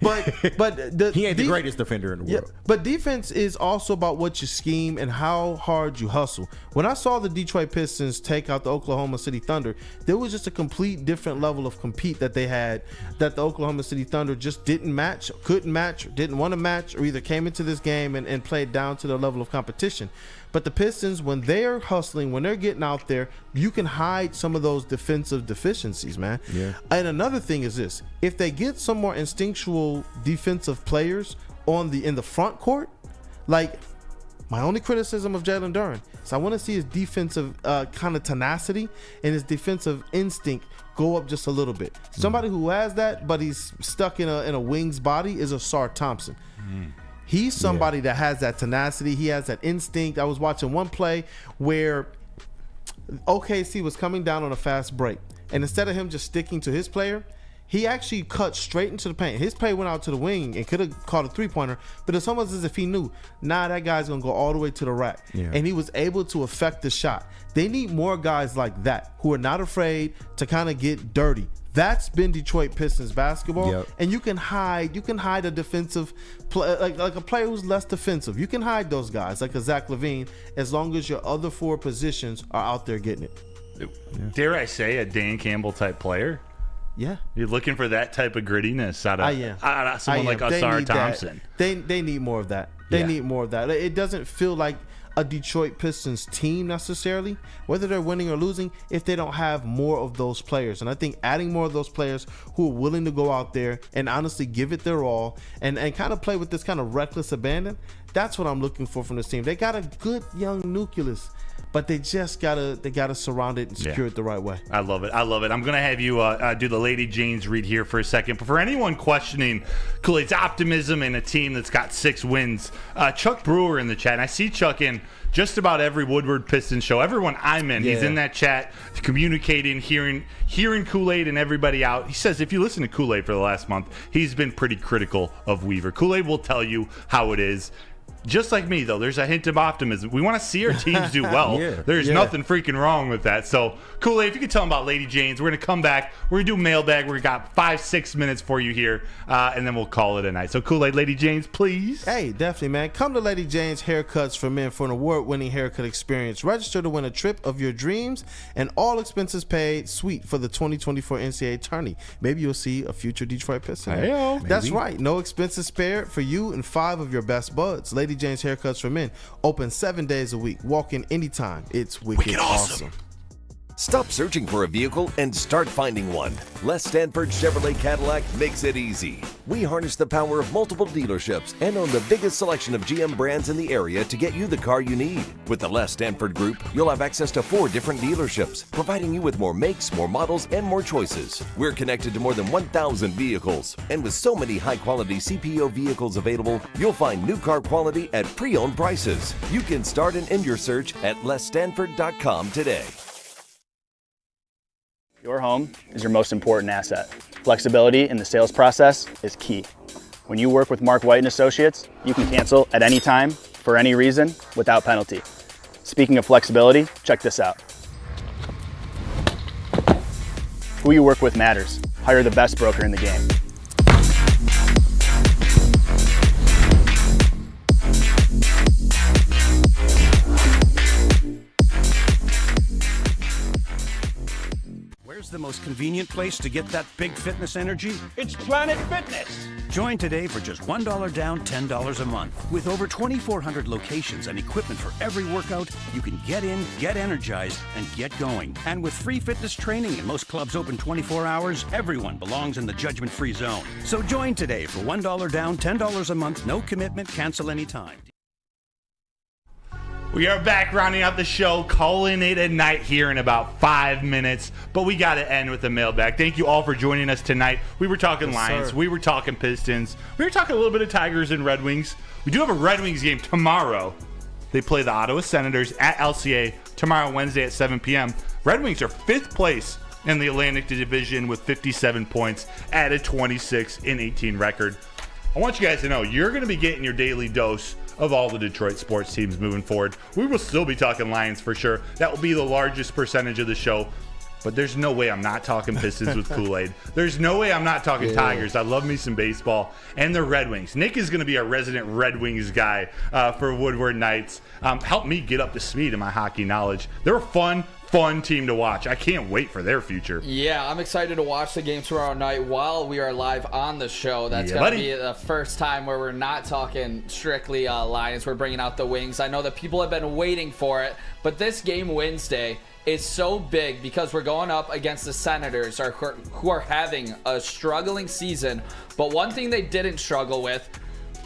but he ain't the greatest defender in the world. But defense is also about what you scheme and how hard you hustle. When I saw the Detroit Pistons take out the Oklahoma City Thunder, there was just a complete different level of compete that they had that the Oklahoma City Thunder just didn't match, couldn't match, didn't want to match, or either came into this game and played down to the level of competition. But the Pistons, when they're hustling, when they're getting out there, you can hide some of those defensive deficiencies, man. Yeah. And another thing is this: if they get some more instinctual defensive players in the front court, like my only criticism of Jalen Duren is I want to see his defensive kind of tenacity and his defensive instinct go up just a little bit. Somebody who has that, but he's stuck in a wing's body, is Asar Thompson. He's somebody that has that tenacity. He has that instinct. I was watching one play where OKC was coming down on a fast break, and instead of him just sticking to his player, he actually cut straight into the paint. His play went out to the wing and could have caught a three-pointer, but it's almost as if he knew, that guy's going to go all the way to the rack. Yeah. And he was able to affect the shot. They need more guys like that who are not afraid to kind of get dirty. That's been Detroit Pistons basketball, and you can hide a defensive like a player who's less defensive. You can hide those guys like a Zach LaVine as long as your other four positions are out there getting it. Dare I say a Dan Campbell type player? Yeah, you're looking for that type of grittiness out of someone like Asar Thompson. They need more of that. They need more of that. It doesn't feel like a Detroit Pistons team necessarily, whether they're winning or losing, if they don't have more of those players. And I think adding more of those players who are willing to go out there and honestly give it their all and kind of play with this kind of reckless abandon, that's what I'm looking for from this team. They got a good young nucleus, but they just gotta surround it and secure it the right way. I love it. I'm gonna have you do the Lady Jane's read here for a second. But for anyone questioning Kool-Aid's optimism in a team that's got 6 wins, Chuck Brewer in the chat. And I see Chuck in just about every Woodward Pistons show. Everyone I'm in, he's in that chat, communicating, hearing Kool-Aid and everybody out. He says if you listen to Kool-Aid for the last month, he's been pretty critical of Weaver. Kool-Aid will tell you how it is. Just like me, though, there's a hint of optimism. We want to see our teams do well. There's nothing freaking wrong with that. So, Kool-Aid, if you could tell them about Lady Jane's, we're going to come back. We're going to do mailbag. We've got 5-6 minutes for you here, and then we'll call it a night. So, Kool-Aid, Lady Jane's, please. Hey, definitely, man. Come to Lady Jane's Haircuts for Men for an award-winning haircut experience. Register to win a trip of your dreams and all expenses paid suite for the 2024 NCAA tourney. Maybe you'll see a future Detroit Piston. That's right. No expenses spared for you and 5 of your best buds. Lady Jane's Haircuts for Men, open 7 days a week. Walk in anytime. It's wicked awesome. Stop searching for a vehicle and start finding one. Les Stanford Chevrolet Cadillac makes it easy. We harness the power of multiple dealerships and own the biggest selection of GM brands in the area to get you the car you need. With the Les Stanford Group, you'll have access to 4 different dealerships, providing you with more makes, more models, and more choices. We're connected to more than 1,000 vehicles, and with so many high-quality CPO vehicles available, you'll find new car quality at pre-owned prices. You can start and end your search at lesstanford.com today. Your home is your most important asset. Flexibility in the sales process is key. When you work with Mark White and Associates, you can cancel at any time, for any reason, without penalty. Speaking of flexibility, check this out. Who you work with matters. Hire the best broker in the game. Where's the most convenient place to get that big fitness energy? It's Planet Fitness. Join today for just $1 down, $10 a month. With over 2,400 locations and equipment for every workout, you can get in, get energized, and get going. And with free fitness training and most clubs open 24 hours, everyone belongs in the judgment-free zone. So join today for $1 down, $10 a month, no commitment, cancel anytime. We are back rounding out the show, calling it a night here in about 5 minutes, but we got to end with the mailbag. Thank you all for joining us tonight. We were talking Lions, we were talking Pistons, we were talking a little bit of Tigers and Red Wings. We do have a Red Wings game tomorrow. They play the Ottawa Senators at LCA tomorrow, Wednesday at 7 p.m. Red Wings are 5th place in the Atlantic Division with 57 points at a 26-18 record. I want you guys to know you're going to be getting your daily dose of all the Detroit sports teams moving forward. We will still be talking Lions for sure. That will be the largest percentage of the show. But there's no way I'm not talking Pistons with Kool-Aid. There's no way I'm not talking Tigers. I love me some baseball. And the Red Wings. Nick is going to be our resident Red Wings guy for Woodward Nights. Help me get up to speed in my hockey knowledge. They're a fun team to watch. I can't wait for their future. Yeah, I'm excited to watch the game tomorrow night while we are live on the show. That's going to be the first time where we're not talking strictly Lions. We're bringing out the Wings. I know that people have been waiting for it, but this game Wednesday is so big because we're going up against the Senators who are having a struggling season. But one thing they didn't struggle with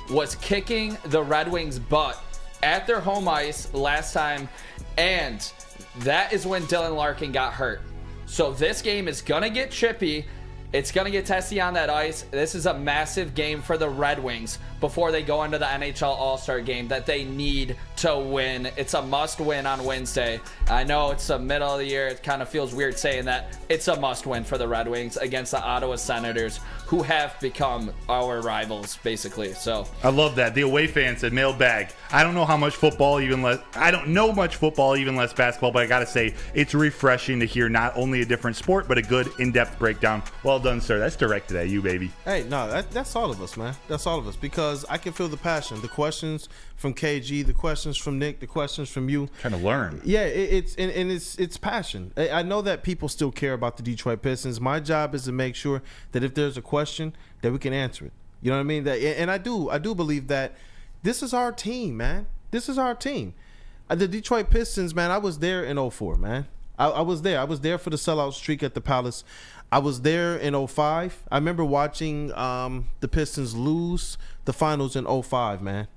was kicking the Red Wings' butt at their home ice last time, and that is when Dylan Larkin got hurt. So this game is going to get chippy. It's going to get testy on that ice. This is a massive game for the Red Wings before they go into the NHL All-Star game that they need to win. It's a must-win on Wednesday. I know it's the middle of the year. It kind of feels weird saying that. It's a must-win for the Red Wings against the Ottawa Senators, who have become our rivals, basically. So I love that. The away fan said, mailbag. I don't know much football, even less basketball, but I got to say, it's refreshing to hear not only a different sport, but a good in-depth breakdown. Well done, sir. That's directed at you, baby. Hey, no, that's all of us, man. That's all of us, because I can feel the passion. The questions from KG, the questions from Nick, the questions from you. Trying to learn. Yeah, it's passion. I know that people still care about the Detroit Pistons. My job is to make sure that if there's a question, that we can answer it. You know what I mean? And I do believe that this is our team, man. This is our team. The Detroit Pistons, man, I was there in 04, man. I was there. I was there for the sellout streak at the Palace. I was there in 05. I remember watching the Pistons lose the finals in 05, man.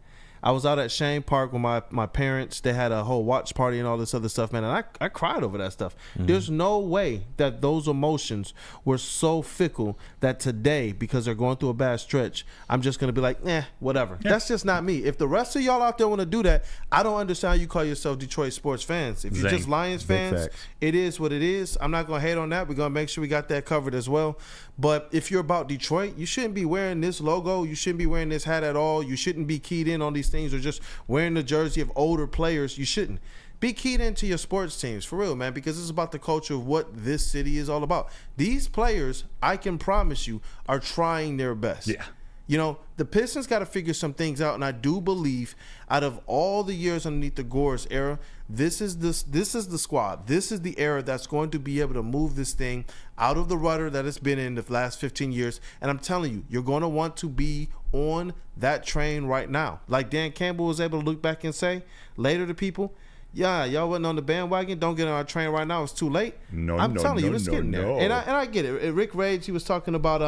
I was out at Shane Park with my parents. They had a whole watch party and all this other stuff, man. And I cried over that stuff. There's no way that those emotions were so fickle that today, because they're going through a bad stretch, I'm just going to be like, whatever. Yeah. That's just not me. If the rest of y'all out there want to do that, I don't understand how you call yourself Detroit sports fans. If you're just Lions fans, it is what it is. I'm not going to hate on that. We're going to make sure we got that covered as well. But if you're about Detroit, you shouldn't be wearing this logo. You shouldn't be wearing this hat at all. You shouldn't be keyed in on these things or just wearing the jersey of older players. You shouldn't. Be keyed into your sports teams, for real, man, because it's about the culture of what this city is all about. These players, I can promise you, are trying their best. Yeah. You know, the Pistons got to figure some things out, and I do believe out of all the years underneath the Gores era, this is the squad. This is the era that's going to be able to move this thing out of the rudder that it's been in the last 15 years. And I'm telling you, you're going to want to be on that train right now. Like Dan Campbell was able to look back and say later to people, yeah, y'all wasn't on the bandwagon. Don't get on our train right now. It's too late. I'm telling you, it's getting there. And I get it. Rick Rage, he was talking about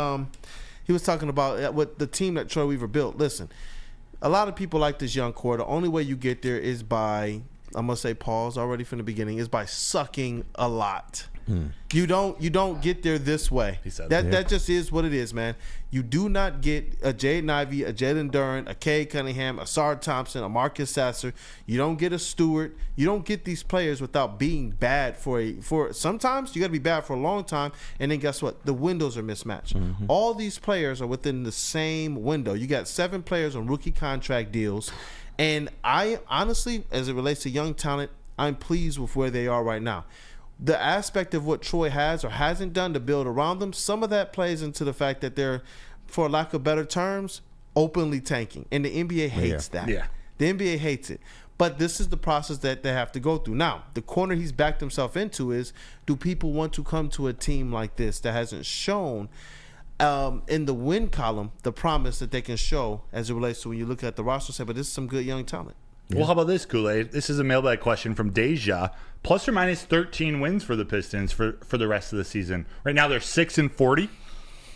what the team that Troy Weaver built. Listen, a lot of people like this young core. The only way you get there is by, I'm gonna say pause already from the beginning, is by sucking a lot. You don't get there this way. That just is what it is, man. You do not get a Jaden Ivey, a Jalen Duren, a Cade Cunningham, a Sard Thompson, a Marcus Sasser. You don't get a Stewart. You don't get these players without being bad for sometimes you got to be bad for a long time, and then guess what? The windows are mismatched. All these players are within the same window. You got 7 players on rookie contract deals, and I honestly, as it relates to young talent, I'm pleased with where they are right now. The aspect of what Troy has or hasn't done to build around them, some of that plays into the fact that they're, for lack of better terms, openly tanking. And the NBA hates that. Yeah. The NBA hates it. But this is the process that they have to go through. Now, the corner he's backed himself into is, do people want to come to a team like this that hasn't shown in the win column the promise that they can show as it relates to when you look at the roster and say, but this is some good young talent. Yeah. Well, how about this, Kool-Aid? This is a mailbag question from Deja. Plus or minus 13 wins for the Pistons for the rest of the season. Right now they're 6-40,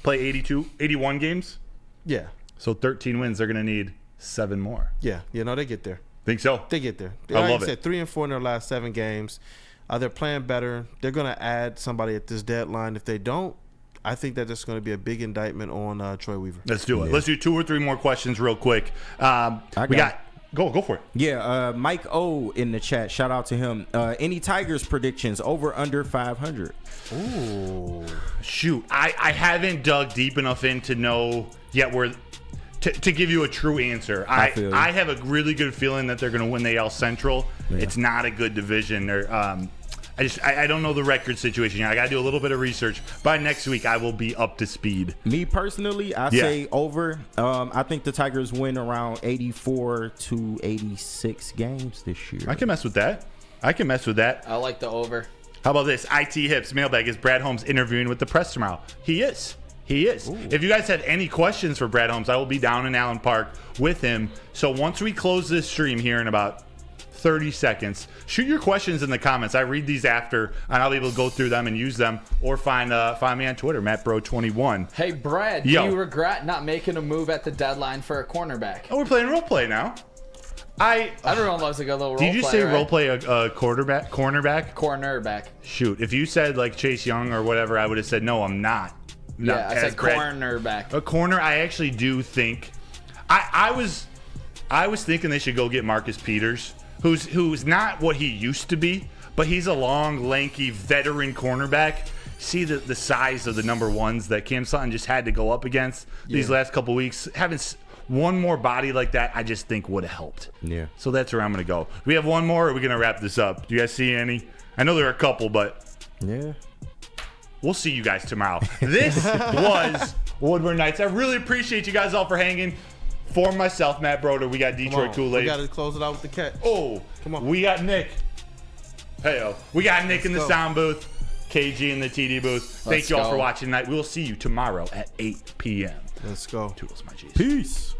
play 81 games. Yeah. So 13 wins. They're going to need 7 more. Yeah. They get there. Think so? They get there. I love it. 3-4 in their last 7 games. They're playing better. They're going to add somebody at this deadline. If they don't, I think that that's going to be a big indictment on Troy Weaver. Let's do it. Yeah. Let's do 2 or 3 more questions real quick. Go for it. Yeah, Mike O in the chat. Shout out to him. Any Tigers predictions over under 500? Ooh, shoot. I haven't dug deep enough in to know yet where to give you a true answer. I have a really good feeling that they're going to win the AL Central. Yeah. It's not a good division. They're I don't know the record situation yet. I got to do a little bit of research. By next week, I will be up to speed. Me personally, I say over. I think the Tigers win around 84 to 86 games this year. I can mess with that. I like the over. How about this? IT Hips mailbag. Is Brad Holmes interviewing with the press tomorrow? He is. Ooh. If you guys have any questions for Brad Holmes, I will be down in Allen Park with him. So once we close this stream here in about 30 seconds, shoot your questions in the comments. I read these after, and I'll be able to go through them and use them, or find me on Twitter, MattBro21. Hey, Brad, do you regret not making a move at the deadline for a cornerback? Oh, we're playing role play now. Everyone loves a good little role play. Did you say right? role play a quarterback? Cornerback. Shoot, if you said like Chase Young or whatever, I would have said no, I'm not. Yeah, I said cornerback. A corner, I actually do think. I was thinking they should go get Marcus Peters, who's not what he used to be, but he's a long, lanky, veteran cornerback. See the size of the number ones that Cam Sutton just had to go up against these last couple weeks. Having one more body like that, I just think would have helped. Yeah. So that's where I'm going to go. We have one more, or are we going to wrap this up? Do you guys see any? I know there are a couple, but yeah. We'll see you guys tomorrow. This was Woodward Nights. I really appreciate you guys all for hanging. For myself, Matt Broder, we got Detroit Kool-Aid. We got to close it out with the catch. Oh, come on. We got Nick. Hey-o. We got Nick in the sound booth, KG in the TD booth. Thank you all for watching tonight. We will see you tomorrow at 8 p.m. Let's go. Toodles, my G's. Peace.